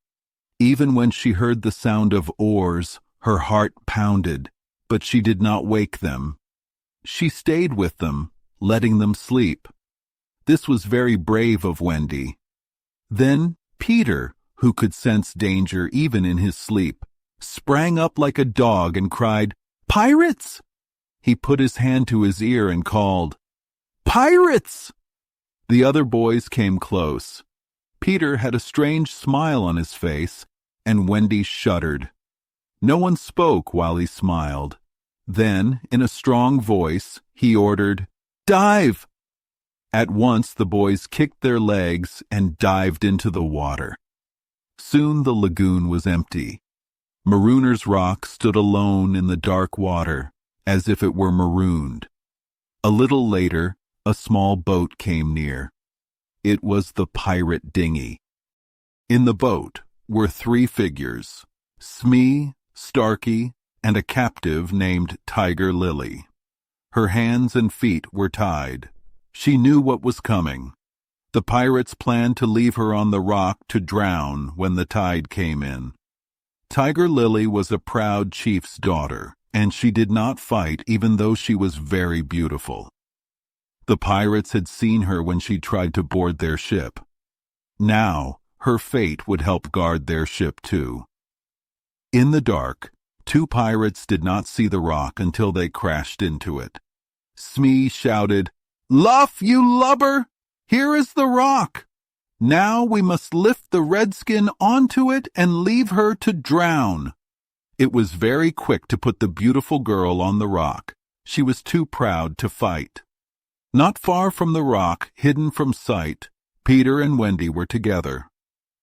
Even when she heard the sound of oars, her heart pounded, but she did not wake them. She stayed with them, letting them sleep. This was very brave of Wendy. Then Peter, who could sense danger even in his sleep, sprang up like a dog and cried, "Pirates!" He put his hand to his ear and called, "Pirates!" The other boys came close. Peter had a strange smile on his face, and Wendy shuddered. No one spoke while he smiled. Then, in a strong voice, he ordered, "Dive!" At once the boys kicked their legs and dived into the water. Soon the lagoon was empty. Marooner's Rock stood alone in the dark water, as if it were marooned. A little later, a small boat came near. It was the pirate dinghy. In the boat were 3 figures, Smee, Starkey, and a captive named Tiger Lily. Her hands and feet were tied. She knew what was coming. The pirates planned to leave her on the rock to drown when the tide came in. Tiger Lily was a proud chief's daughter, and she did not fight even though she was very beautiful. The pirates had seen her when she tried to board their ship. Now, her fate would help guard their ship too. In the dark, 2 pirates did not see the rock until they crashed into it. Smee shouted, "Luff, you lubber! Here is the rock!" Now we must lift the redskin onto it and leave her to drown." It was very quick to put the beautiful girl on the rock. She was too proud to fight. Not far from the rock, hidden from sight, Peter and Wendy were together.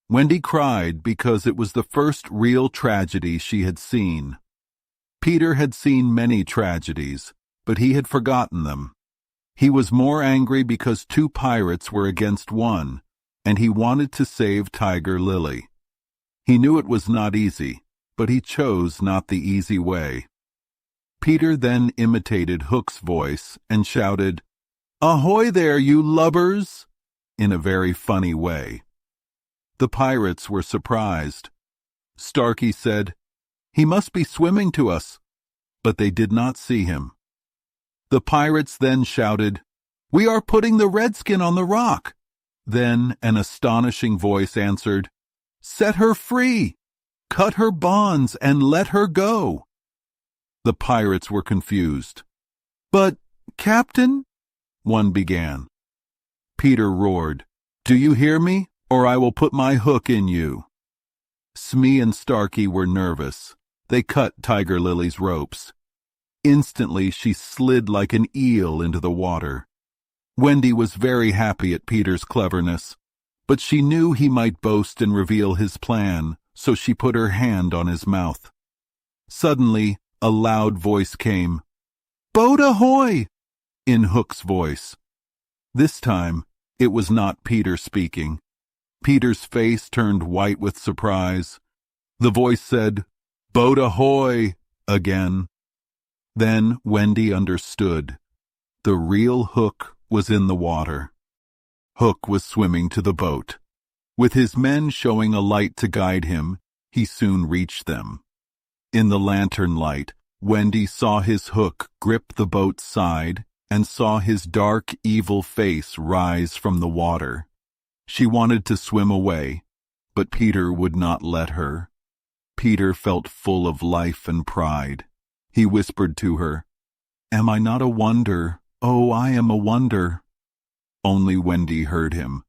Wendy cried because it was the first real tragedy she had seen. Peter had seen many tragedies, but he had forgotten them. He was more angry because two pirates were against one, and he wanted to save Tiger Lily. He knew it was not easy, but he chose not the easy way. Peter then imitated Hook's voice and shouted, "Ahoy there, you lubbers!" in a very funny way. The pirates were surprised. Starkey said, "He must be swimming to us," but they did not see him. The pirates then shouted, "We are putting the redskin on the rock." Then an astonishing voice answered, "Set her free! Cut her bonds and let her go!" The pirates were confused. "But, Captain," one began. Peter roared, "Do you hear me, or I will put my hook in you." Smee and Starkey were nervous. They cut Tiger Lily's ropes. Instantly she slid like an eel into the water. Wendy was very happy at Peter's cleverness, but she knew he might boast and reveal his plan, so she put her hand on his mouth. Suddenly, a loud voice came, "Boat ahoy!" in Hook's voice. This time, it was not Peter speaking. Peter's face turned white with surprise. The voice said, "Boat ahoy!" again. Then Wendy understood. The real Hook was in the water. Hook was swimming to the boat. With his men showing a light to guide him, he soon reached them. In the lantern light, Wendy saw his hook grip the boat's side and saw his dark, evil face rise from the water. She wanted to swim away, but Peter would not let her. Peter felt full of life and pride. He whispered to her, "Am I not a wonder? Oh, I am a wonder." Only Wendy heard him.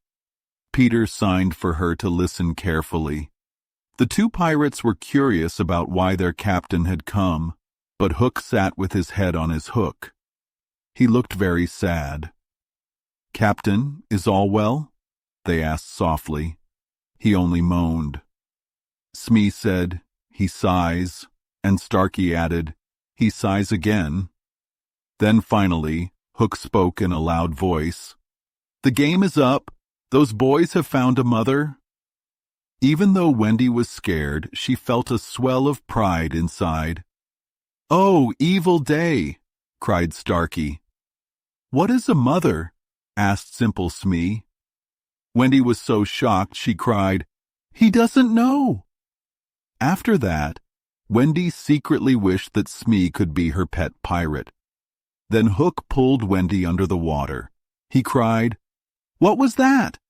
Peter signed for her to listen carefully. The two pirates were curious about why their captain had come, but Hook sat with his head on his hook. He looked very sad. "Captain, is all well?" they asked softly. He only moaned. Smee said, "He sighs," and Starkey added, "He sighs again." Then finally, Hook spoke in a loud voice, "The game is up. Those boys have found a mother." Even though Wendy was scared, she felt a swell of pride inside. "Oh, evil day!" cried Starkey. "What is a mother?" asked Simple Smee. Wendy was so shocked she cried, "He doesn't know!" After that, Wendy secretly wished that Smee could be her pet pirate. Then Hook pulled Wendy under the water. He cried, "What was that?"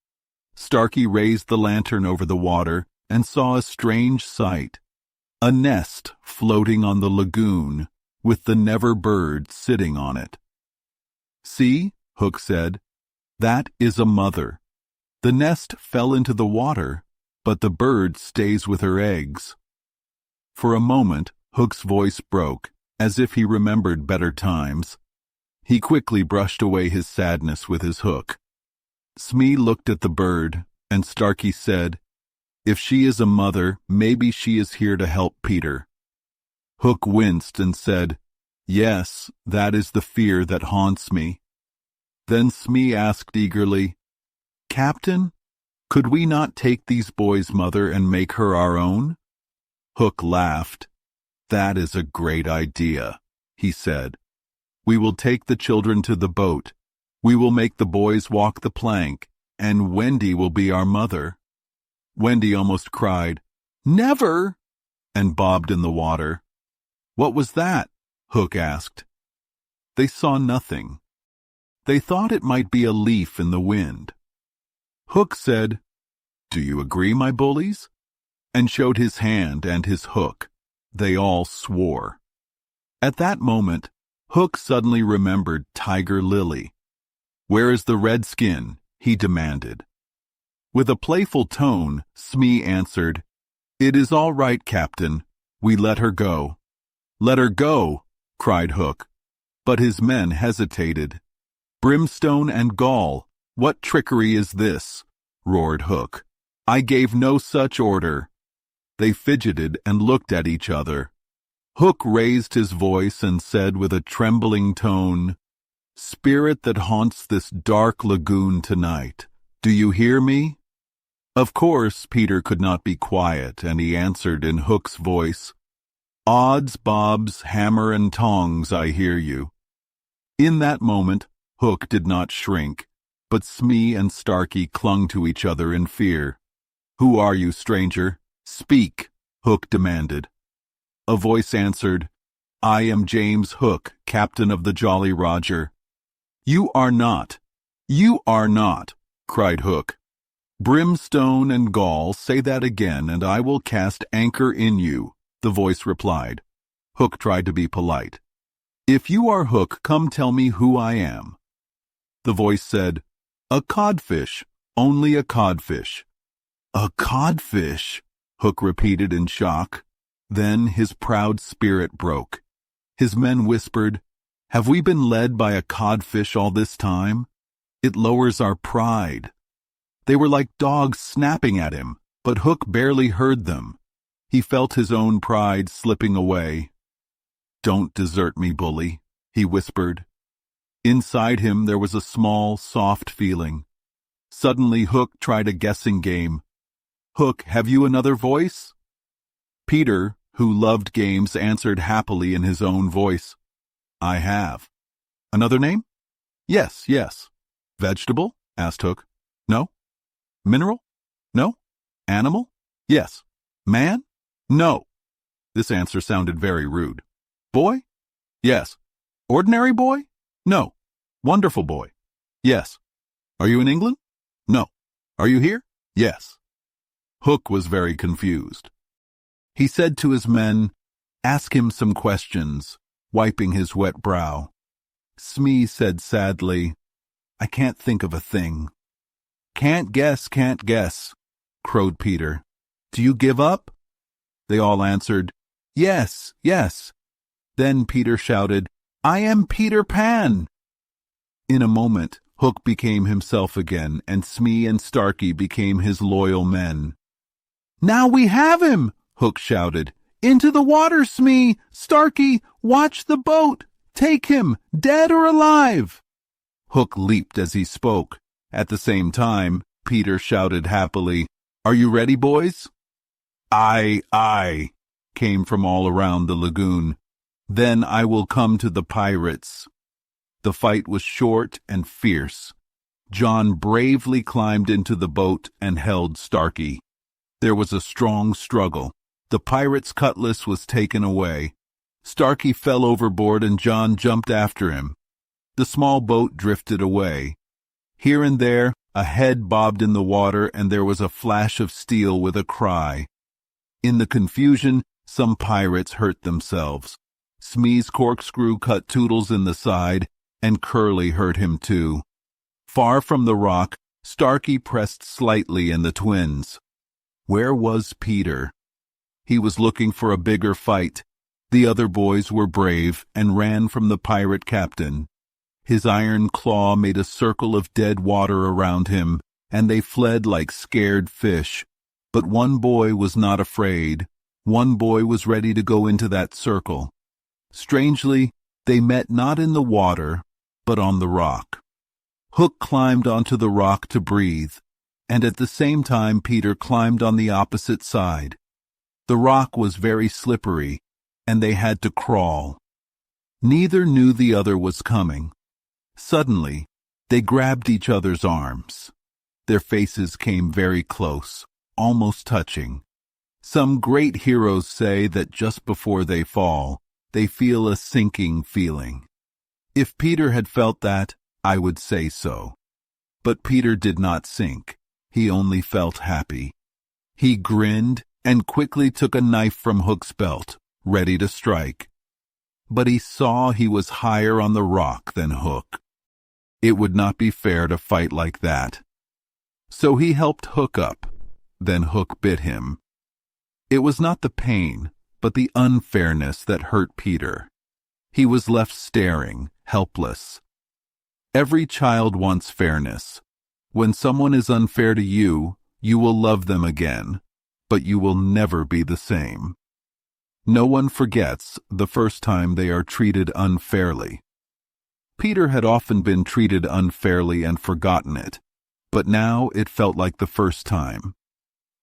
Starkey raised the lantern over the water and saw a strange sight. A nest floating on the lagoon, with the Never bird sitting on it. "See," Hook said, "that is a mother. The nest fell into the water, but the bird stays with her eggs." For a moment, Hook's voice broke, as if he remembered better times. He quickly brushed away his sadness with his hook. Smee looked at the bird, and Starkey said, "If she is a mother, maybe she is here to help Peter." Hook winced and said, "Yes, that is the fear that haunts me." Then Smee asked eagerly, "Captain, could we not take these boys' mother and make her our own?" Hook laughed. "That is a great idea," he said. "We will take the children to the boat. We will make the boys walk the plank, and Wendy will be our mother." Wendy almost cried, "Never!" and bobbed in the water. "What was that?" Hook asked. They saw nothing. They thought it might be a leaf in the wind. Hook said, "Do you agree, my bullies?" and showed his hand and his hook. They all swore. At that moment, Hook suddenly remembered Tiger Lily. "Where is the redskin?" he demanded. With a playful tone, Smee answered, "It is all right, Captain. We let her go." "Let her go!" cried Hook. But his men hesitated. "Brimstone and gall, what trickery is this?" roared Hook. "I gave no such order." They fidgeted and looked at each other. Hook raised his voice and said with a trembling tone, "Spirit that haunts this dark lagoon tonight, do you hear me?" Of course, Peter could not be quiet, and he answered in Hook's voice, "Odds, bobs, hammer and tongs, I hear you." In that moment, Hook did not shrink, but Smee and Starkey clung to each other in fear. "Who are you, stranger? Speak," Hook demanded. A voice answered, "I am James Hook, captain of the Jolly Roger." "You are not! You are not!" cried Hook. "Brimstone and gall, say that again, and I will cast anchor in you," the voice replied. Hook tried to be polite. "If you are Hook, come tell me who I am." The voice said, "A codfish, only a codfish." "A codfish," Hook repeated in shock. Then his proud spirit broke. His men whispered, "Have we been led by a codfish all this time? It lowers our pride." They were like dogs snapping at him, but Hook barely heard them. He felt his own pride slipping away. "Don't desert me, bully," he whispered. Inside him there was a small, soft feeling. Suddenly Hook tried a guessing game. "Hook, have you another voice?" Peter, who loved games, answered happily in his own voice, "I have." "Another name?" "Yes, yes." "Vegetable?" asked Hook. "No." "Mineral?" "No." "Animal?" "Yes." "Man?" "No." This answer sounded very rude. "Boy?" "Yes." "Ordinary boy?" "No." "Wonderful boy?" "Yes." "Are you in England?" "No." "Are you here?" "Yes." Hook was very confused. He said to his men, "Ask him some questions," wiping his wet brow. Smee said sadly, "I can't think of a thing." Can't guess, crowed Peter. "Do you give up?" They all answered, "Yes, yes." Then Peter shouted, "I am Peter Pan!" In a moment, Hook became himself again, and Smee and Starkey became his loyal men. "Now we have him!" Hook shouted. "Into the water, Smee! Starkey, watch the boat! Take him, dead or alive!" Hook leaped as he spoke. At the same time, Peter shouted happily, "Are you ready, boys?" "Aye, aye," came from all around the lagoon. "Then I will come to the pirates." The fight was short and fierce. John bravely climbed into the boat and held Starkey. There was a strong struggle. The pirate's cutlass was taken away. Starkey fell overboard and John jumped after him. The small boat drifted away. Here and there, a head bobbed in the water and there was a flash of steel with a cry. In the confusion, some pirates hurt themselves. Smee's corkscrew cut Toodles in the side, and Curly hurt him too. Far from the rock, Starkey pressed slightly in the twins. Where was Peter? He was looking for a bigger fight. The other boys were brave and ran from the pirate captain. His iron claw made a circle of dead water around him, and they fled like scared fish. But one boy was not afraid. One boy was ready to go into that circle. Strangely, they met not in the water, but on the rock. Hook climbed onto the rock to breathe, and at the same time Peter climbed on the opposite side. The rock was very slippery, and they had to crawl. Neither knew the other was coming. Suddenly, they grabbed each other's arms. Their faces came very close, almost touching. Some great heroes say that just before they fall, they feel a sinking feeling. If Peter had felt that, I would say so. But Peter did not sink. He only felt happy. He grinned and quickly took a knife from Hook's belt, ready to strike. But he saw he was higher on the rock than Hook. It would not be fair to fight like that. So he helped Hook up. Then Hook bit him. It was not the pain, but the unfairness that hurt Peter. He was left staring, helpless. Every child wants fairness. When someone is unfair to you, you will love them again, but you will never be the same. No one forgets the first time they are treated unfairly. Peter had often been treated unfairly and forgotten it, but now it felt like the first time.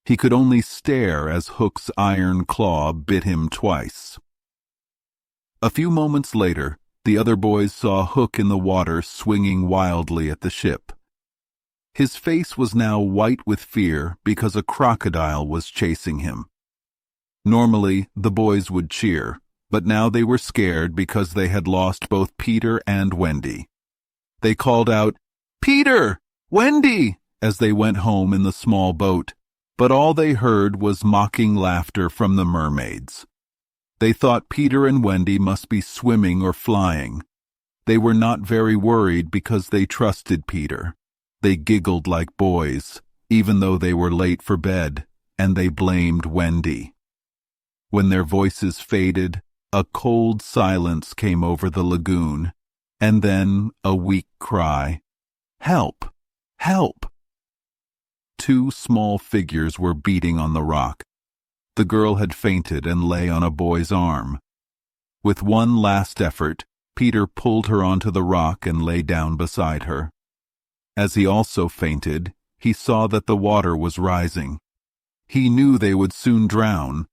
He could only stare as Hook's iron claw bit him twice. A few moments later, the other boys saw Hook in the water swinging wildly at the ship. His face was now white with fear because a crocodile was chasing him. Normally, the boys would cheer, but now they were scared because they had lost both Peter and Wendy. They called out, "Peter! Wendy!" as they went home in the small boat, but all they heard was mocking laughter from the mermaids. They thought Peter and Wendy must be swimming or flying. They were not very worried because they trusted Peter. They giggled like boys, even though they were late for bed, and they blamed Wendy. When their voices faded, a cold silence came over the lagoon, and then a weak cry, "Help! Help!" Two small figures were beating on the rock. The girl had fainted and lay on a boy's arm. With one last effort, Peter pulled her onto the rock and lay down beside her. As he also fainted, he saw that the water was rising. He knew they would soon drown,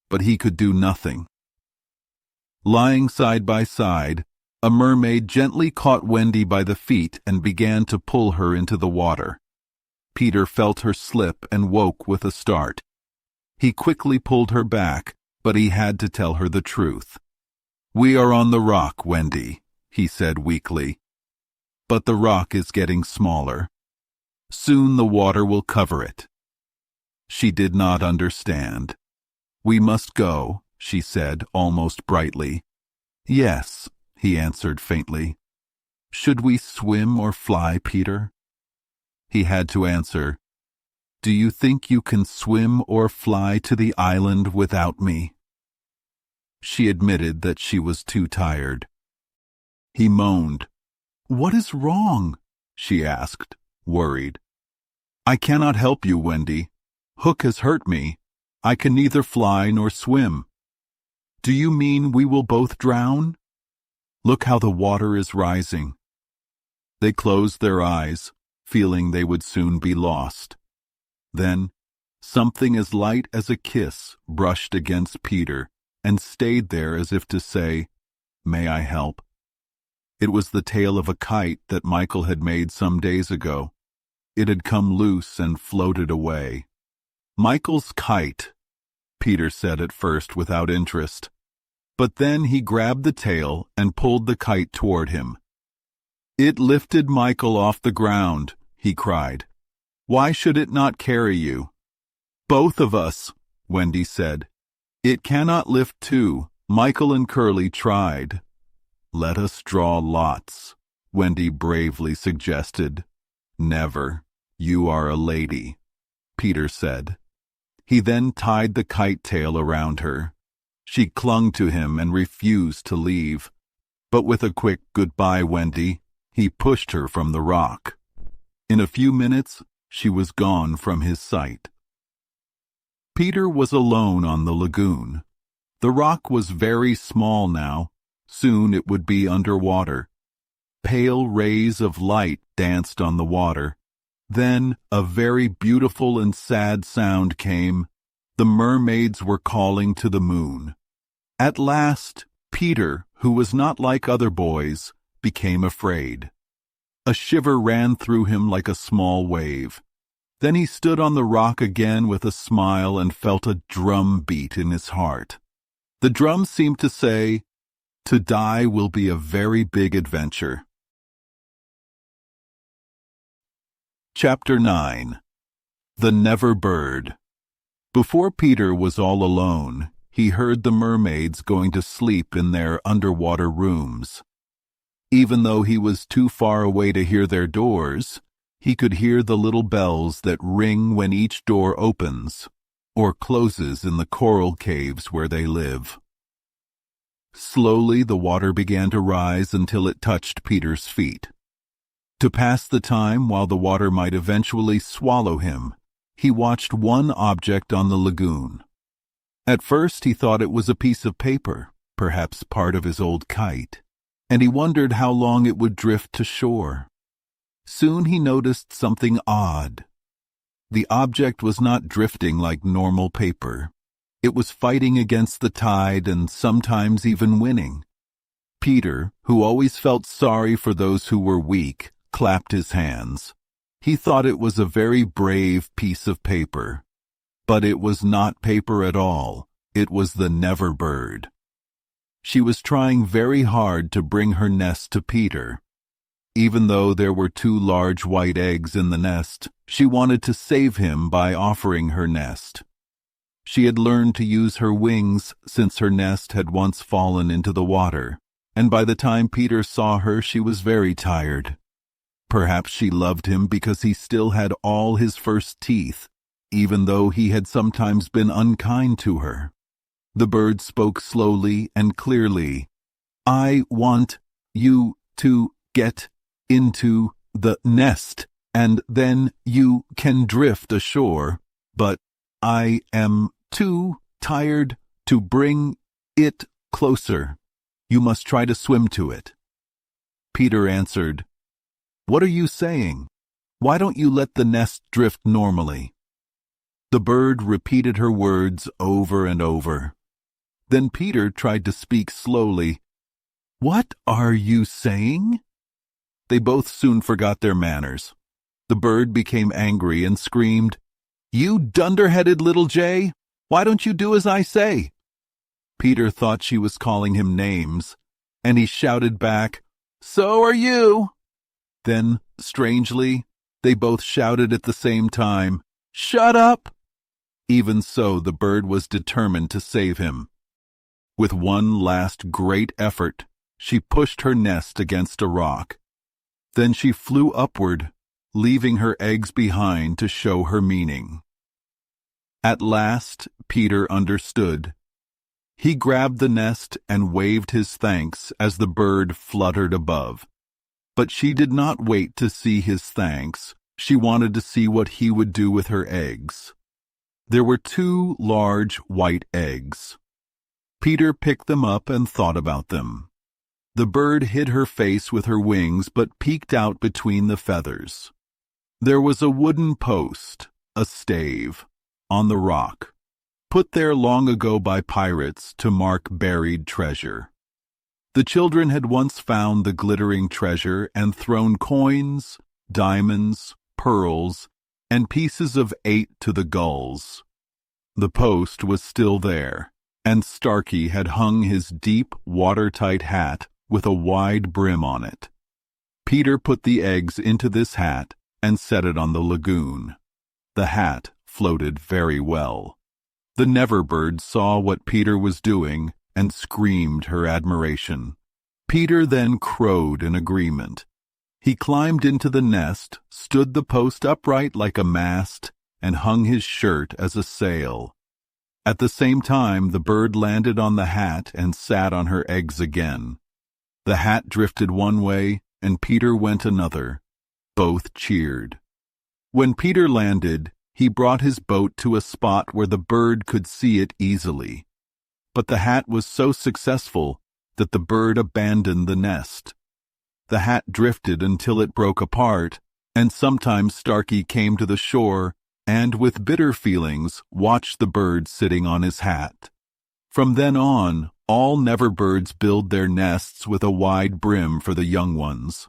but he could do nothing. Lying side by side, a mermaid gently caught Wendy by the feet and began to pull her into the water. Peter felt her slip and woke with a start. He quickly pulled her back, but he had to tell her the truth. "We are on the rock, Wendy," he said weakly. "But the rock is getting smaller. Soon the water will cover it." She did not understand. "We must go," she said almost brightly. "Yes," he answered faintly. "Should we swim or fly, Peter?" He had to answer, "Do you think you can swim or fly to the island without me?" She admitted that she was too tired. He moaned. "What is wrong?" she asked, worried. "I cannot help you, Wendy. Hook has hurt me. I can neither fly nor swim." "Do you mean we will both drown?" "Look how the water is rising." They closed their eyes, feeling they would soon be lost. Then, something as light as a kiss brushed against Peter and stayed there as if to say, "May I help?" It was the tail of a kite that Michael had made some days ago. It had come loose and floated away. "Michael's kite," Peter said at first without interest. But then he grabbed the tail and pulled the kite toward him. "It lifted Michael off the ground," he cried. "Why should it not carry you?" "Both of us," Wendy said. "It cannot lift two. Michael and Curly tried." "Let us draw lots," Wendy bravely suggested. "Never. You are a lady," Peter said. He then tied the kite tail around her. She clung to him and refused to leave. But with a quick "Goodbye, Wendy," he pushed her from the rock. In a few minutes, she was gone from his sight. Peter was alone on the lagoon. The rock was very small now. Soon it would be under water. Pale rays of light danced on the water. Then a very beautiful and sad sound came. The mermaids were calling to the moon. At last, Peter, who was not like other boys, became afraid. A shiver ran through him like a small wave. Then he stood on the rock again with a smile and felt a drum beat in his heart. The drum seemed to say, "To die will be a very big adventure." Chapter 9. The Never Bird. Before Peter was all alone, he heard the mermaids going to sleep in their underwater rooms. Even though he was too far away to hear their doors, He could hear the little bells that ring when each door opens or closes in the coral caves where they live. Slowly the water began to rise until it touched Peter's feet. To pass the time while the water might eventually swallow him, he watched one object on the lagoon. At first he thought it was a piece of paper, perhaps part of his old kite, and he wondered how long it would drift to shore. Soon he noticed something odd. The object was not drifting like normal paper. It was fighting against the tide and sometimes even winning. Peter, who always felt sorry for those who were weak, clapped his hands. He thought it was a very brave piece of paper. But it was not paper at all. It was the Neverbird. She was trying very hard to bring her nest to Peter. Even though there were 2 large white eggs in the nest, she wanted to save him by offering her nest. She had learned to use her wings since her nest had once fallen into the water, and by the time Peter saw her she was very tired. Perhaps she loved him because he still had all his first teeth, even though he had sometimes been unkind to her. The bird spoke slowly and clearly. "I want you to get into the nest, and then you can drift ashore, but I am too tired to bring it closer. You must try to swim to it." Peter answered, "What are you saying? Why don't you let the nest drift normally?" The bird repeated her words over and over. Then Peter tried to speak slowly. "What are you saying?" They both soon forgot their manners. The bird became angry and screamed, "You dunderheaded little jay! Why don't you do as I say?" Peter thought she was calling him names, and he shouted back, "So are you!" Then, strangely, they both shouted at the same time, "Shut up!" Even so, the bird was determined to save him. With one last great effort, she pushed her nest against a rock. Then she flew upward, leaving her eggs behind to show her meaning. At last, Peter understood. He grabbed the nest and waved his thanks as the bird fluttered above. But she did not wait to see his thanks. She wanted to see what he would do with her eggs. There were 2 large white eggs. Peter picked them up and thought about them. The bird hid her face with her wings but peeked out between the feathers. There was a wooden post, a stave, on the rock, put there long ago by pirates to mark buried treasure. The children had once found the glittering treasure and thrown coins, diamonds, pearls, and pieces of 8 to the gulls. The post was still there, and Starkey had hung his deep, watertight hat with a wide brim on it. Peter put the eggs into this hat and set it on the lagoon. The hat floated very well. The Neverbird saw what Peter was doing and screamed her admiration. Peter then crowed in agreement. He climbed into the nest, stood the post upright like a mast, and hung his shirt as a sail. At the same time, the bird landed on the hat and sat on her eggs again. The hat drifted one way, and Peter went another. Both cheered. When Peter landed, he brought his boat to a spot where the bird could see it easily. But the hat was so successful that the bird abandoned the nest. The hat drifted until it broke apart, and sometimes Starkey came to the shore and, with bitter feelings, watched the bird sitting on his hat. From then on, all Neverbirds build their nests with a wide brim for the young ones.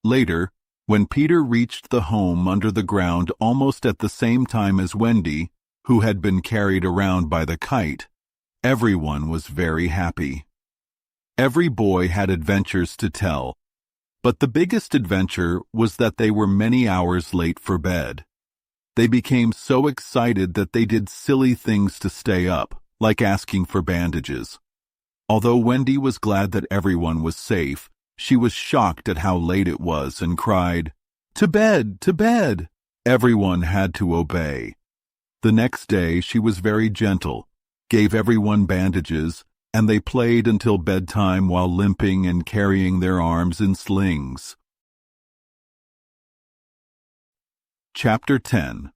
Later, when Peter reached the home under the ground almost at the same time as Wendy, who had been carried around by the kite, everyone was very happy. Every boy had adventures to tell, but the biggest adventure was that they were many hours late for bed. They became so excited that they did silly things to stay up, like asking for bandages. Although Wendy was glad that everyone was safe, she was shocked at how late it was and cried, To bed, to bed! Everyone had to obey. The next day she was very gentle, gave everyone bandages, and they played until bedtime while limping and carrying their arms in slings. Chapter 10.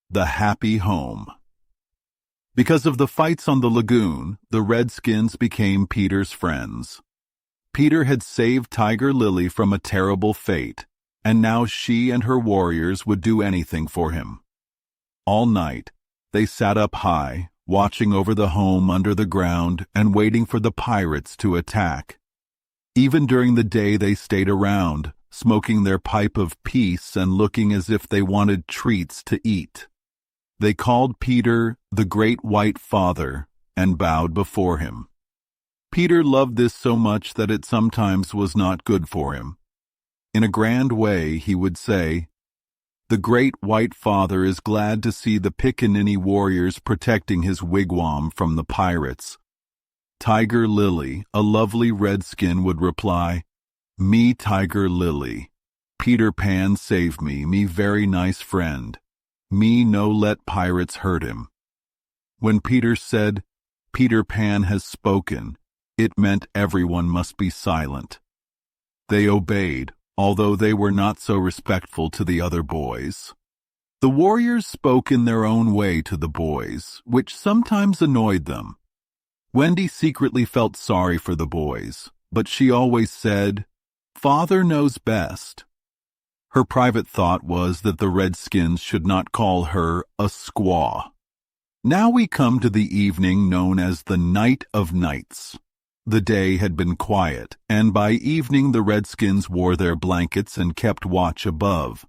The Happy Home. Because of the fights on the lagoon, the Redskins became Peter's friends. Peter had saved Tiger Lily from a terrible fate, and now she and her warriors would do anything for him. All night, they sat up high, watching over the home under the ground and waiting for the pirates to attack. Even during the day they stayed around, smoking their pipe of peace and looking as if they wanted treats to eat. They called Peter the Great White Father and bowed before him. Peter loved this so much that it sometimes was not good for him. In a grand way, he would say, "The Great White Father is glad to see the Pickaninny warriors protecting his wigwam from the pirates." Tiger Lily, a lovely redskin, would reply, "Me Tiger Lily. Peter Pan save me very nice friend. Me no let pirates hurt him." When Peter said, "Peter Pan has spoken," it meant everyone must be silent. They obeyed, although they were not so respectful to the other boys. The warriors spoke in their own way to the boys, which sometimes annoyed them. Wendy secretly felt sorry for the boys, but she always said, "Father knows best." Her private thought was that the Redskins should not call her a squaw. Now we come to the evening known as the Night of Nights. The day had been quiet, and by evening the Redskins wore their blankets and kept watch above.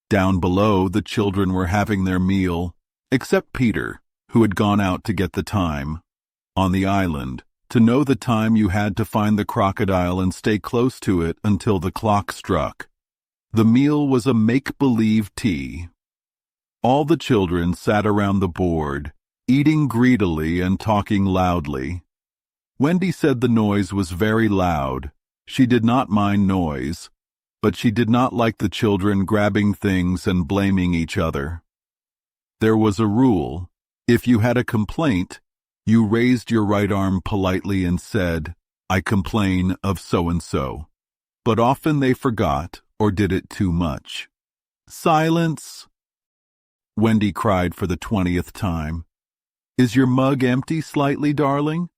Down below, the children were having their meal, except Peter, who had gone out to get the time. On the island, to know the time you had to find the crocodile and stay close to it until the clock struck. The meal was a make-believe tea. All the children sat around the board, eating greedily and talking loudly. Wendy said the noise was very loud. She did not mind noise, but she did not like the children grabbing things and blaming each other. There was a rule. If you had a complaint, you raised your right arm politely and said, "I complain of so-and-so." But often they forgot or did it too much. "Silence!" Wendy cried for the 20th time. "Is your mug empty slightly, darling?"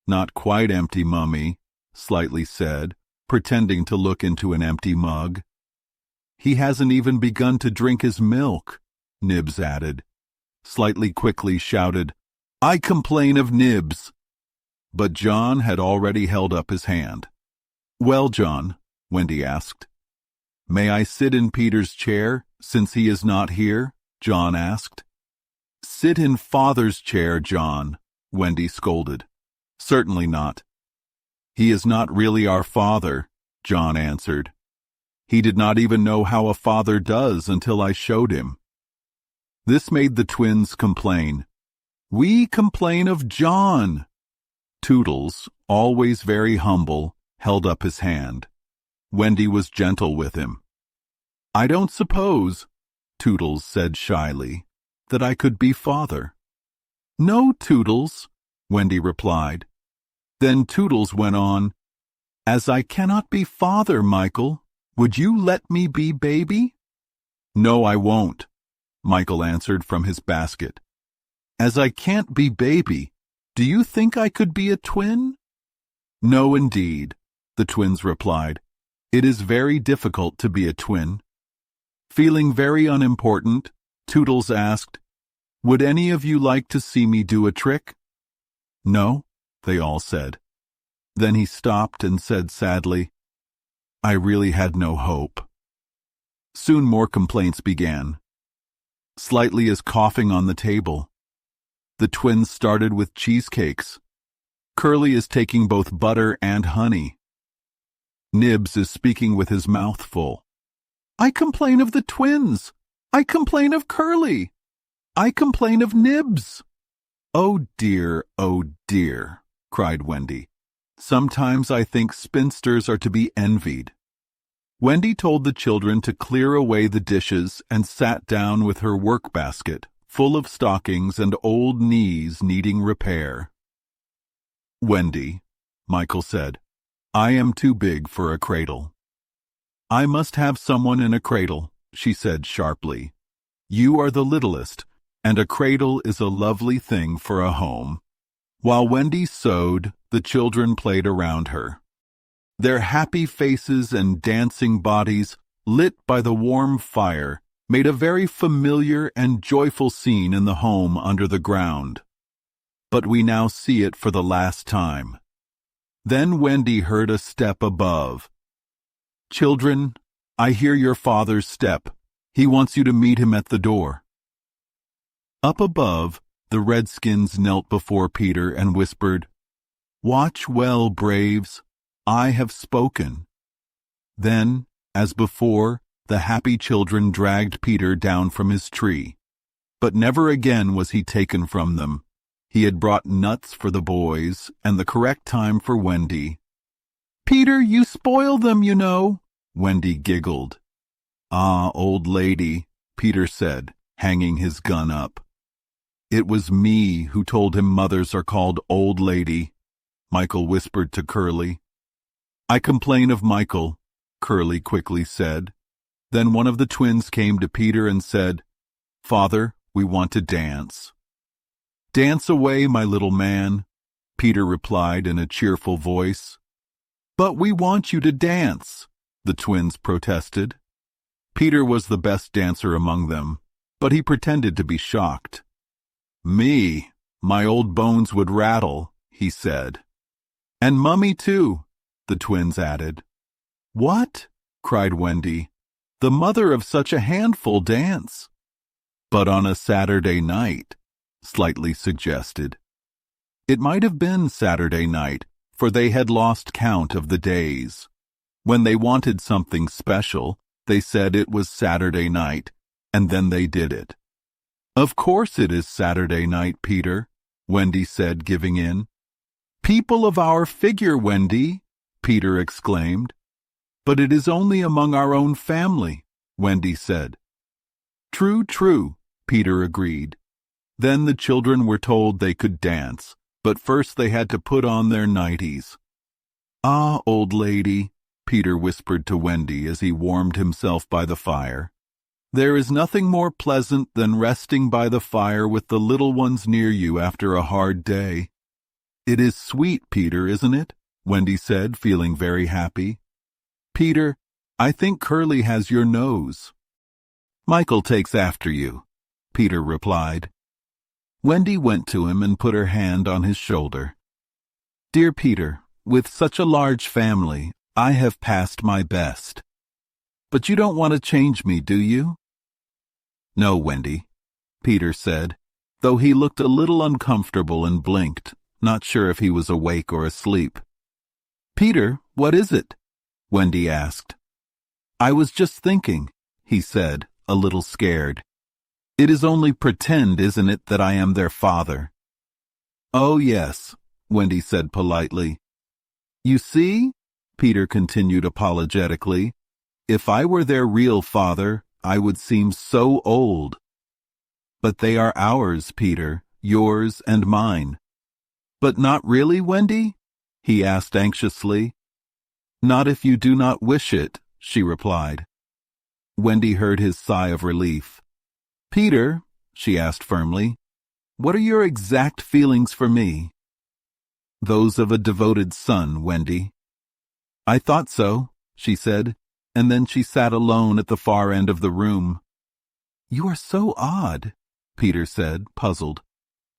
"Not quite empty, Mummy," Slightly said, pretending to look into an empty mug. "He hasn't even begun to drink his milk," Nibs added. Slightly quickly shouted, "I complain of Nibs!" But John had already held up his hand. "Well, John," Wendy asked. "May I sit in Peter's chair, since he is not here?" John asked. "Sit in Father's chair, John," Wendy scolded. "Certainly not." "He is not really our father," John answered. "He did not even know how a father does until I showed him." This made the twins complain. "We complain of John." Toodles, always very humble, held up his hand. Wendy was gentle with him. "I don't suppose," Toodles said shyly, "that I could be father." "No, Toodles," Wendy replied. Then Toodles went on, "As I cannot be father, Michael, would you let me be baby?" "No, I won't," Michael answered from his basket. "As I can't be baby, do you think I could be a twin?" "No, indeed," the twins replied. "It is very difficult to be a twin." Feeling very unimportant, Toodles asked, "Would any of you like to see me do a trick?" "No," they all said. Then he stopped and said sadly, "I really had no hope." Soon more complaints began. Slightly is coughing on the table. The twins started with cheesecakes. Curly is taking both butter and honey. Nibs is speaking with his mouth full. "I complain of the twins. I complain of Curly. I complain of Nibs." Oh dear, cried Wendy. "Sometimes I think spinsters are to be envied." Wendy told the children to clear away the dishes and sat down with her work basket, full of stockings and old knees needing repair. "Wendy," Michael said, "I am too big for a cradle." "I must have someone in a cradle," she said sharply. "You are the littlest, and a cradle is a lovely thing for a home." While Wendy sewed, the children played around her. Their happy faces and dancing bodies, lit by the warm fire, made a very familiar and joyful scene in the home under the ground. But we now see it for the last time. Then Wendy heard a step above. "Children, I hear your father's step. He wants you to meet him at the door." Up above, the redskins knelt before Peter and whispered, "Watch well, braves. I have spoken." Then, as before, the happy children dragged Peter down from his tree. But never again was he taken from them. He had brought nuts for the boys and the correct time for Wendy. "Peter, you spoil them, you know," Wendy giggled. "Ah, old lady," Peter said, hanging his gun up. "It was me who told him mothers are called old lady," Michael whispered to Curly. "I complain of Michael," Curly quickly said. Then one of the twins came to Peter and said, "Father, we want to dance." "Dance away, my little man," Peter replied in a cheerful voice. "But we want you to dance," the twins protested. Peter was the best dancer among them, but he pretended to be shocked. "Me, my old bones would rattle," he said. "And Mummy too," the twins added. "What?" cried Wendy. "The mother of such a handful dance." "But on a Saturday night," slightly suggested. It might have been Saturday night, for they had lost count of the days. When they wanted something special, they said it was Saturday night, and then they did it. "Of course it is Saturday night, Peter," Wendy said, giving in. "People of our figure, Wendy," Peter exclaimed. "But it is only among our own family," Wendy said. "True, true," Peter agreed. Then the children were told they could dance, but first they had to put on their nighties. "Ah, old lady," Peter whispered to Wendy as he warmed himself by the fire. "There is nothing more pleasant than resting by the fire with the little ones near you after a hard day." "It is sweet, Peter, isn't it?" Wendy said, feeling very happy. "Peter, I think Curly has your nose." "Michael takes after you," Peter replied. Wendy went to him and put her hand on his shoulder. "Dear Peter, with such a large family, I have passed my best. But you don't want to change me, do you?" "No, Wendy," Peter said, though he looked a little uncomfortable and blinked, not sure if he was awake or asleep. "Peter, what is it?" Wendy asked. "I was just thinking," he said, a little scared. "It is only pretend, isn't it, that I am their father?" "Oh, yes," Wendy said politely. "You see," Peter continued apologetically, "if I were their real father, I would seem so old." "But they are ours, Peter, yours and mine." "But not really, Wendy?" he asked anxiously. "Not if you do not wish it," she replied. Wendy heard his sigh of relief. "Peter," she asked firmly, "what are your exact feelings for me?" "Those of a devoted son, Wendy." "I thought so," she said, and then she sat alone at the far end of the room. "You are so odd," Peter said, puzzled.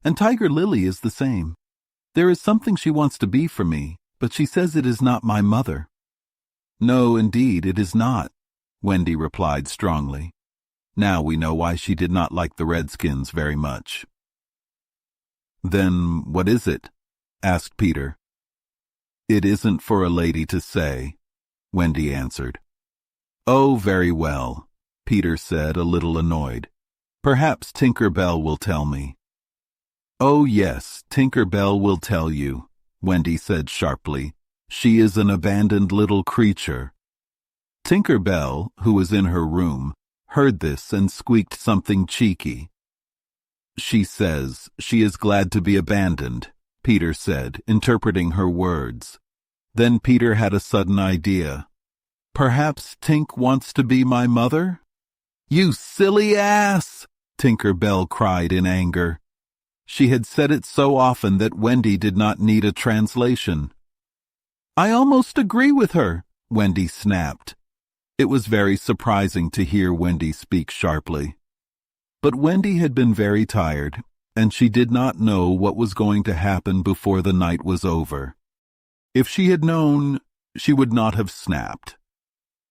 "And Tiger Lily is the same. There is something she wants to be for me, but she says it is not my mother." "No, indeed, it is not," Wendy replied strongly. Now we know why she did not like the redskins very much. "Then what is it?" asked Peter. "It isn't for a lady to say," Wendy answered. "Oh, very well," Peter said, a little annoyed. "Perhaps Tinker Bell will tell me." "Oh, yes, Tinker Bell will tell you," Wendy said sharply. "She is an abandoned little creature." Tinker Bell, who was in her room, heard this and squeaked something cheeky. "She says she is glad to be abandoned," Peter said, interpreting her words. Then Peter had a sudden idea. "Perhaps Tink wants to be my mother?" "You silly ass!" Tinker Bell cried in anger. She had said it so often that Wendy did not need a translation. "I almost agree with her," Wendy snapped. It was very surprising to hear Wendy speak sharply. But Wendy had been very tired, and she did not know what was going to happen before the night was over. If she had known, she would not have snapped.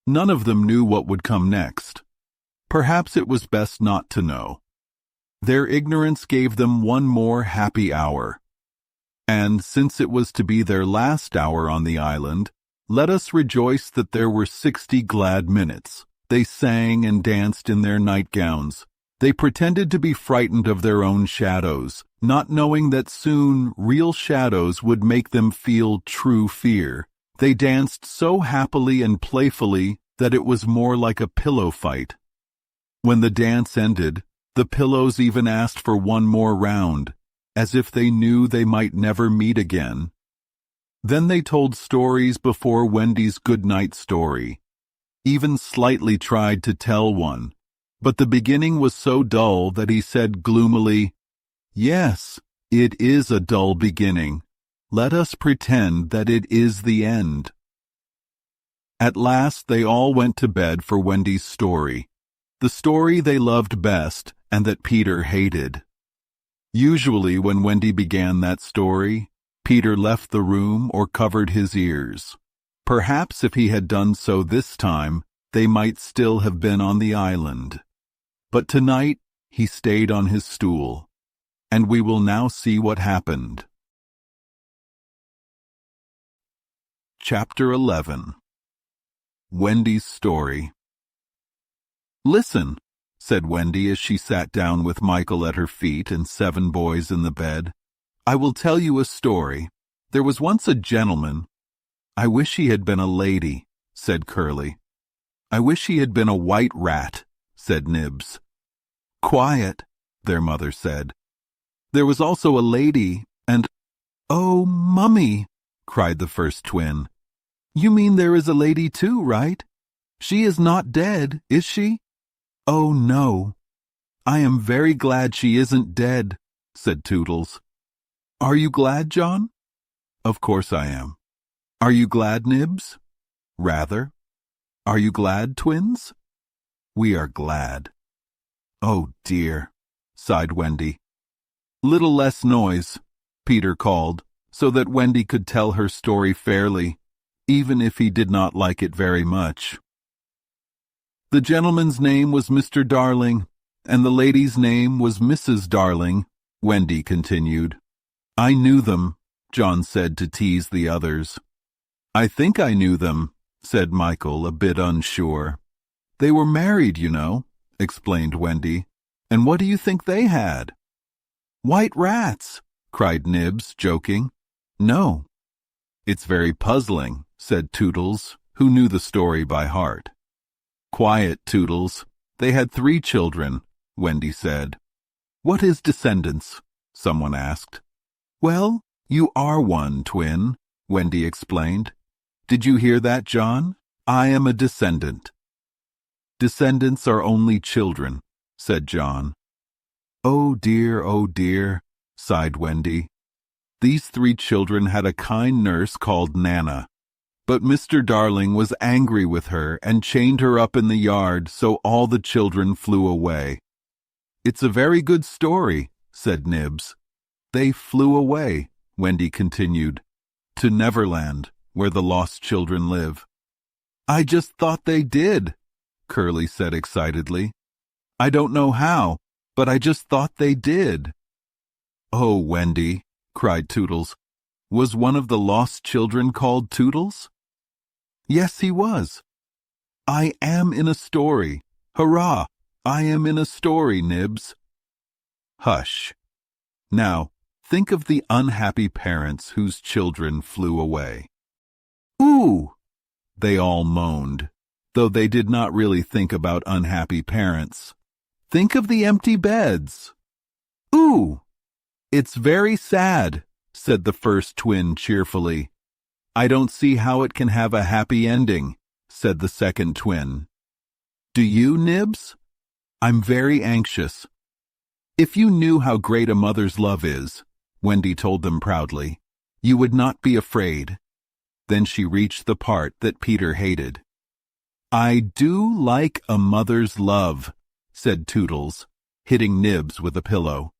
None of them knew what would come next. Perhaps it was best not to know. Their ignorance gave them one more happy hour. And since it was to be their last hour on the island, let us rejoice that there were 60 glad minutes. They sang and danced in their nightgowns. They pretended to be frightened of their own shadows, not knowing that soon real shadows would make them feel true fear. They danced so happily and playfully that it was more like a pillow fight. When the dance ended, the pillows even asked for one more round, as if they knew they might never meet again. Then they told stories before Wendy's good-night story, even slightly tried to tell one, but the beginning was so dull that he said gloomily, "Yes, it is a dull beginning. Let us pretend that it is the end." At last they all went to bed for Wendy's story, the story they loved best and that Peter hated. Usually when Wendy began that story, Peter left the room or covered his ears. Perhaps if he had done so this time, they might still have been on the island. But tonight he stayed on his stool, and we will now see what happened. Chapter 11. Wendy's Story. "Listen," said Wendy as she sat down with Michael at her feet and 7 boys in the bed. "I will tell you a story. There was once a gentleman—" "I wish he had been a lady," said Curly. "I wish he had been a white rat," said Nibs. "Quiet," their mother said. "There was also a lady, and—" "Oh, Mummy," cried the first twin. "You mean there is a lady too, right? She is not dead, is she?" "Oh, no. I am very glad she isn't dead," said Toodles. "Are you glad, John?" "Of course I am." "Are you glad, Nibs?" "Rather." "Are you glad, twins?" "We are glad." "Oh, dear," sighed Wendy. "Little less noise," Peter called, so that Wendy could tell her story fairly, even if he did not like it very much. "The gentleman's name was Mr. Darling, and the lady's name was Mrs. Darling," Wendy continued. "I knew them," John said to tease the others. "I think I knew them," said Michael, a bit unsure. "They were married, you know," explained Wendy. "And what do you think they had?" "White rats," cried Nibs, joking. "No." "It's very puzzling," said Toodles, who knew the story by heart. "Quiet, Toodles. They had 3 children," Wendy said. "What is descendants?" someone asked. "Well, you are one, twin," Wendy explained. "Did you hear that, John? I am a descendant." "Descendants are only children," said John. Oh, dear," sighed Wendy. These 3 children had a kind nurse called Nana. But Mr. Darling was angry with her and chained her up in the yard, so all the children flew away. "It's a very good story," said Nibs. "They flew away," Wendy continued, "to Neverland, where the lost children live." "I just thought they did," Curly said excitedly. "I don't know how, but I just thought they did." "Oh, Wendy," cried Toodles. "Was one of the lost children called Toodles?" "Yes, he was." "I am in a story. Hurrah! I am in a story, Nibs." "Hush. Now, think of the unhappy parents whose children flew away." "Ooh!" they all moaned. though they did not really think about unhappy parents. Think of the empty beds. Ooh, it's very sad, said the first twin cheerfully. I don't see how it can have a happy ending, said the second twin. Do you, Nibs? I'm very anxious. If you knew how great a mother's love is, Wendy told them proudly, you would not be afraid. Then she reached the part that Peter hated. I do like a mother's love, said Toodles, hitting Nibs with a pillow.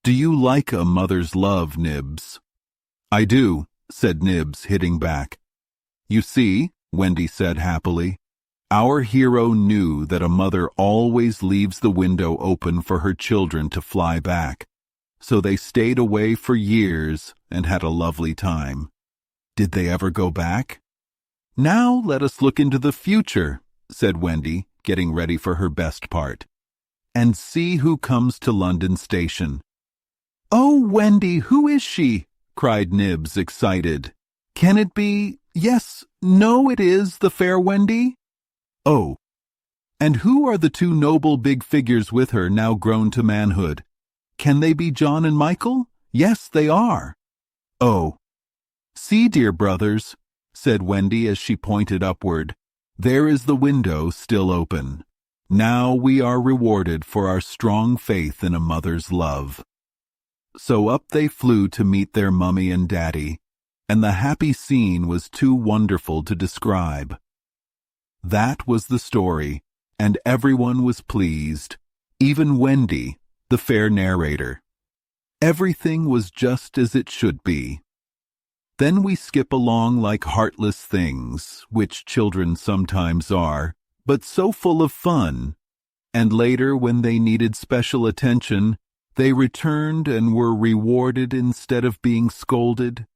Do you like a mother's love, Nibs? I do, said Nibs, hitting back. You see, Wendy said happily, our hero knew that a mother always leaves the window open for her children to fly back, so they stayed away for years and had a lovely time. Did they ever go back? Now let us look into the future, said Wendy, getting ready for her best part, and see who comes to London Station. Oh, Wendy, who is she? Cried Nibs, excited. Can it be, yes, no, it is the fair Wendy? Oh, and who are the two noble big figures with her now grown to manhood? Can they be John and Michael? Yes, they are. Oh, see, dear brothers, said Wendy as she pointed upward, there is the window still open. Now we are rewarded for our strong faith in a mother's love. So up they flew to meet their mummy and daddy, and the happy scene was too wonderful to describe. That was the story, and everyone was pleased, even Wendy, the fair narrator. Everything was just as it should be. Then we skip along like heartless things, which children sometimes are, but so full of fun. And later, when they needed special attention, they returned and were rewarded instead of being scolded.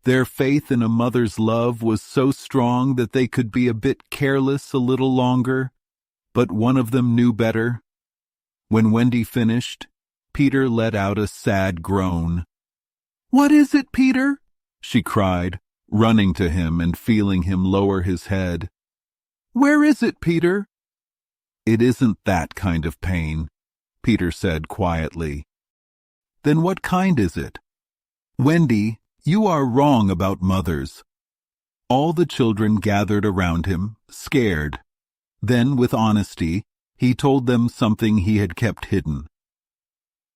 Their faith in a mother's love was so strong that they could be a bit careless a little longer, but one of them knew better. When Wendy finished, Peter let out a sad groan. What is it, Peter? She cried, running to him and feeling him lower his head. Where is it, Peter? It isn't that kind of pain, Peter said quietly. Then what kind is it? Wendy, you are wrong about mothers. All the children gathered around him, scared. Then, with honesty, he told them something he had kept hidden.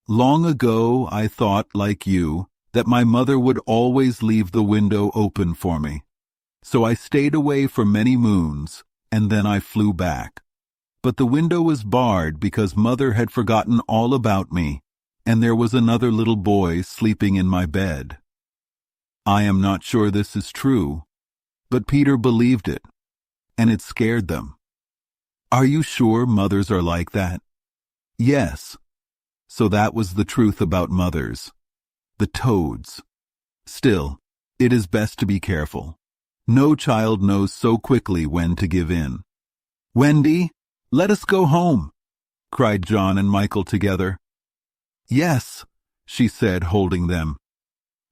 Long ago, I thought, like you, that my mother would always leave the window open for me. So I stayed away for many moons, and then I flew back. But the window was barred because Mother had forgotten all about me, and there was another little boy sleeping in my bed. I am not sure this is true, but Peter believed it, and it scared them. Are you sure mothers are like that? Yes. So that was the truth about mothers. The toads. Still, it is best to be careful. No child knows so quickly when to give in. Wendy, let us go home, cried John and Michael together. Yes, she said, holding them.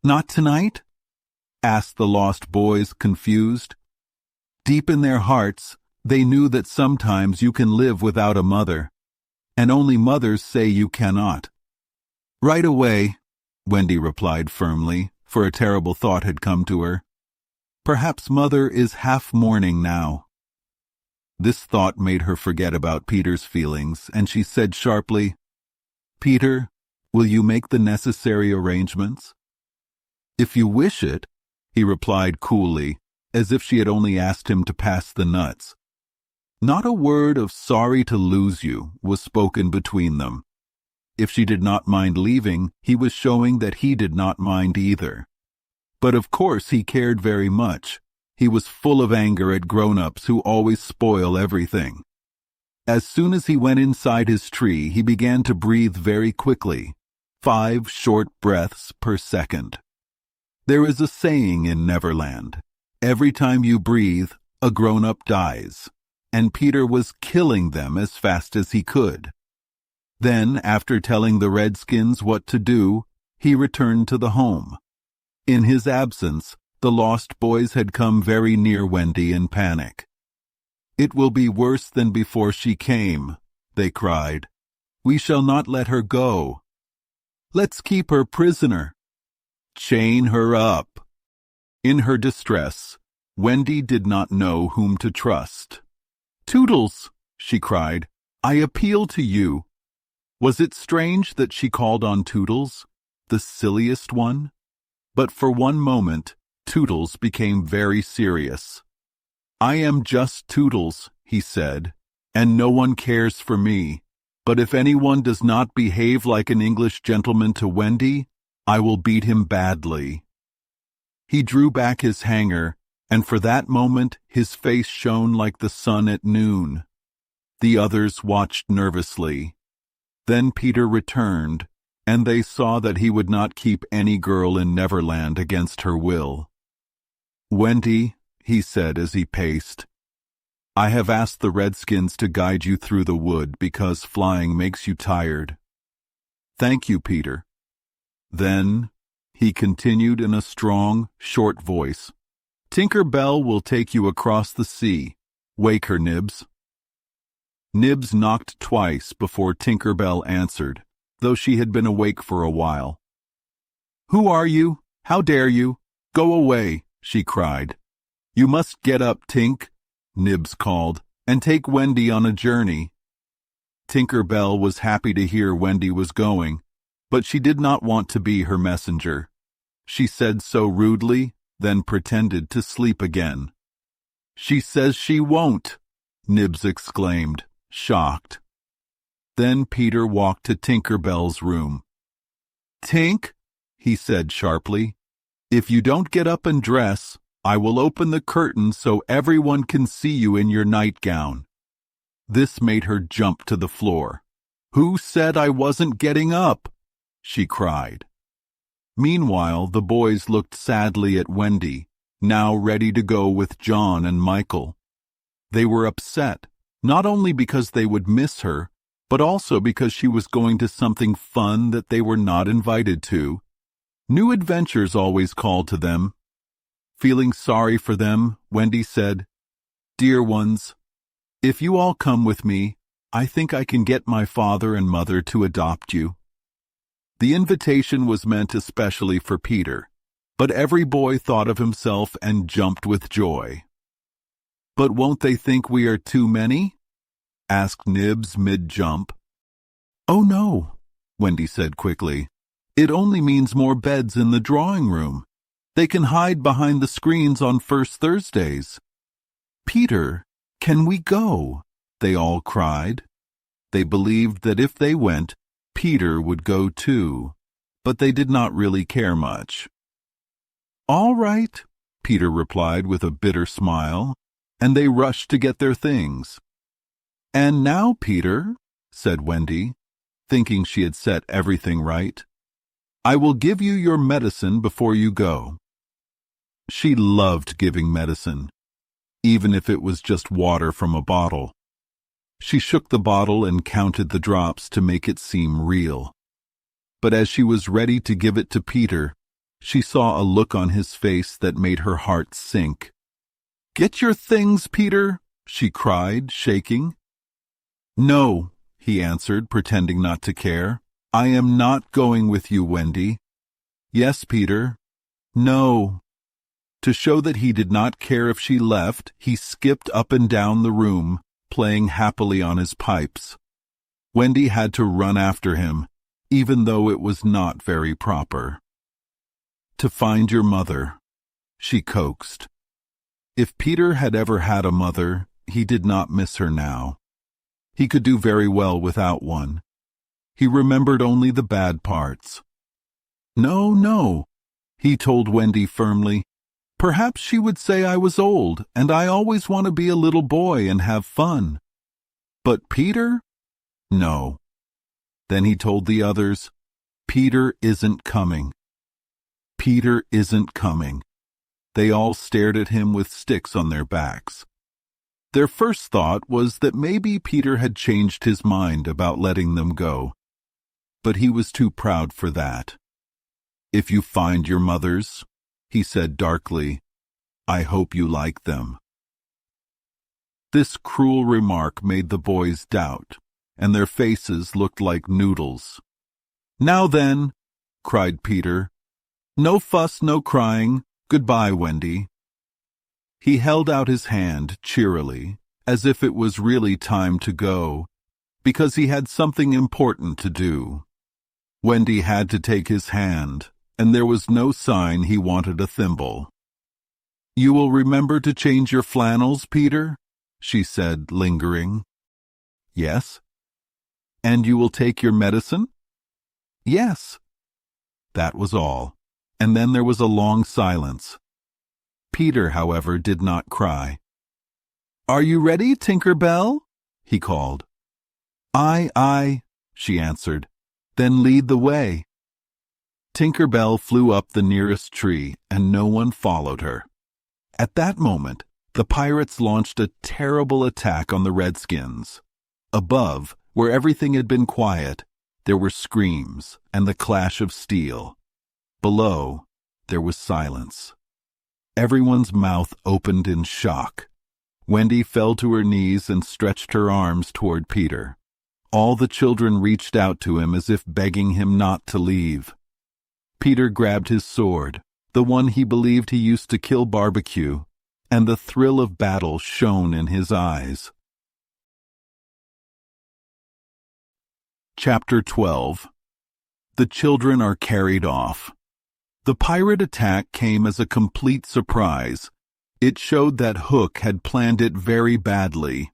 Not tonight? Asked the lost boys, confused. Deep in their hearts, they knew that sometimes you can live without a mother, and only mothers say you cannot. Right away, Wendy replied firmly, for a terrible thought had come to her. Perhaps Mother is half mourning now. This thought made her forget about Peter's feelings, and she said sharply, Peter, will you make the necessary arrangements? If you wish it, he replied coolly, as if she had only asked him to pass the nuts. Not a word of sorry to lose you was spoken between them. If she did not mind leaving, he was showing that he did not mind either. But of course he cared very much. He was full of anger at grown-ups who always spoil everything. As soon as he went inside his tree, he began to breathe very quickly, 5 short breaths per second. There is a saying in Neverland, every time you breathe, a grown-up dies, and Peter was killing them as fast as he could. Then, after telling the Redskins what to do, he returned to the home. In his absence, the lost boys had come very near Wendy in panic. "It will be worse than before she came," they cried. "We shall not let her go. Let's keep her prisoner. Chain her up." In her distress, Wendy did not know whom to trust. "Toodles," she cried, "I appeal to you." Was it strange that she called on Toodles, the silliest one? But for one moment, Toodles became very serious. "I am just Toodles," he said, "and no one cares for me. But if anyone does not behave like an English gentleman to Wendy, I will beat him badly." He drew back his hanger, and for that moment his face shone like the sun at noon. The others watched nervously. Then Peter returned, and they saw that he would not keep any girl in Neverland against her will. "Wendy," he said as he paced, "I have asked the Redskins to guide you through the wood because flying makes you tired." "Thank you, Peter." "Then," he continued in a strong, short voice, "Tinker Bell will take you across the sea. Wake her, Nibs." Nibs knocked twice before Tinker Bell answered, though she had been awake for a while. "Who are you? How dare you? Go away," she cried. "You must get up, Tink," Nibs called, "and take Wendy on a journey." Tinker Bell was happy to hear Wendy was going, but she did not want to be her messenger. She said so rudely, then pretended to sleep again. "She says she won't," Nibs exclaimed, shocked. Then Peter walked to Tinker Bell's room. "Tink," he said sharply, "if you don't get up and dress, I will open the curtain so everyone can see you in your nightgown." This made her jump to the floor. "Who said I wasn't getting up?" she cried. Meanwhile, the boys looked sadly at Wendy, now ready to go with John and Michael. They were upset, not only because they would miss her, but also because she was going to something fun that they were not invited to. New adventures always called to them. Feeling sorry for them, Wendy said, "Dear ones, if you all come with me, I think I can get my father and mother to adopt you." The invitation was meant especially for Peter, but every boy thought of himself and jumped with joy. "But won't they think we are too many?" asked Nibs mid-jump. "Oh no," Wendy said quickly. "It only means more beds in the drawing room. They can hide behind the screens on First Thursdays." "Peter, can we go?" they all cried. They believed that if they went, Peter would go too, but they did not really care much. "All right," Peter replied with a bitter smile, and they rushed to get their things. "And now, Peter," said Wendy, thinking she had set everything right, "I will give you your medicine before you go." She loved giving medicine, even if it was just water from a bottle. She shook the bottle and counted the drops to make it seem real. But as she was ready to give it to Peter, she saw a look on his face that made her heart sink. "Get your things, Peter," she cried, shaking. "No," he answered, pretending not to care. "I am not going with you, Wendy." "Yes, Peter." "No." To show that he did not care if she left, he skipped up and down the room, playing happily on his pipes. Wendy had to run after him, even though it was not very proper. "To find your mother," she coaxed. If Peter had ever had a mother, he did not miss her now. He could do very well without one. He remembered only the bad parts. "No, no," he told Wendy firmly. "Perhaps she would say I was old, and I always want to be a little boy and have fun. But Peter? No." Then he told the others, "Peter isn't coming. Peter isn't coming." They all stared at him with sticks on their backs. Their first thought was that maybe Peter had changed his mind about letting them go. But he was too proud for that. "If you find your mothers," he said darkly, "I hope you like them." This cruel remark made the boys doubt, and their faces looked like noodles. "Now then," cried Peter. "No fuss, no crying. Goodbye, Wendy." He held out his hand cheerily, as if it was really time to go, because he had something important to do. Wendy had to take his hand, and there was no sign he wanted a thimble. "You will remember to change your flannels, Peter?" she said, lingering. "Yes." "And you will take your medicine?" "Yes." That was all, and then there was a long silence. Peter, however, did not cry. "Are you ready, Tinker Bell?" he called. "Aye, aye," she answered. "Then lead the way." Tinker Bell flew up the nearest tree, and no one followed her. At that moment, the pirates launched a terrible attack on the Redskins. Above, where everything had been quiet, there were screams and the clash of steel. Below, there was silence. Everyone's mouth opened in shock. Wendy fell to her knees and stretched her arms toward Peter. All the children reached out to him as if begging him not to leave. Peter grabbed his sword, the one he believed he used to kill Barbecue, and the thrill of battle shone in his eyes. Chapter 12. The children are carried off. The pirate attack came as a complete surprise. It showed that Hook had planned it very badly.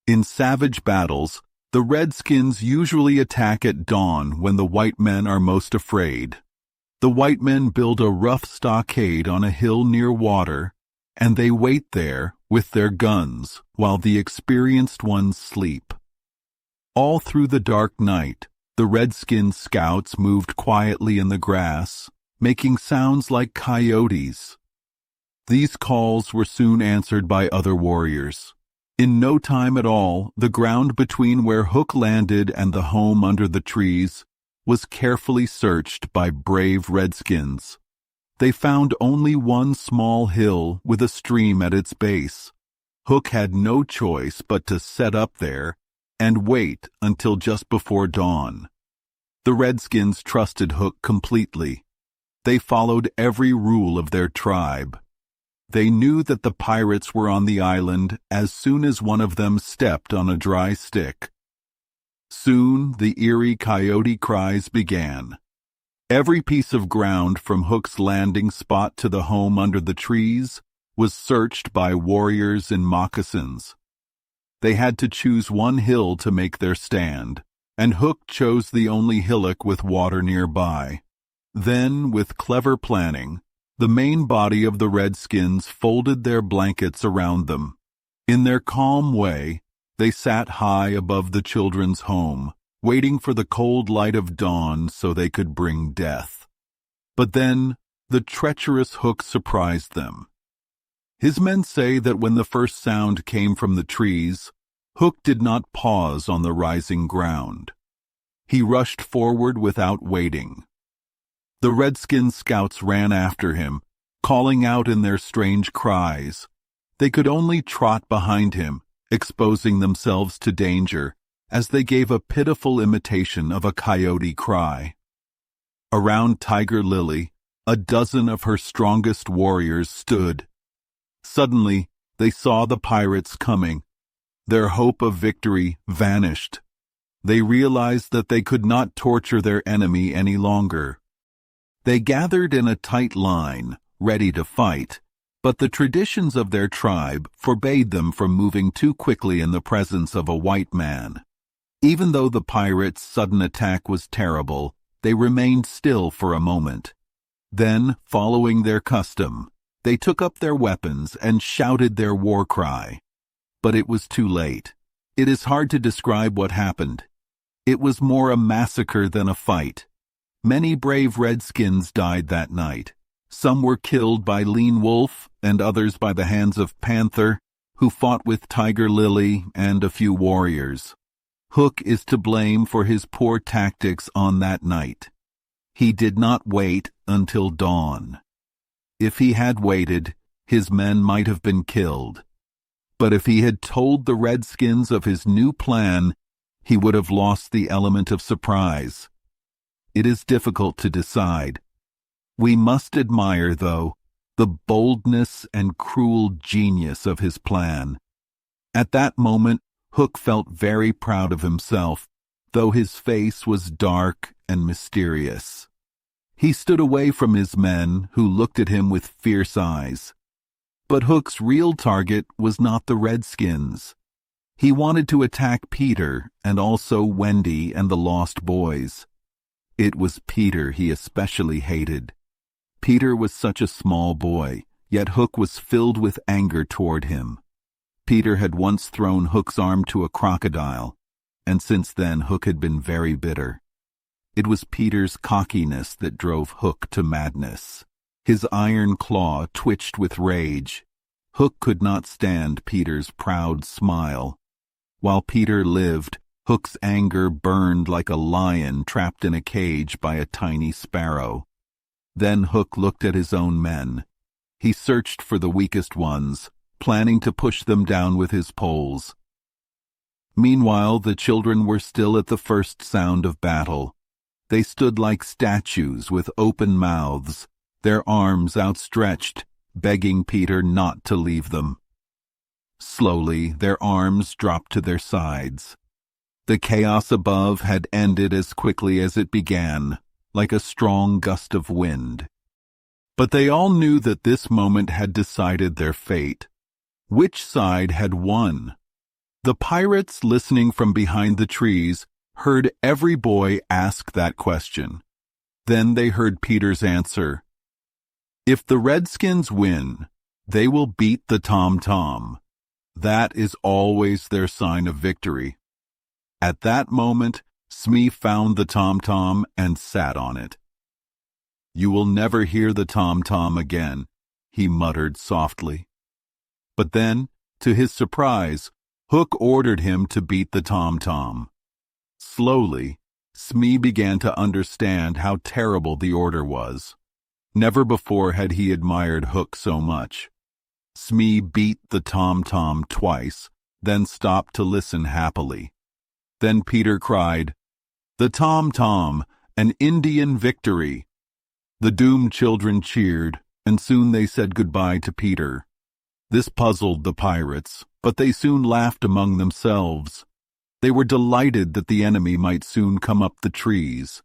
In savage battles, the Redskins usually attack at dawn when the white men are most afraid. The white men build a rough stockade on a hill near water, and they wait there with their guns while the experienced ones sleep. All through the dark night, the Redskin scouts moved quietly in the grass, making sounds like coyotes. These calls were soon answered by other warriors. In no time at all, the ground between where Hook landed and the home under the trees was carefully searched by brave Redskins. They found only one small hill with a stream at its base. Hook had no choice but to set up there and wait until just before dawn. The Redskins trusted Hook completely. They followed every rule of their tribe. They knew that the pirates were on the island as soon as one of them stepped on a dry stick. Soon the eerie coyote cries began. Every piece of ground from Hook's landing spot to the home under the trees was searched by warriors in moccasins. They had to choose one hill to make their stand, and Hook chose the only hillock with water nearby. Then, with clever planning, the main body of the Redskins folded their blankets around them. In their calm way, they sat high above the children's home, waiting for the cold light of dawn so they could bring death. But then, the treacherous Hook surprised them. His men say that when the first sound came from the trees, Hook did not pause on the rising ground. He rushed forward without waiting. The Redskin scouts ran after him, calling out in their strange cries. They could only trot behind him, exposing themselves to danger, as they gave a pitiful imitation of a coyote cry. Around Tiger Lily, a dozen of her strongest warriors stood. Suddenly, they saw the pirates coming. Their hope of victory vanished. They realized that they could not torture their enemy any longer. They gathered in a tight line, ready to fight, but the traditions of their tribe forbade them from moving too quickly in the presence of a white man. Even though the pirates' sudden attack was terrible, they remained still for a moment. Then, following their custom, they took up their weapons and shouted their war cry. But it was too late. It is hard to describe what happened. It was more a massacre than a fight. Many brave Redskins died that night. Some were killed by Lean Wolf and others by the hands of Panther, who fought with Tiger Lily and a few warriors. Hook is to blame for his poor tactics on that night. He did not wait until dawn. If he had waited, his men might have been killed. But if he had told the Redskins of his new plan, he would have lost the element of surprise. It is difficult to decide. We must admire, though, the boldness and cruel genius of his plan. At that moment, Hook felt very proud of himself, though his face was dark and mysterious. He stood away from his men, who looked at him with fierce eyes. But Hook's real target was not the Redskins. He wanted to attack Peter and also Wendy and the lost boys. It was Peter he especially hated. Peter was such a small boy, yet Hook was filled with anger toward him. Peter had once thrown Hook's arm to a crocodile, and since then Hook had been very bitter. It was Peter's cockiness that drove Hook to madness. His iron claw twitched with rage. Hook could not stand Peter's proud smile. While Peter lived, Hook's anger burned like a lion trapped in a cage by a tiny sparrow. Then Hook looked at his own men. He searched for the weakest ones, planning to push them down with his poles. Meanwhile, the children were still at the first sound of battle. They stood like statues with open mouths, their arms outstretched, begging Peter not to leave them. Slowly, their arms dropped to their sides. The chaos above had ended as quickly as it began, like a strong gust of wind. But they all knew that this moment had decided their fate. Which side had won? The pirates, listening from behind the trees, heard every boy ask that question. Then they heard Peter's answer. If the Redskins win, they will beat the tom-tom. That is always their sign of victory. At that moment, Smee found the tom-tom and sat on it. You will never hear the tom-tom again, he muttered softly. But then, to his surprise, Hook ordered him to beat the tom-tom. Slowly, Smee began to understand how terrible the order was. Never before had he admired Hook so much. Smee beat the tom-tom twice, then stopped to listen happily. Then Peter cried, "The tom-tom, an Indian victory!" The doomed children cheered, and soon they said goodbye to Peter. This puzzled the pirates, but they soon laughed among themselves. They were delighted that the enemy might soon come up the trees.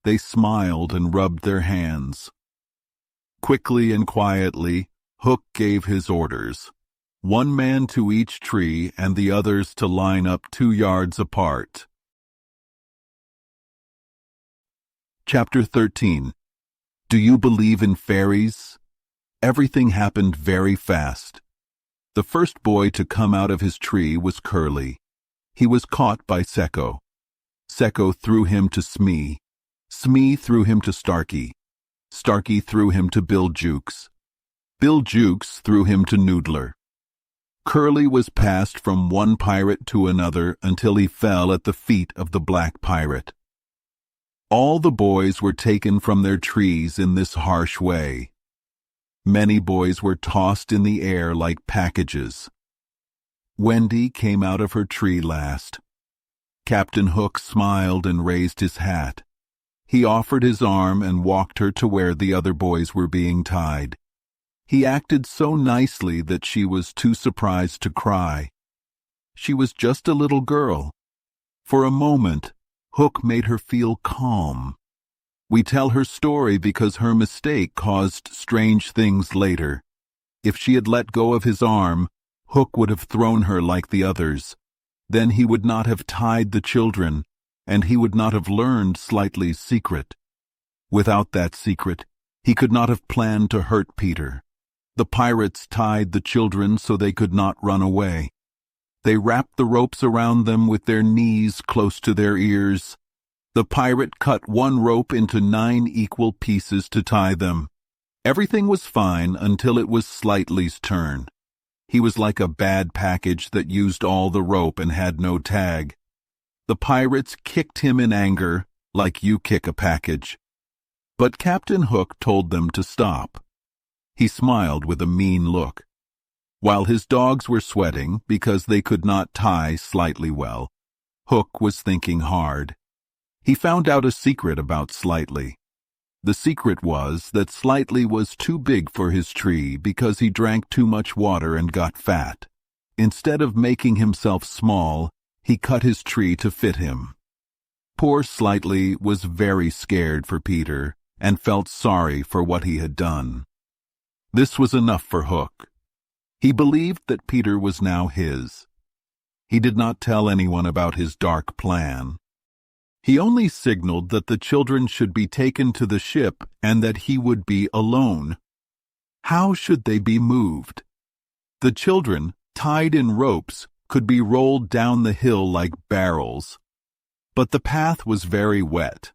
They smiled and rubbed their hands. Quickly and quietly, Hook gave his orders. One man to each tree and the others to line up 2 yards apart. Chapter 13. Do you believe in fairies? Everything happened very fast. The first boy to come out of his tree was Curly. He was caught by Secco. Secco threw him to Smee. Smee threw him to Starkey. Starkey threw him to Bill Jukes. Bill Jukes threw him to Noodler. Curly was passed from one pirate to another until he fell at the feet of the black pirate. All the boys were taken from their trees in this harsh way. Many boys were tossed in the air like packages. Wendy came out of her tree last. Captain Hook smiled and raised his hat. He offered his arm and walked her to where the other boys were being tied. He acted so nicely that she was too surprised to cry. She was just a little girl. For a moment, Hook made her feel calm. We tell her story because her mistake caused strange things later. If she had let go of his arm, Hook would have thrown her like the others. Then he would not have tied the children, and he would not have learned Slightly's secret. Without that secret, he could not have planned to hurt Peter. The pirates tied the children so they could not run away. They wrapped the ropes around them with their knees close to their ears. The pirate cut one rope into 9 equal pieces to tie them. Everything was fine until it was Slightly's turn. He was like a bad package that used all the rope and had no tag. The pirates kicked him in anger, like you kick a package. But Captain Hook told them to stop. He smiled with a mean look. While his dogs were sweating because they could not tie Slightly well, Hook was thinking hard. He found out a secret about Slightly. The secret was that Slightly was too big for his tree because he drank too much water and got fat. Instead of making himself small, he cut his tree to fit him. Poor Slightly was very scared for Peter and felt sorry for what he had done. This was enough for Hook. He believed that Peter was now his. He did not tell anyone about his dark plan. He only signaled that the children should be taken to the ship and that he would be alone. How should they be moved? The children, tied in ropes, could be rolled down the hill like barrels. But the path was very wet.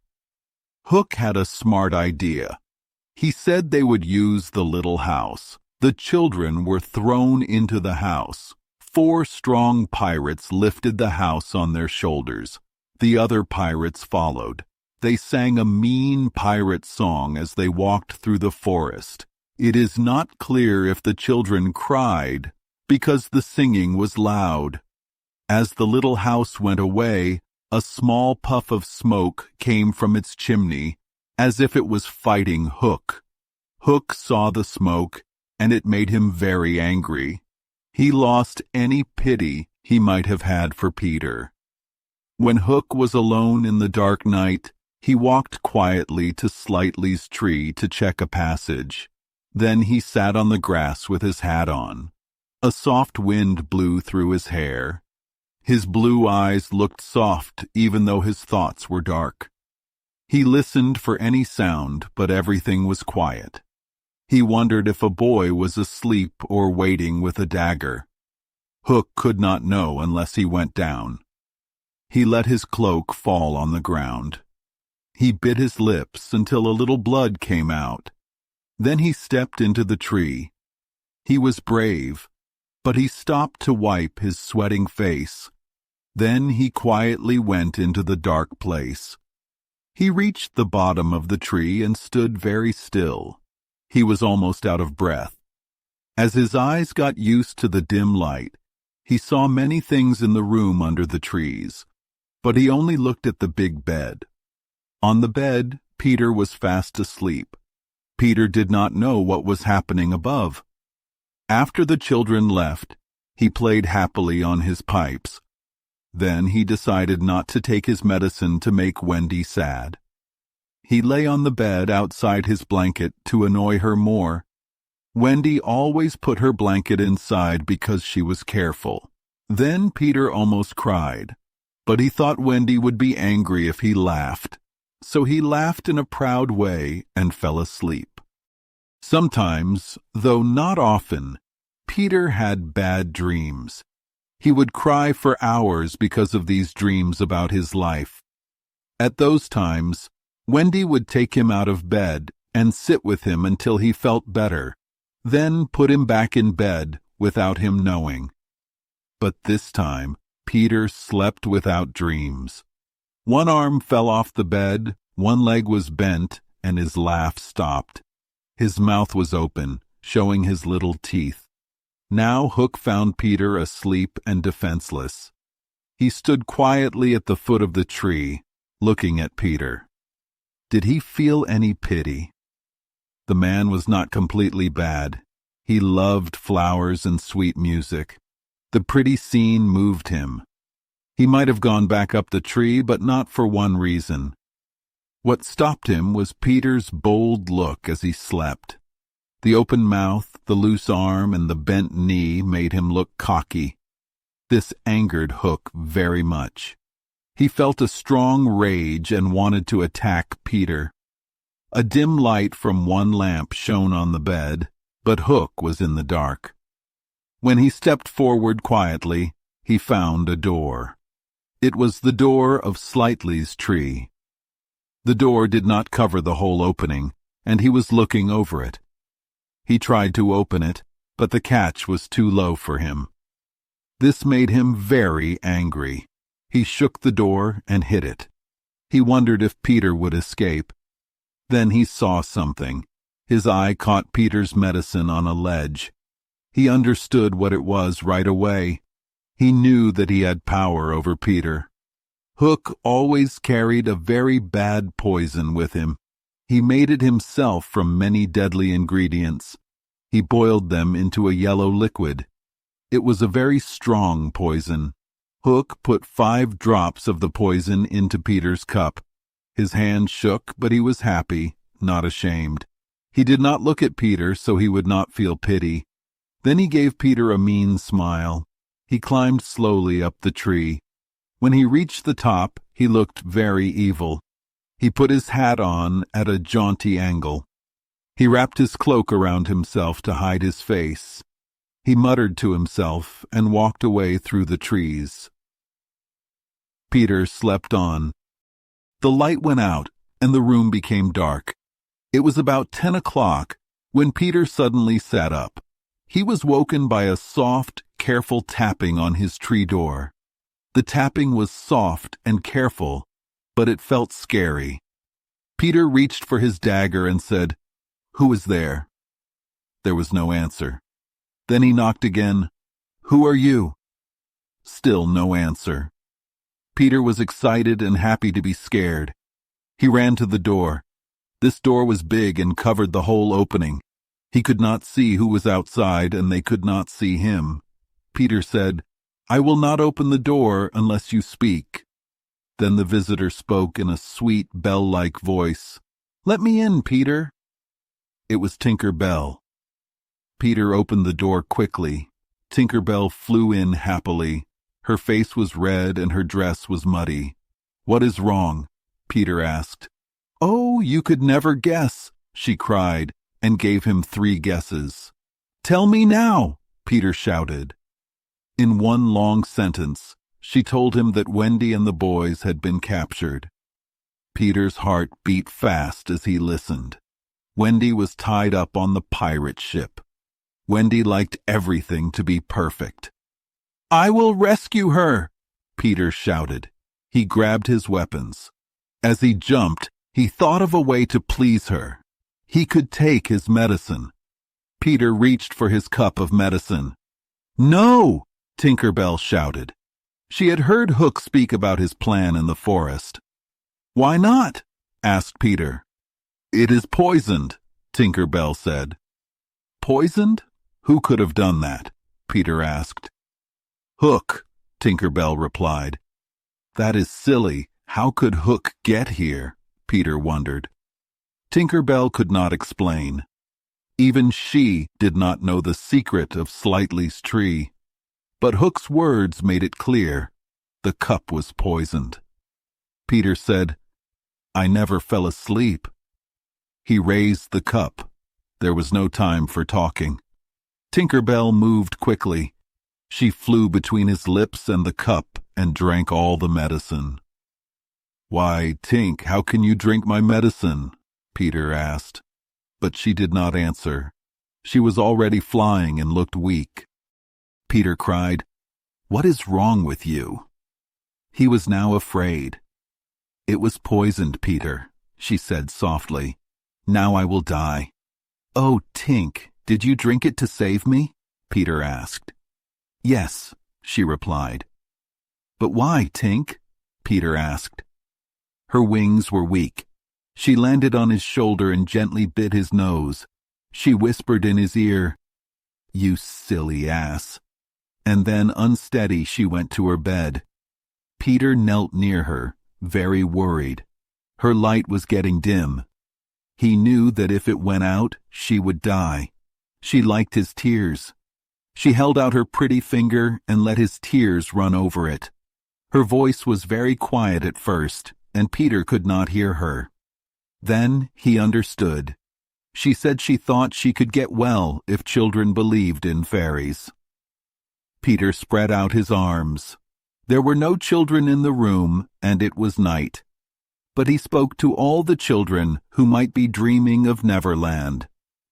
Hook had a smart idea. He said they would use the little house. The children were thrown into the house. 4 strong pirates lifted the house on their shoulders. The other pirates followed. They sang a mean pirate song as they walked through the forest. It is not clear if the children cried, because the singing was loud. As the little house went away, a small puff of smoke came from its chimney, as if it was fighting Hook. Hook saw the smoke, and it made him very angry. He lost any pity he might have had for Peter. When Hook was alone in the dark night, he walked quietly to Slightly's tree to check a passage. Then he sat on the grass with his hat on. A soft wind blew through his hair. His blue eyes looked soft even though his thoughts were dark. He listened for any sound, but everything was quiet. He wondered if a boy was asleep or waiting with a dagger. Hook could not know unless he went down. He let his cloak fall on the ground. He bit his lips until a little blood came out. Then he stepped into the tree. He was brave, but he stopped to wipe his sweating face. Then he quietly went into the dark place. He reached the bottom of the tree and stood very still. He was almost out of breath. As his eyes got used to the dim light, he saw many things in the room under the trees, but he only looked at the big bed. On the bed, Peter was fast asleep. Peter did not know what was happening above. After the children left, he played happily on his pipes. Then he decided not to take his medicine to make Wendy sad. He lay on the bed outside his blanket to annoy her more. Wendy always put her blanket inside because she was careful. Then Peter almost cried, but he thought Wendy would be angry if he laughed. So he laughed in a proud way and fell asleep. Sometimes, though not often, Peter had bad dreams. He would cry for hours because of these dreams about his life. At those times, Wendy would take him out of bed and sit with him until he felt better, then put him back in bed without him knowing. But this time, Peter slept without dreams. One arm fell off the bed, one leg was bent, and his laugh stopped. His mouth was open, showing his little teeth. Now Hook found Peter asleep and defenseless. He stood quietly at the foot of the tree, looking at Peter. Did he feel any pity? The man was not completely bad. He loved flowers and sweet music. The pretty scene moved him. He might have gone back up the tree, but not for one reason. What stopped him was Peter's bold look as he slept. The open mouth, the loose arm, and the bent knee made him look cocky. This angered Hook very much. He felt a strong rage and wanted to attack Peter. A dim light from one lamp shone on the bed, but Hook was in the dark. When he stepped forward quietly, he found a door. It was the door of Slightly's tree. The door did not cover the whole opening, and he was looking over it. He tried to open it, but the catch was too low for him. This made him very angry. He shook the door and hit it. He wondered if Peter would escape. Then he saw something. His eye caught Peter's medicine on a ledge. He understood what it was right away. He knew that he had power over Peter. Hook always carried a very bad poison with him. He made it himself from many deadly ingredients. He boiled them into a yellow liquid. It was a very strong poison. Hook put 5 drops of the poison into Peter's cup. His hand shook, but he was happy, not ashamed. He did not look at Peter so he would not feel pity. Then he gave Peter a mean smile. He climbed slowly up the tree. When he reached the top, he looked very evil. He put his hat on at a jaunty angle. He wrapped his cloak around himself to hide his face. He muttered to himself and walked away through the trees. Peter slept on. The light went out, and the room became dark. It was about 10 o'clock when Peter suddenly sat up. He was woken by a soft, careful tapping on his tree door. The tapping was soft and careful, but it felt scary. Peter reached for his dagger and said, "Who is there?" There was no answer. Then he knocked again. "Who are you?" Still no answer. Peter was excited and happy to be scared. He ran to the door. This door was big and covered the whole opening. He could not see who was outside, and they could not see him. Peter said, "I will not open the door unless you speak." Then the visitor spoke in a sweet, bell-like voice. "Let me in, Peter." It was Tinker Bell. Peter opened the door quickly. Tinker Bell flew in happily. Her face was red and her dress was muddy. "What is wrong?" Peter asked. "Oh, you could never guess," she cried, and gave him 3 guesses. "Tell me now," Peter shouted. In one long sentence, she told him that Wendy and the boys had been captured. Peter's heart beat fast as he listened. Wendy was tied up on the pirate ship. Wendy liked everything to be perfect. "I will rescue her," Peter shouted. He grabbed his weapons. As he jumped, he thought of a way to please her. He could take his medicine. Peter reached for his cup of medicine. "No!" Tinker Bell shouted. She had heard Hook speak about his plan in the forest. "Why not?" asked Peter. "It is poisoned," Tinker Bell said. "Poisoned? Who could have done that?" Peter asked. "Hook," Tinker Bell replied. "That is silly. How could Hook get here?" Peter wondered. Tinker Bell could not explain. Even she did not know the secret of Slightly's tree. But Hook's words made it clear. The cup was poisoned. Peter said, "I never fell asleep." He raised the cup. There was no time for talking. Tinker Bell moved quickly. She flew between his lips and the cup and drank all the medicine. "Why, Tink, how can you drink my medicine?" Peter asked. But she did not answer. She was already flying and looked weak. Peter cried, "What is wrong with you?" He was now afraid. "It was poisoned, Peter," she said softly. "Now I will die." "Oh, Tink, did you drink it to save me?" Peter asked. "Yes," she replied. "But why, Tink?" Peter asked. Her wings were weak. She landed on his shoulder and gently bit his nose. She whispered in his ear, "You silly ass." And then, unsteady, she went to her bed. Peter knelt near her, very worried. Her light was getting dim. He knew that if it went out, she would die. She liked his tears. She held out her pretty finger and let his tears run over it. Her voice was very quiet at first, and Peter could not hear her. Then he understood. She said she thought she could get well if children believed in fairies. Peter spread out his arms. There were no children in the room, and it was night. But he spoke to all the children who might be dreaming of Neverland,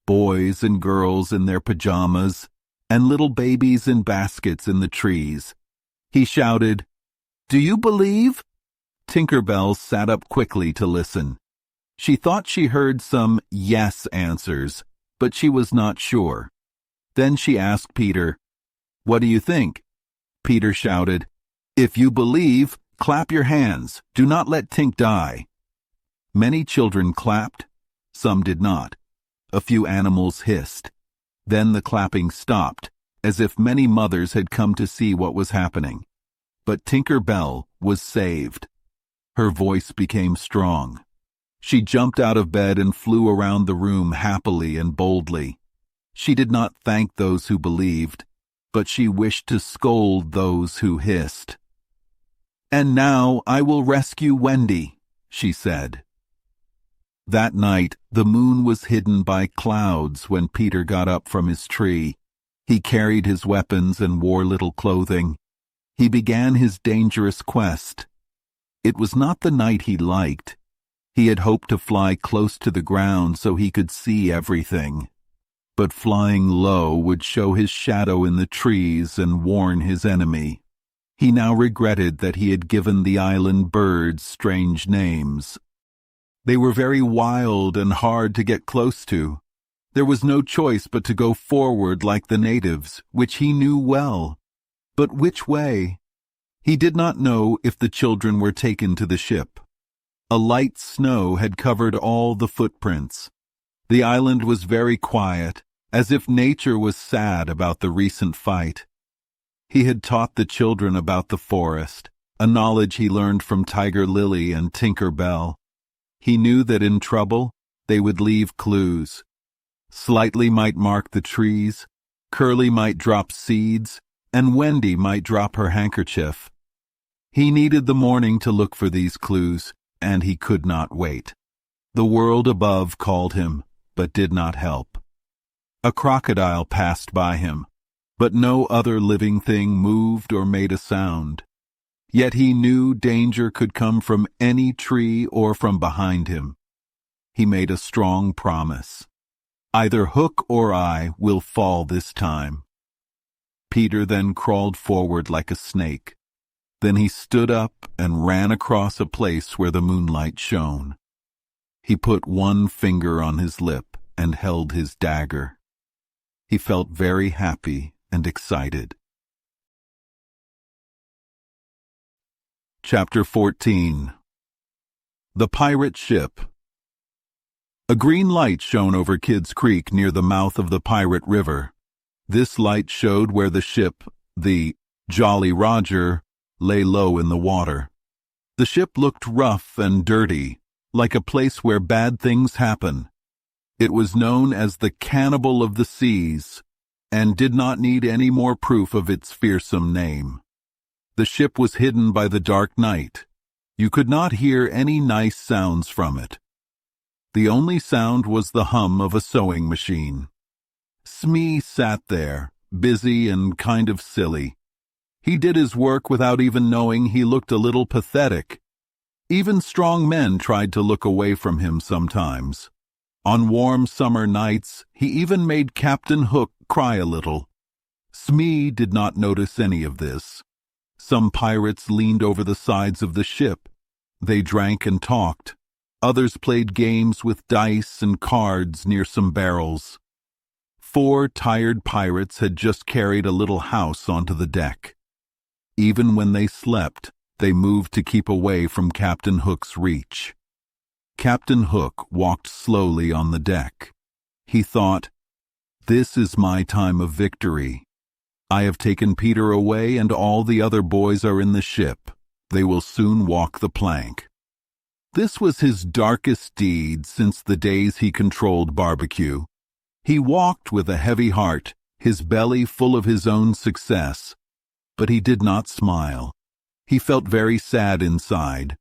boys and girls in their pajamas, and little babies in baskets in the trees. He shouted, "Do you believe?" Tinker Bell sat up quickly to listen. She thought she heard some yes answers, but she was not sure. Then she asked Peter, "What do you think?" Peter shouted, "If you believe, clap your hands. Do not let Tink die." Many children clapped. Some did not. A few animals hissed. Then the clapping stopped, as if many mothers had come to see what was happening. But Tinker Bell was saved. Her voice became strong. She jumped out of bed and flew around the room happily and boldly. She did not thank those who believed, but she wished to scold those who hissed. "And now I will rescue Wendy," she said. That night, the moon was hidden by clouds when Peter got up from his tree. He carried his weapons and wore little clothing. He began his dangerous quest. It was not the night he liked. He had hoped to fly close to the ground so he could see everything. But flying low would show his shadow in the trees and warn his enemy. He now regretted that he had given the island birds strange names. They were very wild and hard to get close to. There was no choice but to go forward like the natives, which he knew well. But which way? He did not know if the children were taken to the ship. A light snow had covered all the footprints. The island was very quiet, as if nature was sad about the recent fight. He had taught the children about the forest, a knowledge he learned from Tiger Lily and Tinker Bell. He knew that in trouble, they would leave clues. Slightly might mark the trees, Curly might drop seeds, and Wendy might drop her handkerchief. He needed the morning to look for these clues, and he could not wait. The world above called him, but did not help. A crocodile passed by him, but no other living thing moved or made a sound. Yet he knew danger could come from any tree or from behind him. He made a strong promise. Either Hook or I will fall this time. Peter then crawled forward like a snake. Then he stood up and ran across a place where the moonlight shone. He put one finger on his lip and held his dagger. He felt very happy and excited. Chapter 14. The Pirate Ship. A green light shone over Kidd's Creek near the mouth of the Pirate River. This light showed where the ship, the Jolly Roger, lay low in the water. The ship looked rough and dirty, like a place where bad things happen. It was known as the Cannibal of the Seas, and did not need any more proof of its fearsome name. The ship was hidden by the dark night. You could not hear any nice sounds from it. The only sound was the hum of a sewing machine. Smee sat there, busy and kind of silly. He did his work without even knowing he looked a little pathetic. Even strong men tried to look away from him sometimes. On warm summer nights, he even made Captain Hook cry a little. Smee did not notice any of this. Some pirates leaned over the sides of the ship. They drank and talked. Others played games with dice and cards near some barrels. 4 tired pirates had just carried a little house onto the deck. Even when they slept, they moved to keep away from Captain Hook's reach. Captain Hook walked slowly on the deck. He thought, "This is my time of victory. I have taken Peter away and all the other boys are in the ship. They will soon walk the plank." This was his darkest deed since the days he controlled barbecue. He walked with a heavy heart, his belly full of his own success. But he did not smile. He felt very sad inside.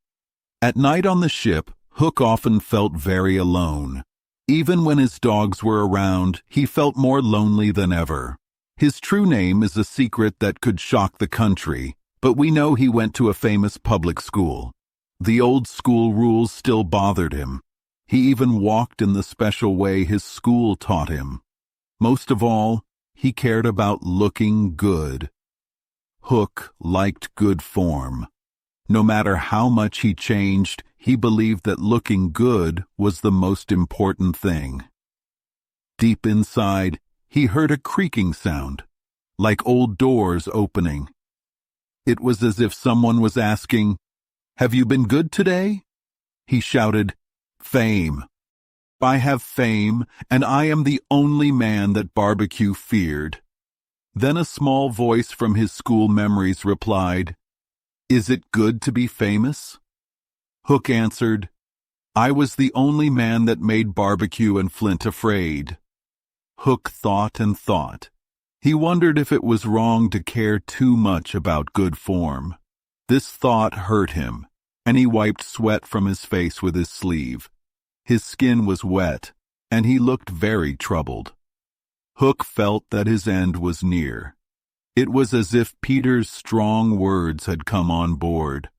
At night on the ship, Hook often felt very alone. Even when his dogs were around, he felt more lonely than ever. His true name is a secret that could shock the country, but we know he went to a famous public school. The old school rules still bothered him. He even walked in the special way his school taught him. Most of all, he cared about looking good. Hook liked good form. No matter how much he changed, he believed that looking good was the most important thing. Deep inside, he heard a creaking sound, like old doors opening. It was as if someone was asking, "Have you been good today?" He shouted, "Fame. I have fame, and I am the only man that Barbecue feared." Then a small voice from his school memories replied, "Is it good to be famous?" Hook answered, "I was the only man that made Barbecue and Flint afraid." Hook thought and thought. He wondered if it was wrong to care too much about good form. This thought hurt him, and he wiped sweat from his face with his sleeve. His skin was wet, and he looked very troubled. Hook felt that his end was near. It was as if Peter's strong words had come on board.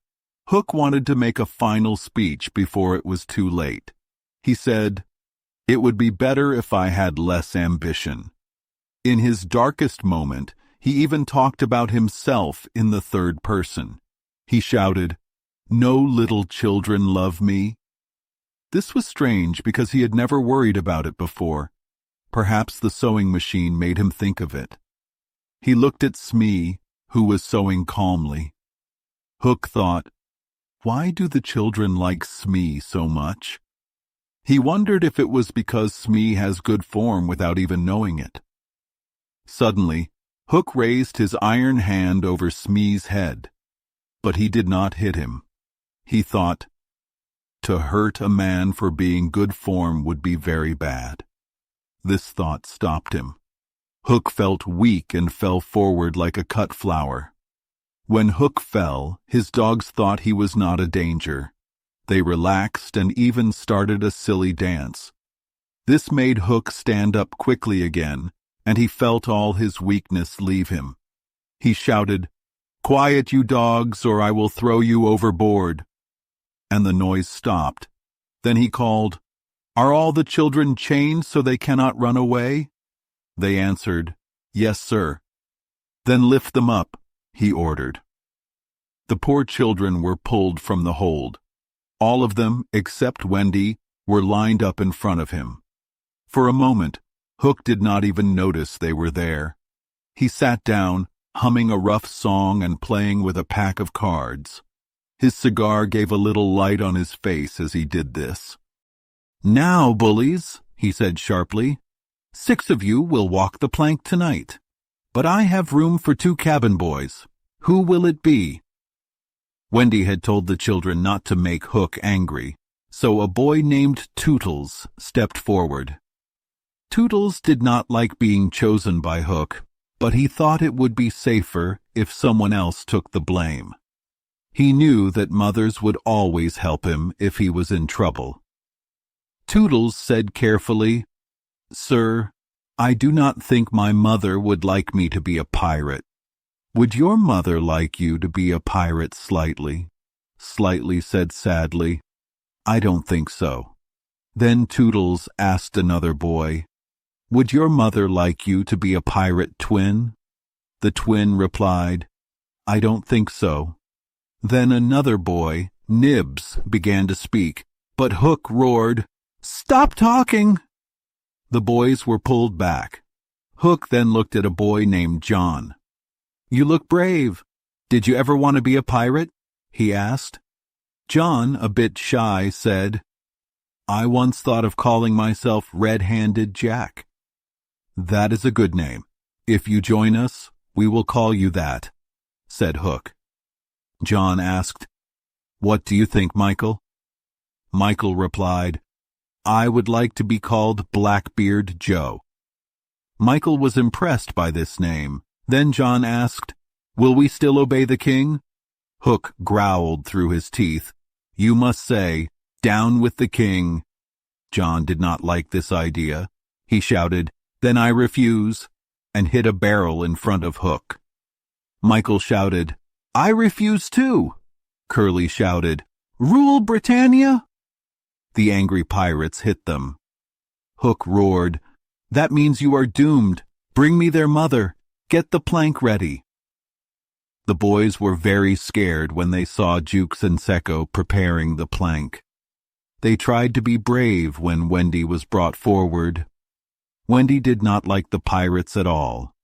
Hook wanted to make a final speech before it was too late. He said, "It would be better if I had less ambition." In his darkest moment, he even talked about himself in the third person. He shouted, "No little children love me." This was strange because he had never worried about it before. Perhaps the sewing machine made him think of it. He looked at Smee, who was sewing calmly. Hook thought, why do the children like Smee so much? He wondered if it was because Smee has good form without even knowing it. Suddenly, Hook raised his iron hand over Smee's head, but he did not hit him. He thought, to hurt a man for being good form would be very bad. This thought stopped him. Hook felt weak and fell forward like a cut flower. When Hook fell, his dogs thought he was not a danger. They relaxed and even started a silly dance. This made Hook stand up quickly again, and he felt all his weakness leave him. He shouted, "Quiet, you dogs, or I will throw you overboard." And the noise stopped. Then he called, "Are all the children chained so they cannot run away?" They answered, "Yes, sir." "Then lift them up," he ordered. The poor children were pulled from the hold. All of them, except Wendy, were lined up in front of him. For a moment, Hook did not even notice they were there. He sat down, humming a rough song and playing with a pack of cards. His cigar gave a little light on his face as he did this. "Now, bullies," he said sharply, "6 of you will walk the plank tonight. But I have room for 2 cabin boys. Who will it be?" Wendy had told the children not to make Hook angry, so a boy named Tootles stepped forward. Tootles did not like being chosen by Hook, but he thought it would be safer if someone else took the blame. He knew that mothers would always help him if he was in trouble. Tootles said carefully, "Sir, I do not think my mother would like me to be a pirate. Would your mother like you to be a pirate slightly?" Slightly said sadly, "I don't think so." Then Tootles asked another boy, "Would your mother like you to be a pirate twin?" The twin replied, "I don't think so." Then another boy, Nibs, began to speak, but Hook roared, "Stop talking!" The boys were pulled back. Hook then looked at a boy named John. "You look brave. Did you ever want to be a pirate?" he asked. John, a bit shy, said, "I once thought of calling myself Red-Handed Jack." "That is a good name. If you join us, we will call you that," said Hook. John asked, "What do you think, Michael?" Michael replied, "I would like to be called Blackbeard Joe." Michael was impressed by this name. Then John asked, "Will we still obey the king?" Hook growled through his teeth, "You must say, 'Down with the king.'" John did not like this idea. He shouted, "Then I refuse," and hit a barrel in front of Hook. Michael shouted, "I refuse too." Curly shouted, "Rule Britannia!" The angry pirates hit them. Hook roared, "That means you are doomed. Bring me their mother. Get the plank ready." The boys were very scared when they saw Jukes and Secco preparing the plank. They tried to be brave when Wendy was brought forward. Wendy did not like the pirates at all.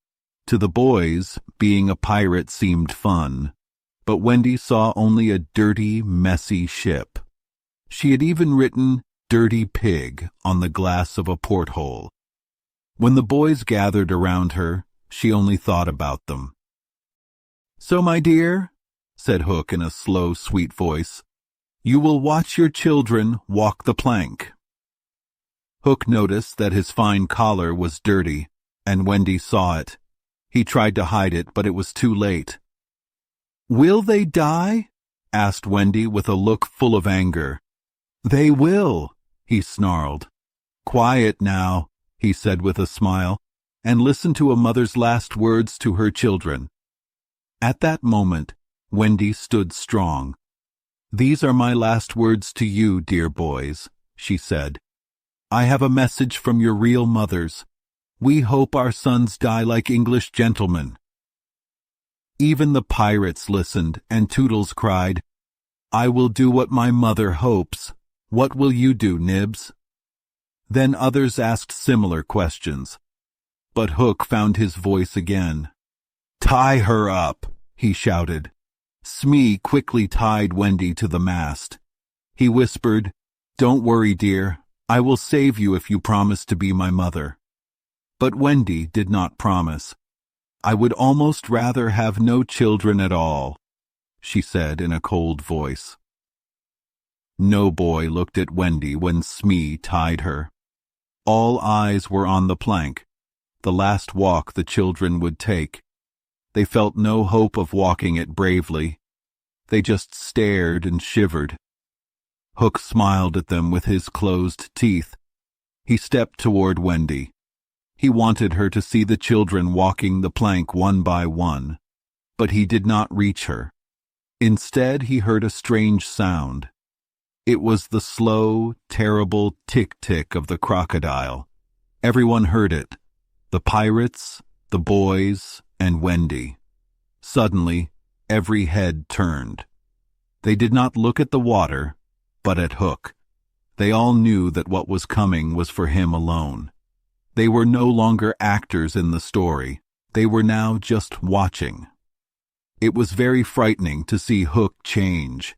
To the boys, being a pirate seemed fun, but Wendy saw only a dirty, messy ship. She had even written "Dirty Pig" on the glass of a porthole. When the boys gathered around her, she only thought about them. "So, my dear," said Hook in a slow, sweet voice, "you will watch your children walk the plank." Hook noticed that his fine collar was dirty, and Wendy saw it. He tried to hide it, but it was too late. "Will they die?" asked Wendy with a look full of anger. "They will," he snarled. "Quiet now," he said with a smile, and listened to a mother's last words to her children. At that moment, Wendy stood strong. "These are my last words to you, dear boys," she said. "I have a message from your real mothers. We hope our sons die like English gentlemen." Even the pirates listened, and Toodles cried, "I will do what my mother hopes. What will you do, Nibs?" Then others asked similar questions. But Hook found his voice again. "Tie her up," he shouted. Smee quickly tied Wendy to the mast. He whispered, "Don't worry, dear. I will save you if you promise to be my mother." But Wendy did not promise. "I would almost rather have no children at all," she said in a cold voice. No boy looked at Wendy when Smee tied her. All eyes were on the plank, the last walk the children would take. They felt no hope of walking it bravely. They just stared and shivered. Hook smiled at them with his closed teeth. He stepped toward Wendy. He wanted her to see the children walking the plank one by one, but he did not reach her. Instead, he heard a strange sound. It was the slow, terrible tick-tick of the crocodile. Everyone heard it. The pirates, the boys, and Wendy. Suddenly, every head turned. They did not look at the water, but at Hook. They all knew that what was coming was for him alone. They were no longer actors in the story. They were now just watching. It was very frightening to see Hook change.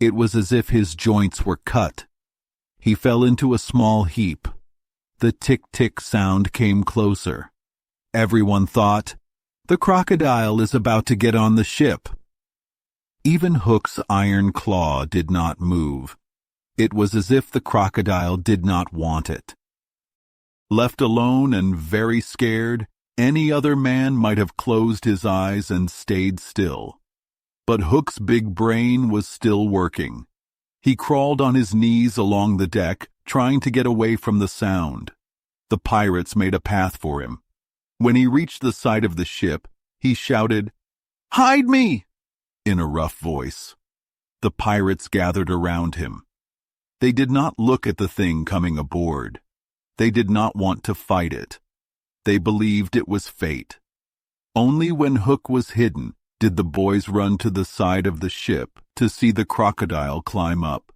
It was as if his joints were cut. He fell into a small heap. The tick-tick sound came closer. Everyone thought, "The crocodile is about to get on the ship." Even Hook's iron claw did not move. It was as if the crocodile did not want it. Left alone and very scared, any other man might have closed his eyes and stayed still. But Hook's big brain was still working. He crawled on his knees along the deck, trying to get away from the sound. The pirates made a path for him. When he reached the side of the ship, he shouted, "Hide me!" in a rough voice. The pirates gathered around him. They did not look at the thing coming aboard. They did not want to fight it. They believed it was fate. Only when Hook was hidden did the boys run to the side of the ship to see the crocodile climb up.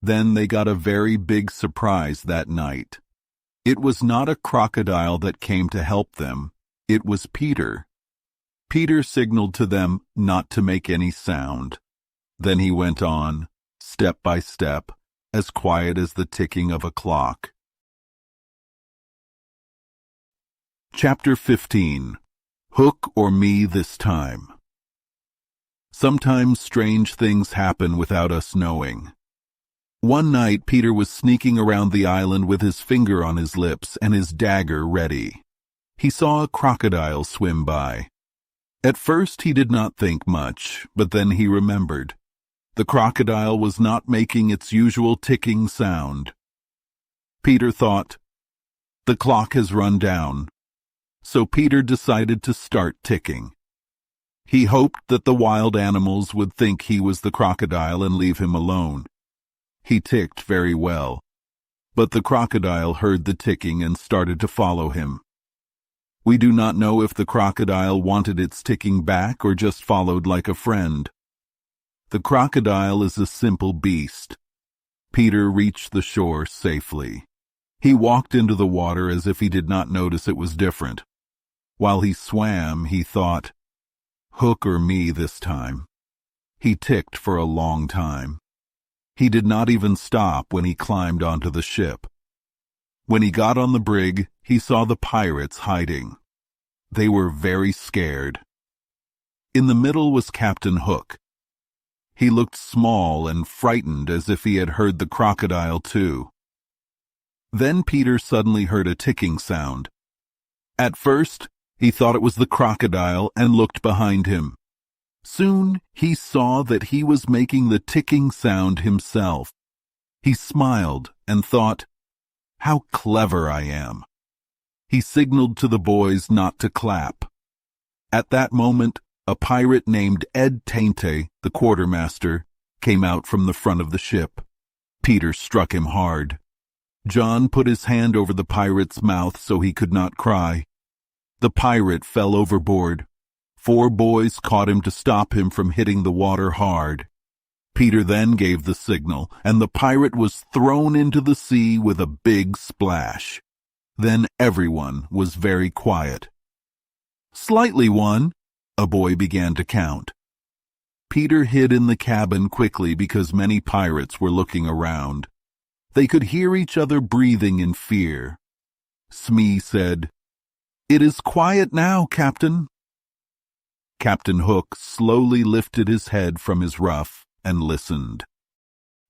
Then they got a very big surprise that night. It was not a crocodile that came to help them. It was Peter. Peter signaled to them not to make any sound. Then he went on, step by step, as quiet as the ticking of a clock. Chapter 15. Hook or Me This Time. Sometimes strange things happen without us knowing. One night Peter was sneaking around the island with his finger on his lips and his dagger ready. He saw a crocodile swim by. At first he did not think much, but then he remembered. The crocodile was not making its usual ticking sound. Peter thought, "The clock has run down." So Peter decided to start ticking. He hoped that the wild animals would think he was the crocodile and leave him alone. He ticked very well, but the crocodile heard the ticking and started to follow him. We do not know if the crocodile wanted its ticking back or just followed like a friend. The crocodile is a simple beast. Peter reached the shore safely. He walked into the water as if he did not notice it was different. While he swam, he thought, "Hook or me this time." He ticked for a long time. He did not even stop when he climbed onto the ship. When he got on the brig, he saw the pirates hiding. They were very scared. In the middle was Captain Hook. He looked small and frightened, as if he had heard the crocodile too. Then Peter suddenly heard a ticking sound. At first, he thought it was the crocodile and looked behind him. Soon he saw that he was making the ticking sound himself. He smiled and thought, "How clever I am." He signaled to the boys not to clap. At that moment, a pirate named Ed Tainte, the quartermaster, came out from the front of the ship. Peter struck him hard. John put his hand over the pirate's mouth so he could not cry. The pirate fell overboard. 4 boys caught him to stop him from hitting the water hard. Peter then gave the signal, and the pirate was thrown into the sea with a big splash. Then everyone was very quiet. "Slightly one," a boy began to count. Peter hid in the cabin quickly because many pirates were looking around. They could hear each other breathing in fear. Smee said, "It is quiet now, Captain." Captain Hook slowly lifted his head from his ruff and listened.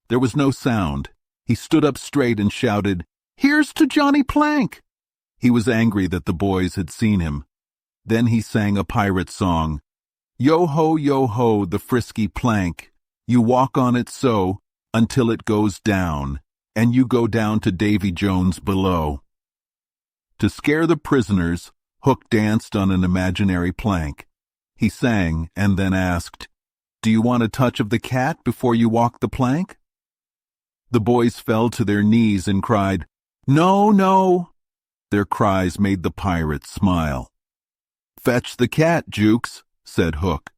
There was no sound. He stood up straight and shouted, "Here's to Johnny Plank!" He was angry that the boys had seen him. Then he sang a pirate song. Yo ho, the frisky plank. You walk on it so, until it goes down, and you go down to Davy Jones below. To scare the prisoners, Hook danced on an imaginary plank. He sang and then asked, "Do you want a touch of the cat before you walk the plank?" The boys fell to their knees and cried, "No, no." Their cries made the pirates smile. "Fetch the cat, Jukes," said Hook.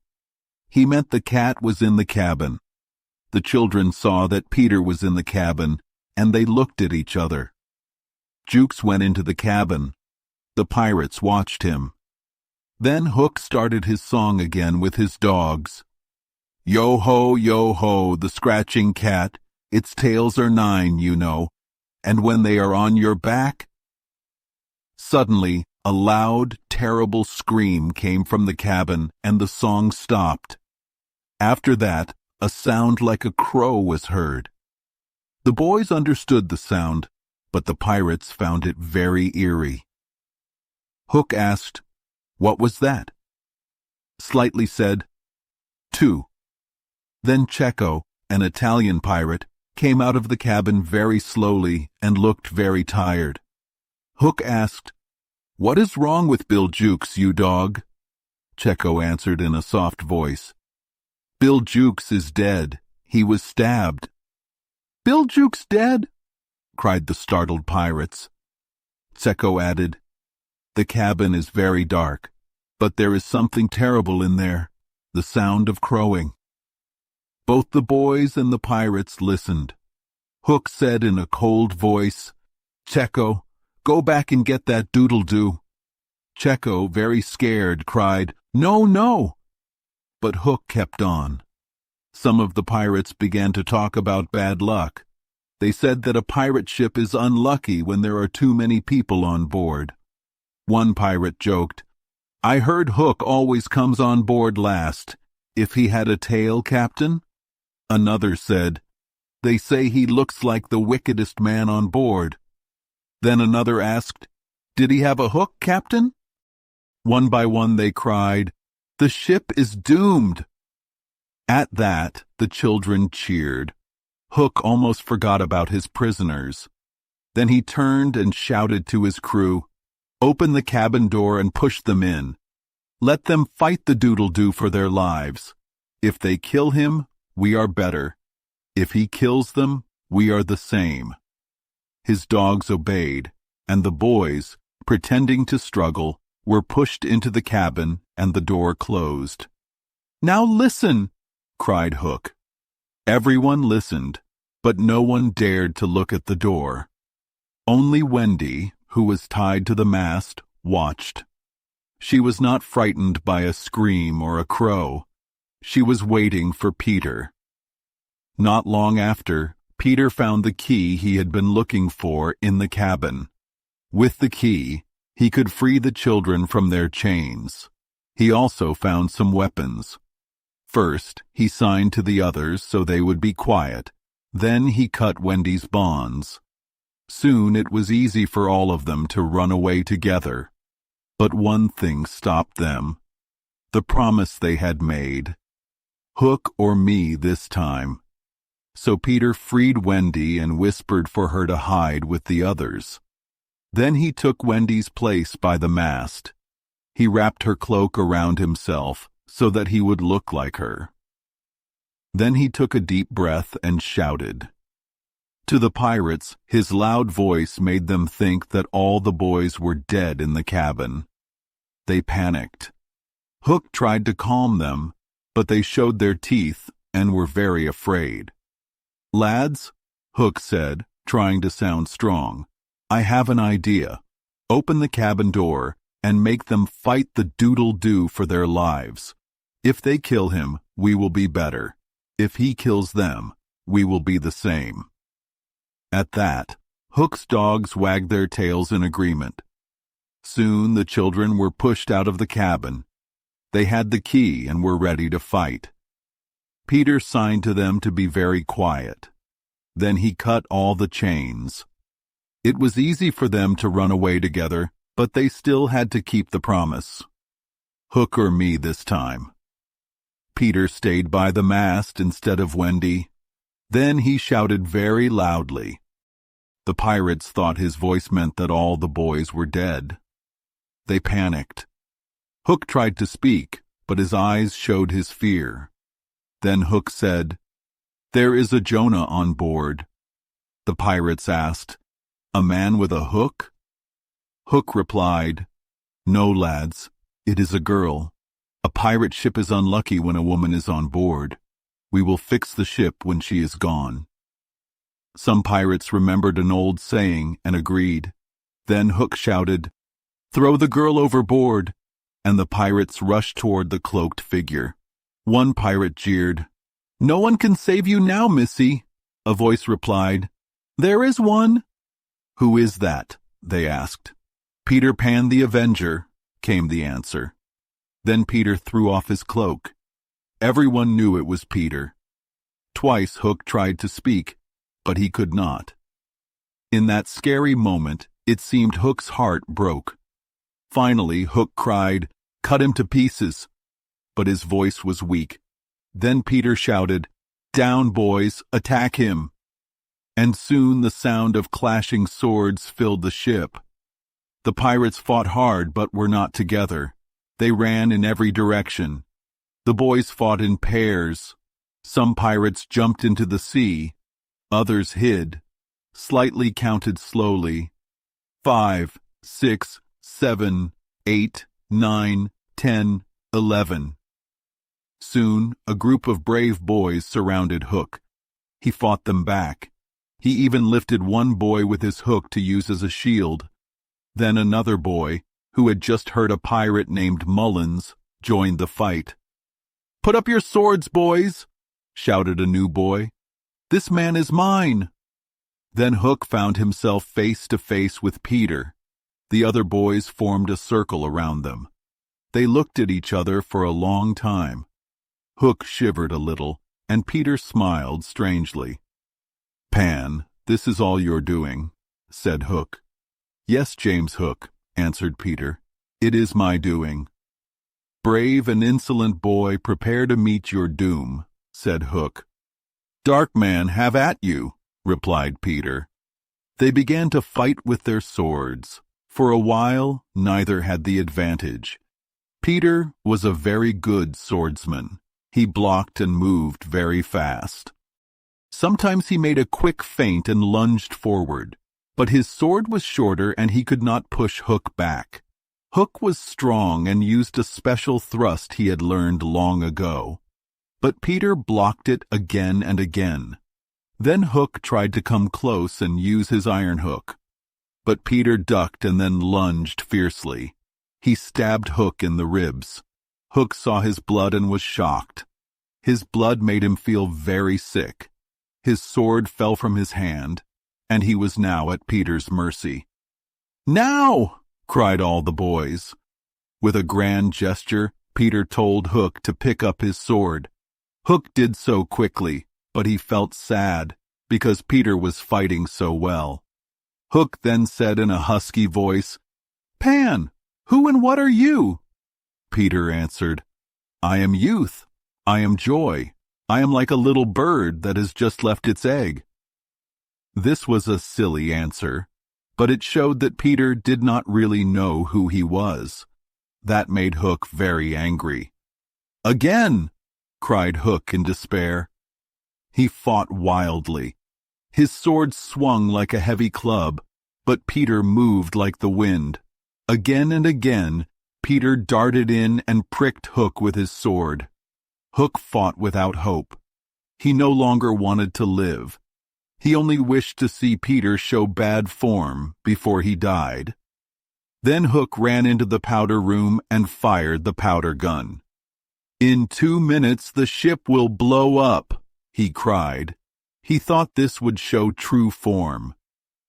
He meant the cat was in the cabin. The children saw that Peter was in the cabin, and they looked at each other. Jukes went into the cabin. The pirates watched him. Then Hook started his song again with his dogs. Yo ho, the scratching cat, its tails are 9, you know, and when they are on your back... Suddenly, a loud, terrible scream came from the cabin, and the song stopped. After that, a sound like a crow was heard. The boys understood the sound, but the pirates found it very eerie. Hook asked, "What was that?" Slightly said, "2." Then Cecco, an Italian pirate, came out of the cabin very slowly and looked very tired. Hook asked, "What is wrong with Bill Jukes, you dog?" Cecco answered in a soft voice, "Bill Jukes is dead. He was stabbed." "Bill Jukes dead?" cried the startled pirates. Cecco added, "The cabin is very dark, but there is something terrible in there, the sound of crowing." Both the boys and the pirates listened. Hook said in a cold voice, "Cecco, go back and get that doodle-doo." Cecco, very scared, cried, "No, no!" But Hook kept on. Some of the pirates began to talk about bad luck. They said that a pirate ship is unlucky when there are too many people on board. One pirate joked, "I heard Hook always comes on board last. If he had a tail, Captain?" Another said, "They say he looks like the wickedest man on board." Then another asked, "Did he have a hook, Captain?" One by one they cried, "The ship is doomed!" At that, the children cheered. Hook almost forgot about his prisoners. Then he turned and shouted to his crew, "Open the cabin door and push them in. Let them fight the doodle-doo for their lives. If they kill him, we are better. If he kills them, we are the same." His dogs obeyed, and the boys, pretending to struggle, were pushed into the cabin and the door closed. "Now listen!" cried Hook. Everyone listened, but no one dared to look at the door. Only Wendy, who was tied to the mast, watched. She was not frightened by a scream or a crow. She was waiting for Peter. Not long after, Peter found the key he had been looking for in the cabin. With the key, he could free the children from their chains. He also found some weapons. First, he signed to the others so they would be quiet. Then he cut Wendy's bonds. Soon it was easy for all of them to run away together. But one thing stopped them: the promise they had made. Hook or me this time. So Peter freed Wendy and whispered for her to hide with the others. Then he took Wendy's place by the mast. He wrapped her cloak around himself so that he would look like her. Then he took a deep breath and shouted. To the pirates, his loud voice made them think that all the boys were dead in the cabin. They panicked. Hook tried to calm them, but they showed their teeth and were very afraid. "Lads," Hook said, trying to sound strong, "I have an idea. Open the cabin door and make them fight the doodle-doo for their lives. If they kill him, we will be better. If he kills them, we will be the same." At that, Hook's dogs wagged their tails in agreement. Soon the children were pushed out of the cabin. They had the key and were ready to fight. Peter signed to them to be very quiet. Then he cut all the chains. It was easy for them to run away together, but they still had to keep the promise. Hook or me this time. Peter stayed by the mast instead of Wendy. Then he shouted very loudly. The pirates thought his voice meant that all the boys were dead. They panicked. Hook tried to speak, but his eyes showed his fear. Then Hook said, "There is a Jonah on board." The pirates asked, "A man with a hook?" Hook replied, "No, lads, it is a girl. A pirate ship is unlucky when a woman is on board. We will fix the ship when she is gone." Some pirates remembered an old saying and agreed. Then Hook shouted, "Throw the girl overboard," and the pirates rushed toward the cloaked figure. One pirate jeered, "No one can save you now, missy." A voice replied, "There is one." "Who is that?" they asked. "Peter Pan the Avenger," came the answer. Then Peter threw off his cloak. Everyone knew it was Peter. Twice Hook tried to speak, but he could not. In that scary moment, it seemed Hook's heart broke. Finally, Hook cried, "Cut him to pieces!" But his voice was weak. Then Peter shouted, "Down, boys, attack him!" And soon the sound of clashing swords filled the ship. The pirates fought hard but were not together. They ran in every direction. The boys fought in pairs. Some pirates jumped into the sea. Others hid. Slightly counted slowly. 5, 6, 7, 8, 9, 10, 11. Soon, a group of brave boys surrounded Hook. He fought them back. He even lifted one boy with his hook to use as a shield. Then another boy, who had just heard a pirate named Mullins, joined the fight. "Put up your swords, boys!" shouted a new boy. "This man is mine!" Then Hook found himself face to face with Peter. The other boys formed a circle around them. They looked at each other for a long time. Hook shivered a little, and Peter smiled strangely. "Pan, this is all you're doing," said Hook. "Yes, James Hook," answered Peter. "It is my doing." "Brave and insolent boy, prepare to meet your doom," said Hook. "Dark man, have at you," replied Peter. They began to fight with their swords. For a while, neither had the advantage. Peter was a very good swordsman. He blocked and moved very fast. Sometimes he made a quick feint and lunged forward, but his sword was shorter and he could not push Hook back. Hook was strong and used a special thrust he had learned long ago. But Peter blocked it again and again. Then Hook tried to come close and use his iron hook. but Peter ducked and then lunged fiercely. He stabbed Hook in the ribs. Hook saw his blood and was shocked. His blood made him feel very sick. His sword fell from his hand, and he was now at Peter's mercy. "Now!" cried all the boys. With a grand gesture, Peter told Hook to pick up his sword. Hook did so quickly, but he felt sad because Peter was fighting so well. Hook then said in a husky voice, "Pan, who and what are you?" Peter answered, "I am youth. I am joy. I am like a little bird that has just left its egg." This was a silly answer, but it showed that Peter did not really know who he was. That made Hook very angry. "Again!" cried Hook in despair. He fought wildly. His sword swung like a heavy club, but Peter moved like the wind. Again and again, Peter darted in and pricked Hook with his sword. Hook fought without hope. He no longer wanted to live. He only wished to see Peter show bad form before he died. Then Hook ran into the powder room and fired the powder gun. "In 2 minutes the ship will blow up," he cried. He thought this would show true form.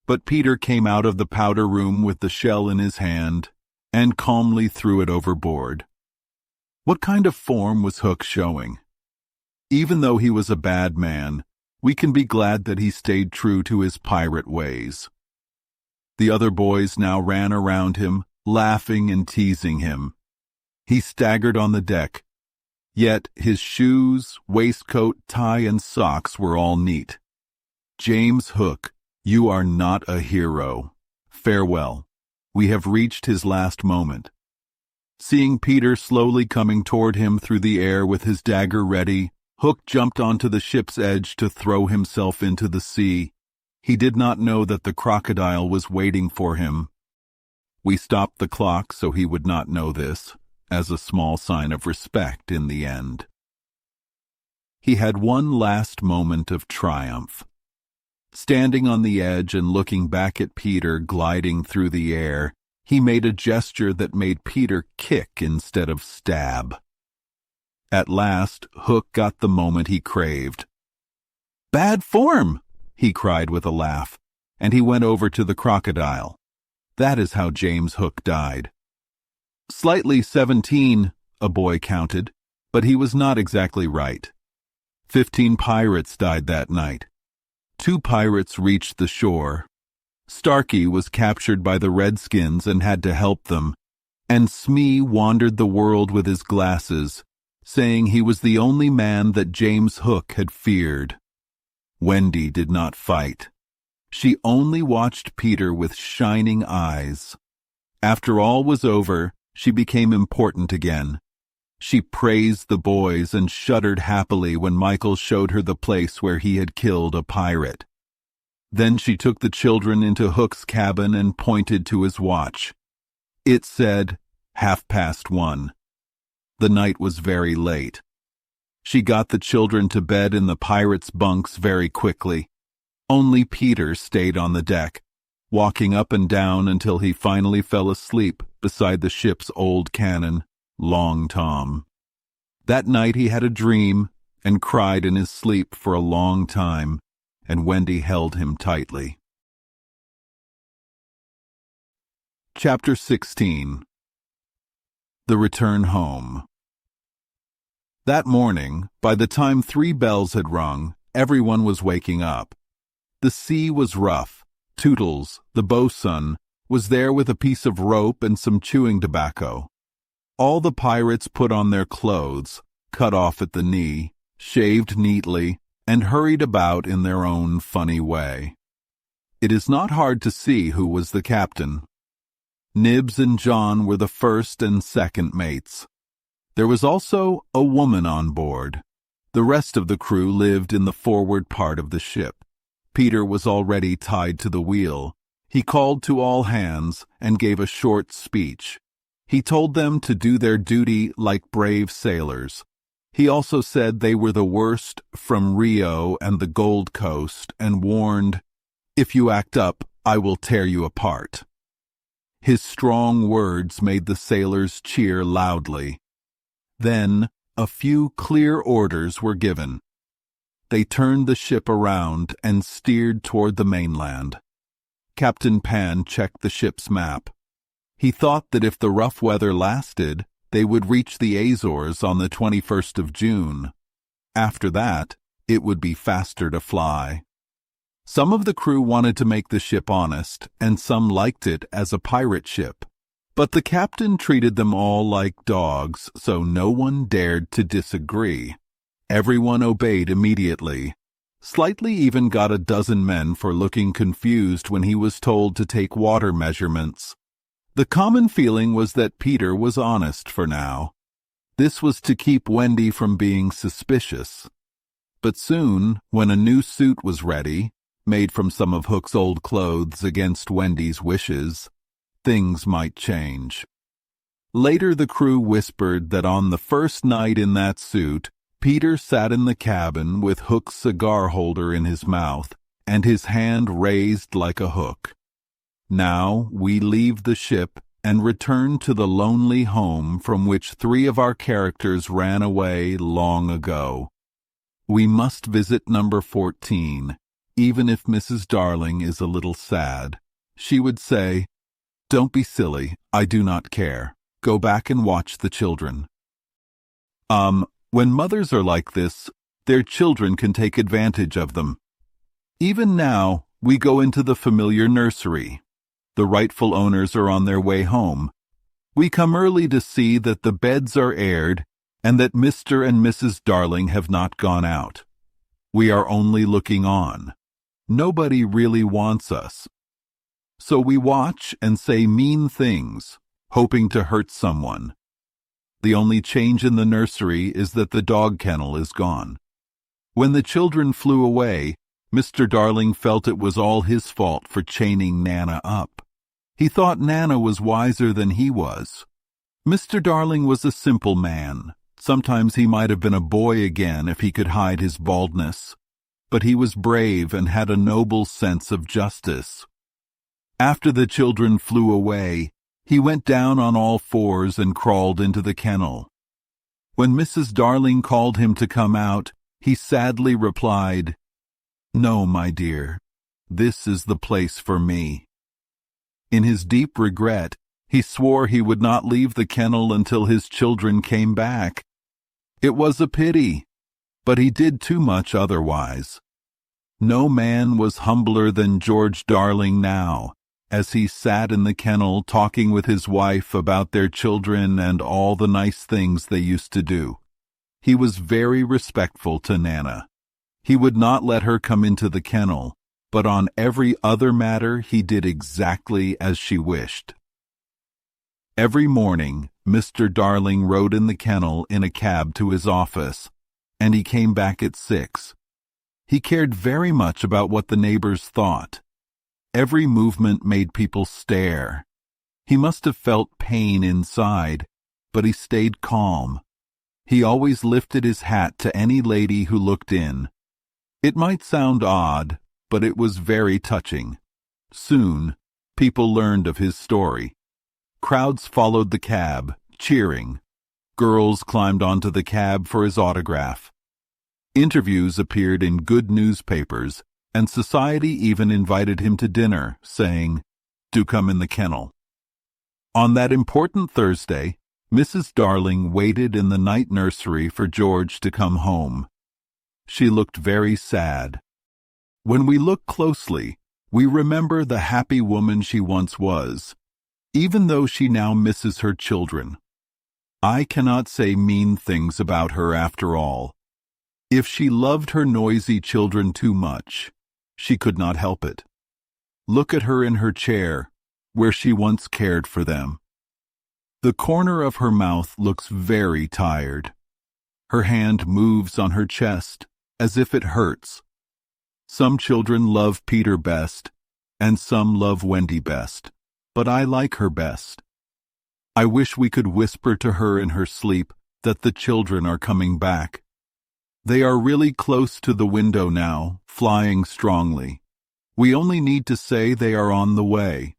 But Peter came out of the powder room with the shell in his hand and calmly threw it overboard. What kind of form was Hook showing? Even though he was a bad man, we can be glad that he stayed true to his pirate ways. The other boys now ran around him, laughing and teasing him. He staggered on the deck, yet his shoes, waistcoat, tie, and socks were all neat. "James Hook, you are not a hero. Farewell. We have reached his last moment." Seeing Peter slowly coming toward him through the air with his dagger ready, Hook jumped onto the ship's edge to throw himself into the sea. He did not know that the crocodile was waiting for him. We stopped the clock so he would not know this, as a small sign of respect in the end. He had one last moment of triumph. Standing on the edge and looking back at Peter gliding through the air, he made a gesture that made Peter kick instead of stab. At last, Hook got the moment he craved. "Bad form!" he cried with a laugh, and he went over to the crocodile. That is how James Hook died. Slightly 17, a boy counted, but he was not exactly right. 15 pirates died that night. 2 pirates reached the shore. Starkey was captured by the Redskins and had to help them, and Smee wandered the world with his glasses, saying he was the only man that James Hook had feared. Wendy did not fight. She only watched Peter with shining eyes. After all was over, she became important again. She praised the boys and shuddered happily when Michael showed her the place where he had killed a pirate. Then she took the children into Hook's cabin and pointed to his watch. It said 1:30. The night was very late. She got the children to bed in the pirates' bunks very quickly. Only Peter stayed on the deck, walking up and down until he finally fell asleep beside the ship's old cannon, Long Tom. That night he had a dream and cried in his sleep for a long time, and Wendy held him tightly. Chapter 16. The Return Home. That morning, by the time 3 bells had rung, everyone was waking up. The sea was rough. Tootles, the boatswain, was there with a piece of rope and some chewing tobacco. All the pirates put on their clothes, cut off at the knee, shaved neatly, and hurried about in their own funny way. It is not hard to see who was the captain. Nibs and John were the first and second mates. There was also a woman on board. The rest of the crew lived in the forward part of the ship. Peter was already tied to the wheel. He called to all hands and gave a short speech. He told them to do their duty like brave sailors. He also said they were the worst from Rio and the Gold Coast and warned, "If you act up, I will tear you apart." His strong words made the sailors cheer loudly. Then a few clear orders were given. They turned the ship around and steered toward the mainland. Captain Pan checked the ship's map. He thought that if the rough weather lasted, they would reach the Azores on the 21st of June. After that, it would be faster to fly. Some of the crew wanted to make the ship honest, and some liked it as a pirate ship. But the captain treated them all like dogs, so no one dared to disagree. Everyone obeyed immediately. Slightly even got a dozen men for looking confused when he was told to take water measurements. The common feeling was that Peter was honest for now. This was to keep Wendy from being suspicious. But soon, when a new suit was ready, made from some of Hook's old clothes against Wendy's wishes, things might change. Later the crew whispered that on the first night in that suit, Peter sat in the cabin with Hook's cigar holder in his mouth and his hand raised like a hook. Now we leave the ship and return to the lonely home from which 3 of our characters ran away long ago. We must visit number 14, even if Mrs. Darling is a little sad. She would say, "Don't be silly, I do not care. Go back and watch the children." When mothers are like this, their children can take advantage of them. Even now, we go into the familiar nursery. The rightful owners are on their way home. We come early to see that the beds are aired and that Mr. and Mrs. Darling have not gone out. We are only looking on. Nobody really wants us. So we watch and say mean things, hoping to hurt someone. The only change in the nursery is that the dog kennel is gone. When the children flew away, Mr. Darling felt it was all his fault for chaining Nana up. He thought Nana was wiser than he was. Mr. Darling was a simple man. Sometimes he might have been a boy again if he could hide his baldness. But he was brave and had a noble sense of justice. After the children flew away, he went down on all fours and crawled into the kennel. When Mrs. Darling called him to come out, he sadly replied, "No, my dear, this is the place for me." In his deep regret, he swore he would not leave the kennel until his children came back. It was a pity, but he did too much otherwise. No man was humbler than George Darling now, as he sat in the kennel talking with his wife about their children and all the nice things they used to do. He was very respectful to Nana. He would not let her come into the kennel, but on every other matter he did exactly as she wished. Every morning, Mr. Darling rode in the kennel in a cab to his office, and he came back at 6. He cared very much about what the neighbors thought. Every movement made people stare. He must have felt pain inside, but he stayed calm. He always lifted his hat to any lady who looked in. It might sound odd, but it was very touching. Soon, people learned of his story. Crowds followed the cab, cheering. Girls climbed onto the cab for his autograph. Interviews appeared in good newspapers, and society even invited him to dinner, saying, "Do come in the kennel." On that important Thursday, Mrs. Darling waited in the night nursery for George to come home. She looked very sad. When we look closely, we remember the happy woman she once was, even though she now misses her children. I cannot say mean things about her after all. If she loved her noisy children too much, she could not help it. Look at her in her chair, where she once cared for them. The corner of her mouth looks very tired. Her hand moves on her chest, as if it hurts. Some children love Peter best, and some love Wendy best, but I like her best. I wish we could whisper to her in her sleep that the children are coming back. They are really close to the window now, flying strongly. We only need to say they are on the way.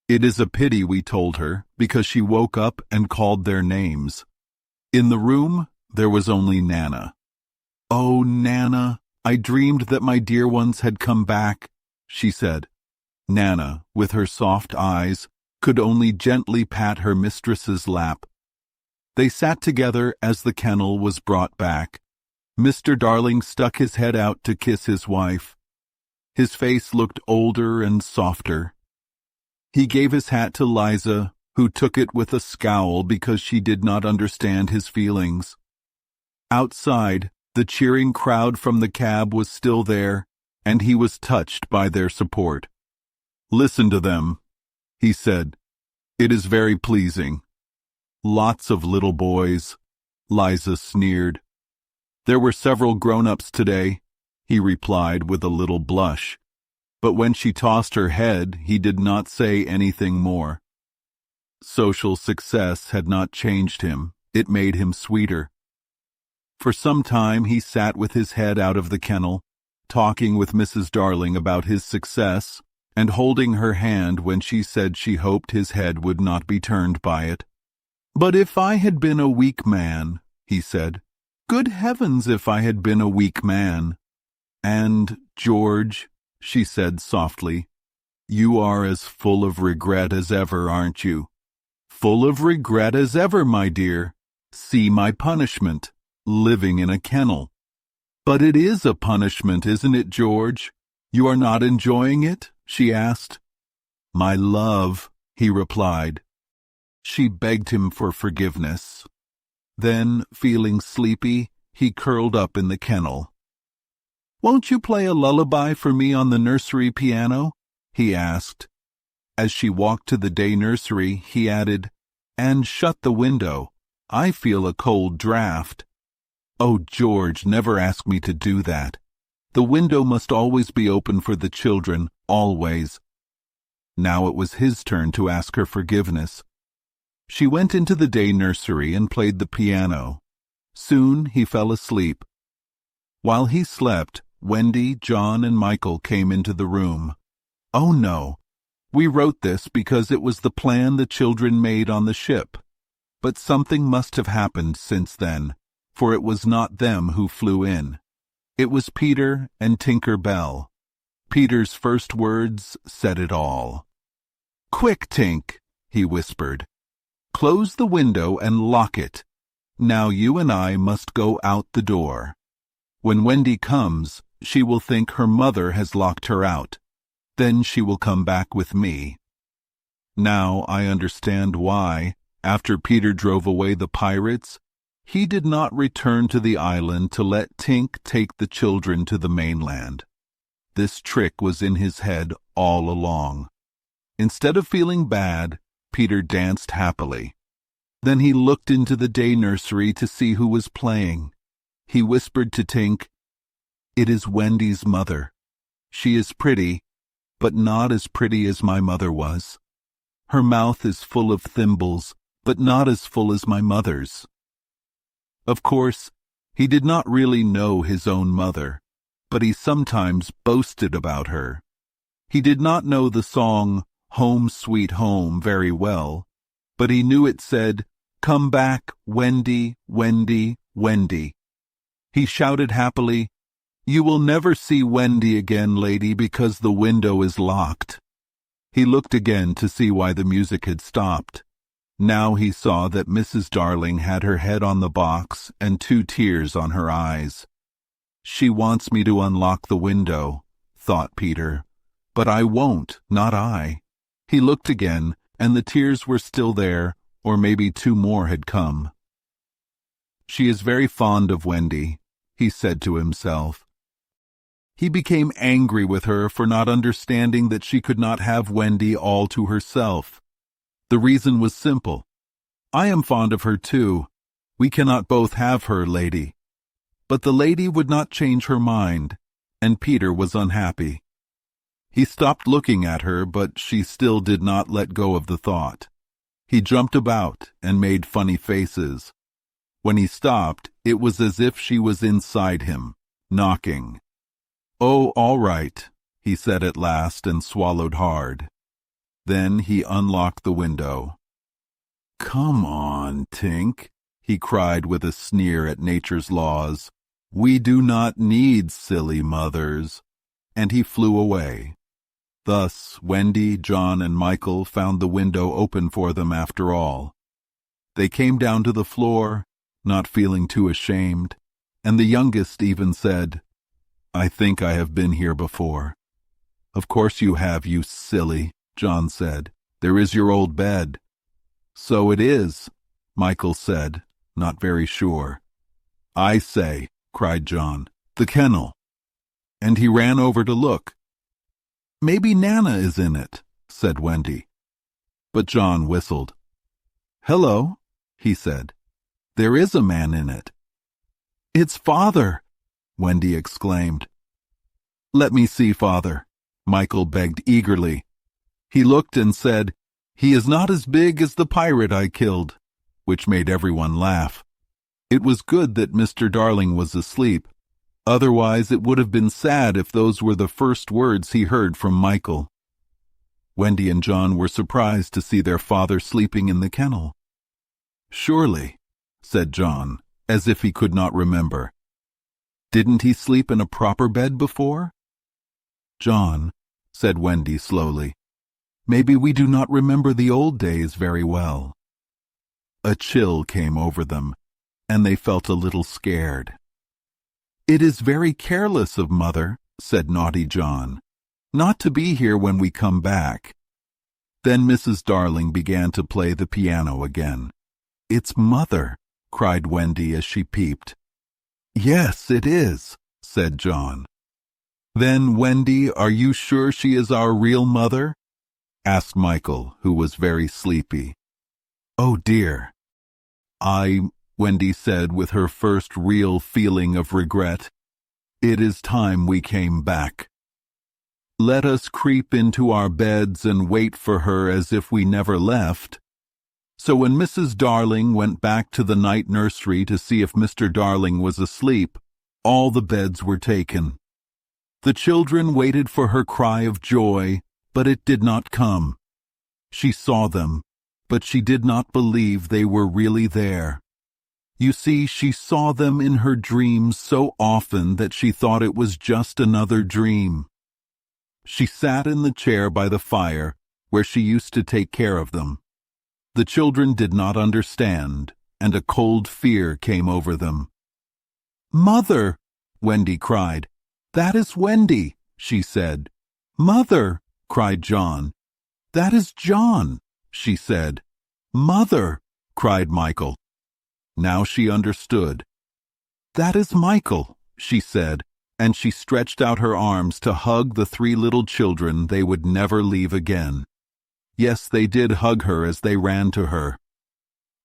It is a pity, we told her, because she woke up and called their names. In the room, there was only Nana. "Oh, Nana, I dreamed that my dear ones had come back," she said. Nana, with her soft eyes, could only gently pat her mistress's lap. They sat together as the kennel was brought back. Mr. Darling stuck his head out to kiss his wife. His face looked older and softer. He gave his hat to Liza, who took it with a scowl because she did not understand his feelings. Outside, the cheering crowd from the cab was still there, and he was touched by their support. "Listen to them," he said. "It is very pleasing." "Lots of little boys," Liza sneered. "There were several grown-ups today," he replied with a little blush. But when she tossed her head, he did not say anything more. Social success had not changed him. It made him sweeter. For some time he sat with his head out of the kennel, talking with Mrs. Darling about his success, and holding her hand when she said she hoped his head would not be turned by it. "But if I had been a weak man," he said, "good heavens, if I had been a weak man." "And, George," she said softly, "you are as full of regret as ever, aren't you?" "Full of regret as ever, my dear. See my punishment, living in a kennel." "But it is a punishment, isn't it, George? You are not enjoying it?" she asked. "My love," he replied. She begged him for forgiveness. Then, feeling sleepy, he curled up in the kennel. "Won't you play a lullaby for me on the nursery piano?" he asked. As she walked to the day nursery, he added, "And shut the window. I feel a cold draft." "Oh, George, never ask me to do that. The window must always be open for the children, always." Now it was his turn to ask her forgiveness. She went into the day nursery and played the piano. Soon he fell asleep. While he slept, Wendy, John, and Michael came into the room. "Oh no, we wrote this because it was the plan the children made on the ship. But something must have happened since then, for it was not them who flew in. It was Peter and Tinker Bell. Peter's first words said it all. "Quick, Tink," he whispered. "Close the window and lock it. Now you and I must go out the door. When Wendy comes, she will think her mother has locked her out. Then she will come back with me." Now I understand why, after Peter drove away the pirates, he did not return to the island to let Tink take the children to the mainland. This trick was in his head all along. Instead of feeling bad, Peter danced happily. Then he looked into the day nursery to see who was playing. He whispered to Tink, "It is Wendy's mother. She is pretty, but not as pretty as my mother was. Her mouth is full of thimbles, but not as full as my mother's." Of course, he did not really know his own mother, but he sometimes boasted about her. He did not know the song "Home, Sweet Home" very well, but he knew it said, "Come back, Wendy, Wendy, Wendy." He shouted happily, "You will never see Wendy again, lady, because the window is locked." He looked again to see why the music had stopped. Now he saw that Mrs. Darling had her head on the box and 2 tears on her eyes. "She wants me to unlock the window," thought Peter. "But I won't, not I." He looked again, and the tears were still there, or maybe 2 more had come. "She is very fond of Wendy," he said to himself. He became angry with her for not understanding that she could not have Wendy all to herself. The reason was simple. "I am fond of her too. We cannot both have her, lady." But the lady would not change her mind, and Peter was unhappy. He stopped looking at her, but she still did not let go of the thought. He jumped about and made funny faces. When he stopped, it was as if she was inside him, knocking. "Oh, all right," he said at last and swallowed hard. Then he unlocked the window. "Come on, Tink," he cried with a sneer at nature's laws. "We do not need silly mothers." And he flew away. Thus, Wendy, John, and Michael found the window open for them after all. They came down to the floor, not feeling too ashamed, and the youngest even said, "I think I have been here before." "Of course you have, you silly," John said. "There is your old bed." "So it is," Michael said, not very sure. "I say," cried John, "the kennel." And he ran over to look. "Maybe Nana is in it," said Wendy. But John whistled. "Hello," he said. "There is a man in it." "It's Father," Wendy exclaimed. "Let me see Father," Michael begged eagerly. He looked and said, "He is not as big as the pirate I killed," which made everyone laugh. It was good that Mr. Darling was asleep. Otherwise it would have been sad if those were the first words he heard from Michael. Wendy and John were surprised to see their father sleeping in the kennel. "Surely," said John, as if he could not remember. "Didn't he sleep in a proper bed before?" "John," said Wendy slowly, "maybe we do not remember the old days very well." A chill came over them, and they felt a little scared. "It is very careless of Mother," said naughty John, "not to be here when we come back." Then Mrs. Darling began to play the piano again. "It's Mother," cried Wendy as she peeped. "Yes, it is," said John. "Then, Wendy, are you sure she is our real mother?" asked Michael, who was very sleepy. "Oh dear." Wendy said with her first real feeling of regret, "It is time we came back. Let us creep into our beds and wait for her as if we never left." So when Mrs. Darling went back to the night nursery to see if Mr. Darling was asleep, all the beds were taken. The children waited for her cry of joy, but it did not come. She saw them, but she did not believe they were really there. You see, she saw them in her dreams so often that she thought it was just another dream. She sat in the chair by the fire, where she used to take care of them. The children did not understand, and a cold fear came over them. "Mother!" Wendy cried. "That is Wendy," she said. "Mother!" cried John. "That is John," she said. "Mother!" cried Michael. Now she understood. "That is Michael," she said, and she stretched out her arms to hug the three little children they would never leave again. Yes, they did hug her as they ran to her.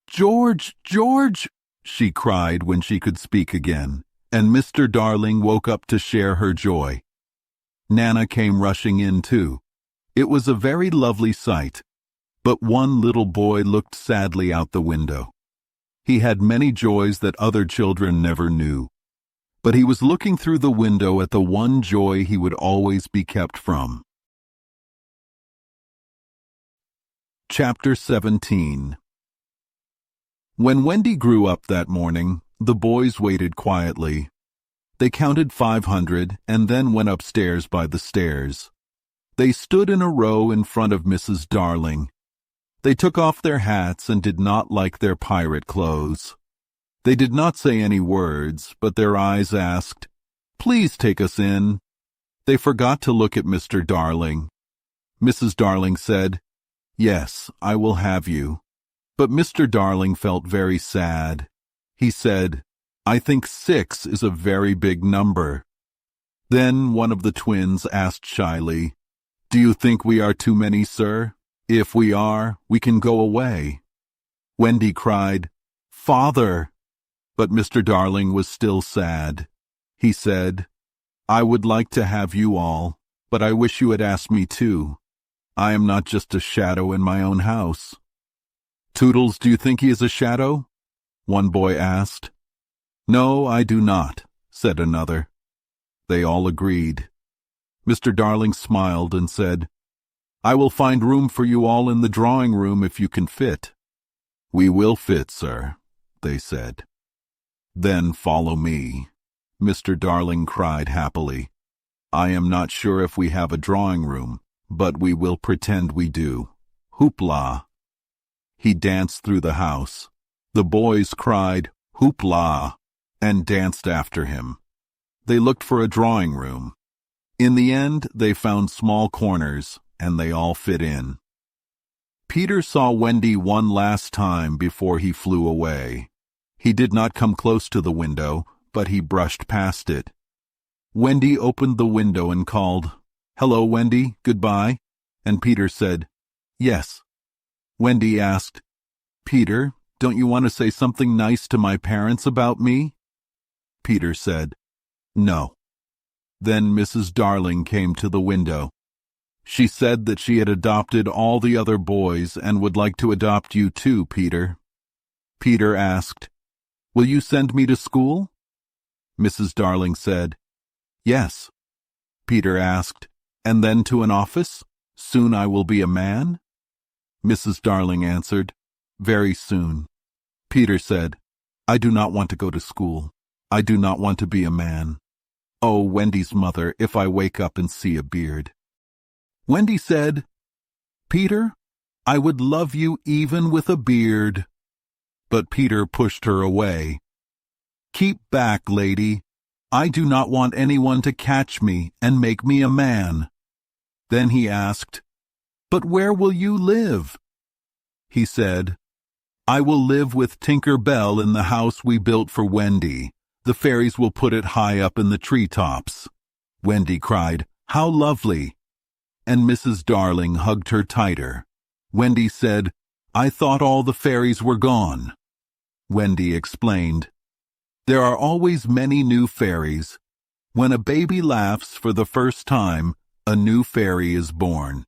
"George, George!" she cried when she could speak again, and Mr. Darling woke up to share her joy. Nana came rushing in too. It was a very lovely sight, but one little boy looked sadly out the window. He had many joys that other children never knew, but he was looking through the window at the one joy he would always be kept from. Chapter 17. When Wendy grew up that morning, the boys waited quietly. They counted 500 and then went upstairs by the stairs. They stood in a row in front of Mrs. Darling. They took off their hats and did not like their pirate clothes. They did not say any words, but their eyes asked, "Please take us in." They forgot to look at Mr. Darling. Mrs. Darling said, "Yes, I will have you." But Mr. Darling felt very sad. He said, "I think 6 is a very big number." Then one of the twins asked shyly, "Do you think we are too many, sir? If we are, we can go away." Wendy cried, "Father!" But Mr. Darling was still sad. He said, "I would like to have you all, but I wish you had asked me too. I am not just a shadow in my own house." "Toodles, do you think he is a shadow?" one boy asked. "No, I do not," said another. They all agreed. Mr. Darling smiled and said, "I will find room for you all in the drawing room if you can fit." "We will fit, sir," they said. "Then follow me," Mr. Darling cried happily. "I am not sure if we have a drawing room, but we will pretend we do. Hoopla!" He danced through the house. The boys cried, "Hoopla!" and danced after him. They looked for a drawing room. In the end, they found small corners, and they all fit in. Peter saw Wendy one last time before he flew away. He did not come close to the window, but he brushed past it. Wendy opened the window and called, "Hello, Wendy, goodbye." And Peter said, "Yes." Wendy asked, "Peter, don't you want to say something nice to my parents about me?" Peter said, "No." Then Mrs. Darling came to the window. She said that she had adopted all the other boys and would like to adopt you too, Peter. Peter asked, "Will you send me to school?" Mrs. Darling said, "Yes." Peter asked, "And then to an office? Soon I will be a man?" Mrs. Darling answered, "Very soon." Peter said, "I do not want to go to school. I do not want to be a man. Oh, Wendy's mother, if I wake up and see a beard." Wendy said, "Peter, I would love you even with a beard." But Peter pushed her away. "Keep back, lady. I do not want anyone to catch me and make me a man." Then he asked, "But where will you live?" He said, "I will live with Tinker Bell in the house we built for Wendy. The fairies will put it high up in the treetops." Wendy cried, "How lovely!" And Mrs. Darling hugged her tighter. Wendy said, "I thought all the fairies were gone." Wendy explained, "There are always many new fairies. When a baby laughs for the first time, a new fairy is born.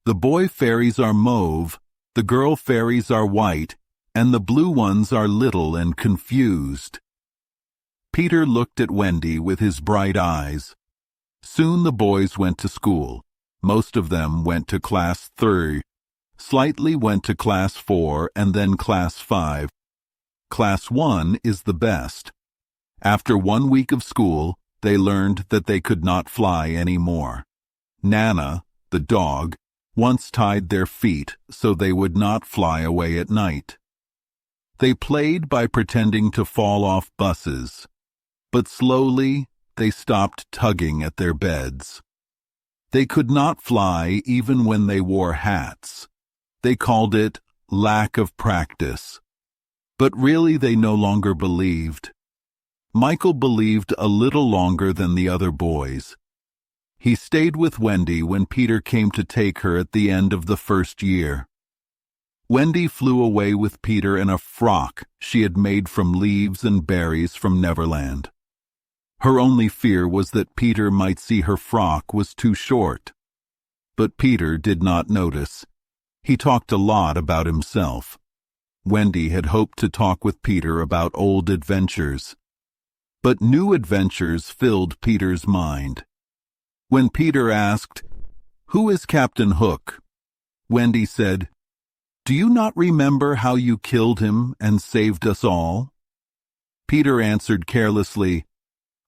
The boy fairies are mauve, the girl fairies are white, and the blue ones are little and confused." Peter looked at Wendy with his bright eyes. Soon the boys went to school. Most of them went to class 3. Slightly went to class 4 and then class 5. Class 1 is the best. After 1 week of school, they learned that they could not fly any more. Nana, the dog, once tied their feet so they would not fly away at night. They played by pretending to fall off buses, but slowly they stopped tugging at their beds. They could not fly even when they wore hats. They called it lack of practice. But really they no longer believed. Michael believed a little longer than the other boys. He stayed with Wendy when Peter came to take her at the end of the first year. Wendy flew away with Peter in a frock she had made from leaves and berries from Neverland. Her only fear was that Peter might see her frock was too short. But Peter did not notice. He talked a lot about himself. Wendy had hoped to talk with Peter about old adventures. But new adventures filled Peter's mind. When Peter asked, "Who is Captain Hook?" Wendy said, "Do you not remember how you killed him and saved us all?" Peter answered carelessly,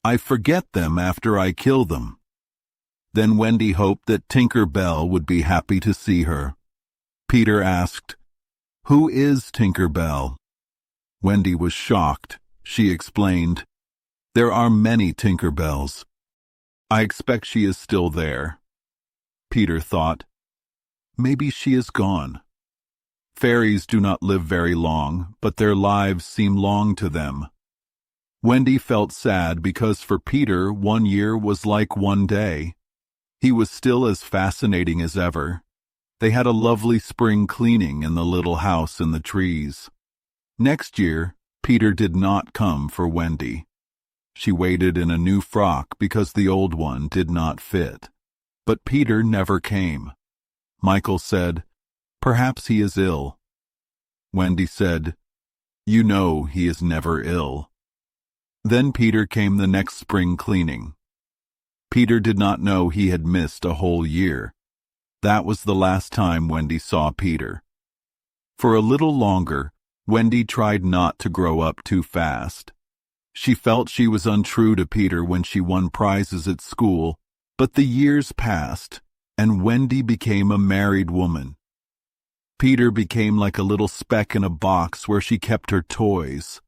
"I forget them after I kill them." Then Wendy hoped that Tinker Bell would be happy to see her. Peter asked, "Who is Tinker Bell?" Wendy was shocked. She explained, "There are many Tinker Bells. I expect she is still there." Peter thought, maybe she is gone. Fairies do not live very long, but their lives seem long to them. Wendy felt sad because for Peter 1 year was like 1 day. He was still as fascinating as ever. They had a lovely spring cleaning in the little house in the trees. Next year, Peter did not come for Wendy. She waited in a new frock because the old one did not fit. But Peter never came. Michael said, "Perhaps he is ill." Wendy said, "You know he is never ill." Then Peter came the next spring cleaning. Peter did not know he had missed a whole year. That was the last time Wendy saw Peter. For a little longer, Wendy tried not to grow up too fast. She felt she was untrue to Peter when she won prizes at school, but the years passed, and Wendy became a married woman. Peter became like a little speck in a box where she kept her toys.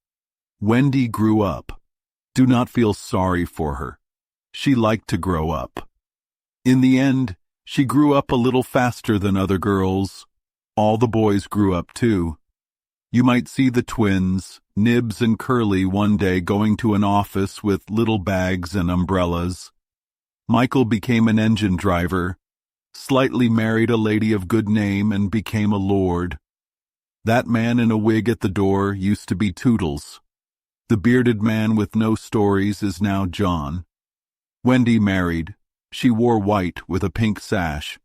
Wendy grew up. Do not feel sorry for her. She liked to grow up. In the end, she grew up a little faster than other girls. All the boys grew up too. You might see the twins, Nibs and Curly, one day going to an office with little bags and umbrellas. Michael became an engine driver, slightly married a lady of good name, and became a lord. That man in a wig at the door used to be Toodles. The bearded man with no stories is now John. Wendy married. She wore white with a pink sash.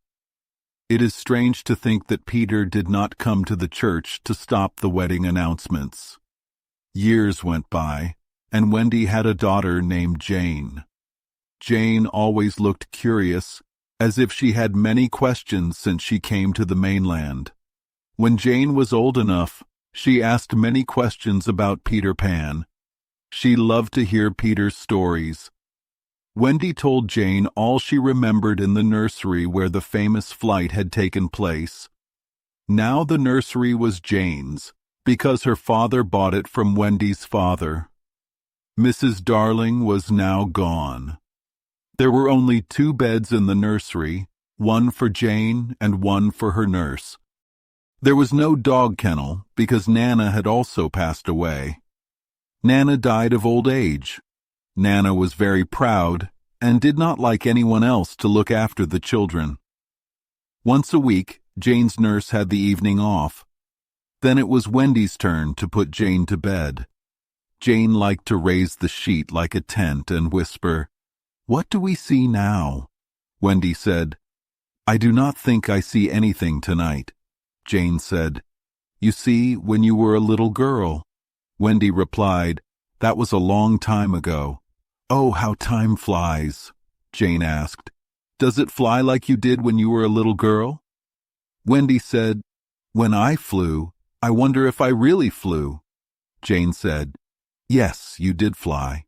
It is strange to think that Peter did not come to the church to stop the wedding announcements. Years went by, and Wendy had a daughter named Jane. Jane always looked curious, as if she had many questions since she came to the mainland. When Jane was old enough, she asked many questions about Peter Pan. She loved to hear Peter's stories. Wendy told Jane all she remembered in the nursery where the famous flight had taken place. Now the nursery was Jane's, because her father bought it from Wendy's father. Mrs. Darling was now gone. There were only 2 beds in the nursery, one for Jane and one for her nurse. There was no dog kennel because Nana had also passed away. Nana died of old age. Nana was very proud and did not like anyone else to look after the children. Once a week, Jane's nurse had the evening off. Then it was Wendy's turn to put Jane to bed. Jane liked to raise the sheet like a tent and whisper, "What do we see now?" Wendy said, "I do not think I see anything tonight." Jane said, "You see, when you were a little girl." Wendy replied, "That was a long time ago." "Oh, how time flies," Jane asked. "Does it fly like you did when you were a little girl?" Wendy said, "When I flew, I wonder if I really flew." Jane said, "Yes, you did fly."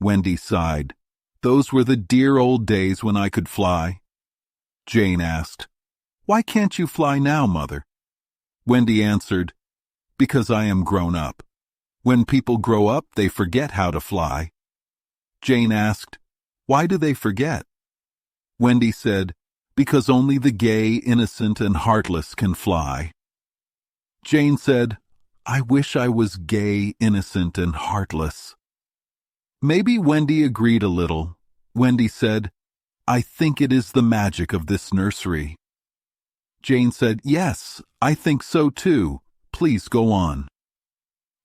Wendy sighed. "Those were the dear old days when I could fly." Jane asked, "Why can't you fly now, Mother?" Wendy answered, "Because I am grown up. When people grow up, they forget how to fly." Jane asked, "Why do they forget?" Wendy said, "Because only the gay, innocent, and heartless can fly." Jane said, "I wish I was gay, innocent, and heartless." Maybe Wendy agreed a little. Wendy said, "I think it is the magic of this nursery." Jane said, "Yes, I think so too. Please go on."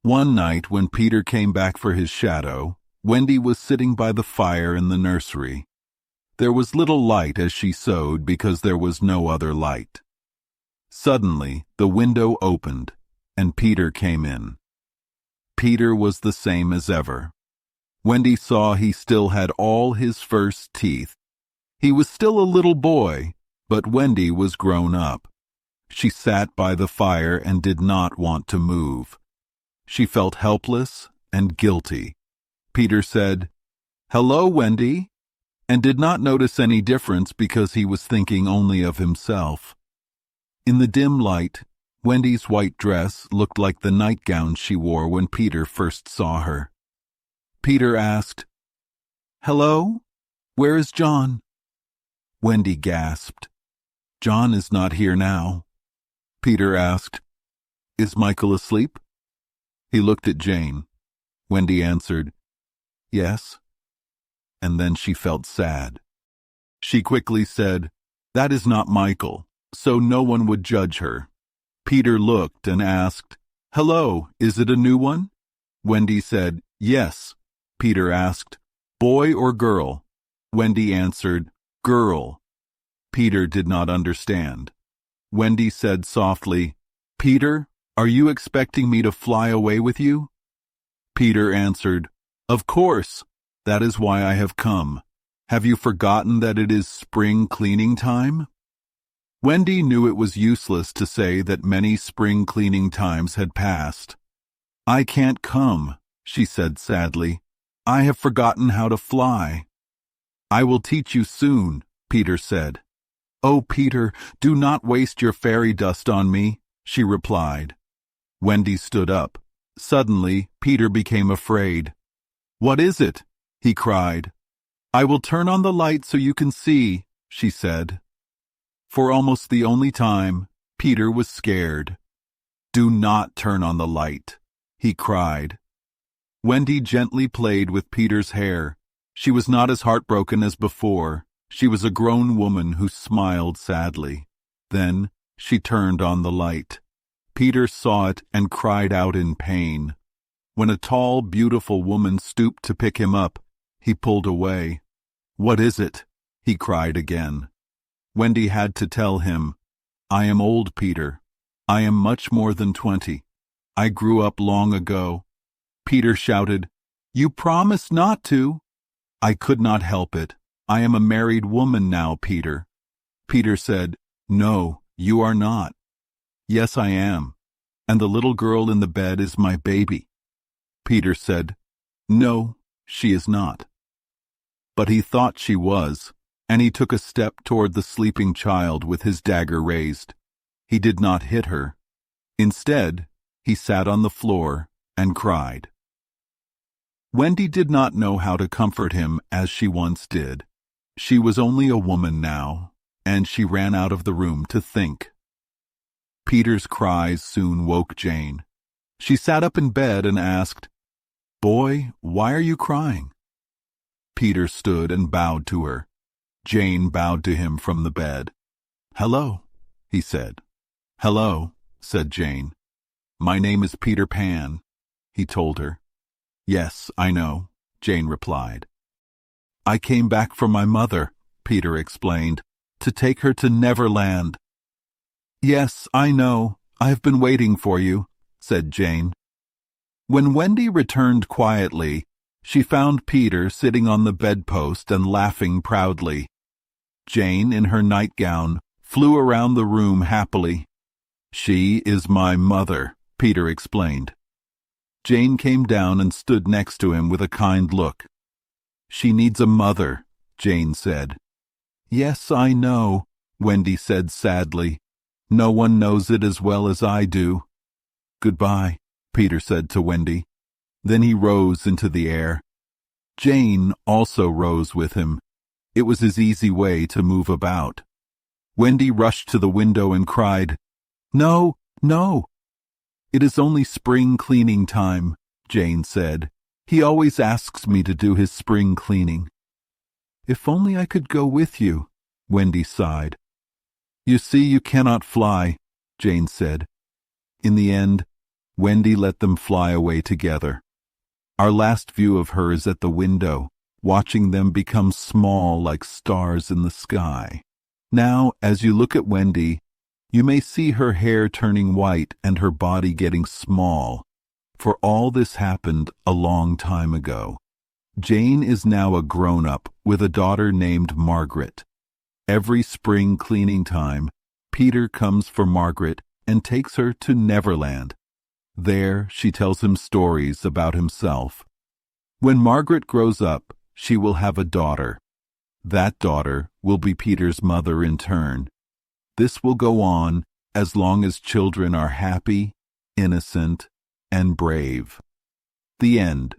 One night when Peter came back for his shadow, Wendy was sitting by the fire in the nursery. There was little light as she sewed because there was no other light. Suddenly, the window opened, and Peter came in. Peter was the same as ever. Wendy saw he still had all his first teeth. He was still a little boy, but Wendy was grown up. She sat by the fire and did not want to move. She felt helpless and guilty. Peter said, "Hello, Wendy," and did not notice any difference because he was thinking only of himself. In the dim light, Wendy's white dress looked like the nightgown she wore when Peter first saw her. Peter asked, "Hello? Where is John?" Wendy gasped. "John is not here now." Peter asked, "Is Michael asleep?" He looked at Jane. Wendy answered, "Yes." And then she felt sad. She quickly said, "That is not Michael," so no one would judge her. Peter looked and asked, "Hello, is it a new one?" Wendy said, "Yes." Peter asked, "Boy or girl?" Wendy answered, "Girl." Peter did not understand. Wendy said softly, "Peter, are you expecting me to fly away with you?" Peter answered, "Of course. That is why I have come. Have you forgotten that it is spring cleaning time? Wendy knew it was useless to say that many spring cleaning times had passed. I can't come, she said sadly. I have forgotten how to fly. I will teach you soon, Peter said. Oh, Peter, do not waste your fairy dust on me, she replied. Wendy stood up. Suddenly, Peter became afraid. What is it? He cried. I will turn on the light so you can see, she said. For almost the only time, Peter was scared. Do not turn on the light, he cried. Wendy gently played with Peter's hair. She was not as heartbroken as before. She was a grown woman who smiled sadly. Then she turned on the light. Peter saw it and cried out in pain. When a tall, beautiful woman stooped to pick him up, he pulled away. What is it? He cried again. Wendy had to tell him, I am old, Peter. I am much more than 20. I grew up long ago. Peter shouted, You promised not to. I could not help it. I am a married woman now, Peter. Peter said, No, you are not. Yes, I am. And the little girl in the bed is my baby. Peter said, No, she is not. But he thought she was, and he took a step toward the sleeping child with his dagger raised. He did not hit her. Instead, he sat on the floor and cried. Wendy did not know how to comfort him as she once did. She was only a woman now, and she ran out of the room to think. Peter's cries soon woke Jane. She sat up in bed and asked, Boy, why are you crying? Peter stood and bowed to her. Jane bowed to him from the bed. Hello, he said. Hello, said Jane. My name is Peter Pan, he told her. Yes, I know, Jane replied. I came back from my mother, Peter explained, to take her to Neverland. Yes, I know. I've been waiting for you, said Jane. When Wendy returned quietly, she found Peter sitting on the bedpost and laughing proudly. Jane, in her nightgown, flew around the room happily. She is my mother, Peter explained. Jane came down and stood next to him with a kind look. She needs a mother, Jane said. Yes, I know, Wendy said sadly. No one knows it as well as I do. Goodbye, Peter said to Wendy. Then he rose into the air. Jane also rose with him. It was his easy way to move about. Wendy rushed to the window and cried, No, no. It is only spring cleaning time, Jane said. He always asks me to do his spring cleaning. If only I could go with you, Wendy sighed. You see, you cannot fly, Jane said. In the end, Wendy let them fly away together. Our last view of her is at the window, watching them become small like stars in the sky. Now, as you look at Wendy, you may see her hair turning white and her body getting small, for all this happened a long time ago. Jane is now a grown-up with a daughter named Margaret. Every spring cleaning time, Peter comes for Margaret and takes her to Neverland. There, she tells him stories about himself. When Margaret grows up, she will have a daughter. That daughter will be Peter's mother in turn. This will go on as long as children are happy, innocent, and brave. The end.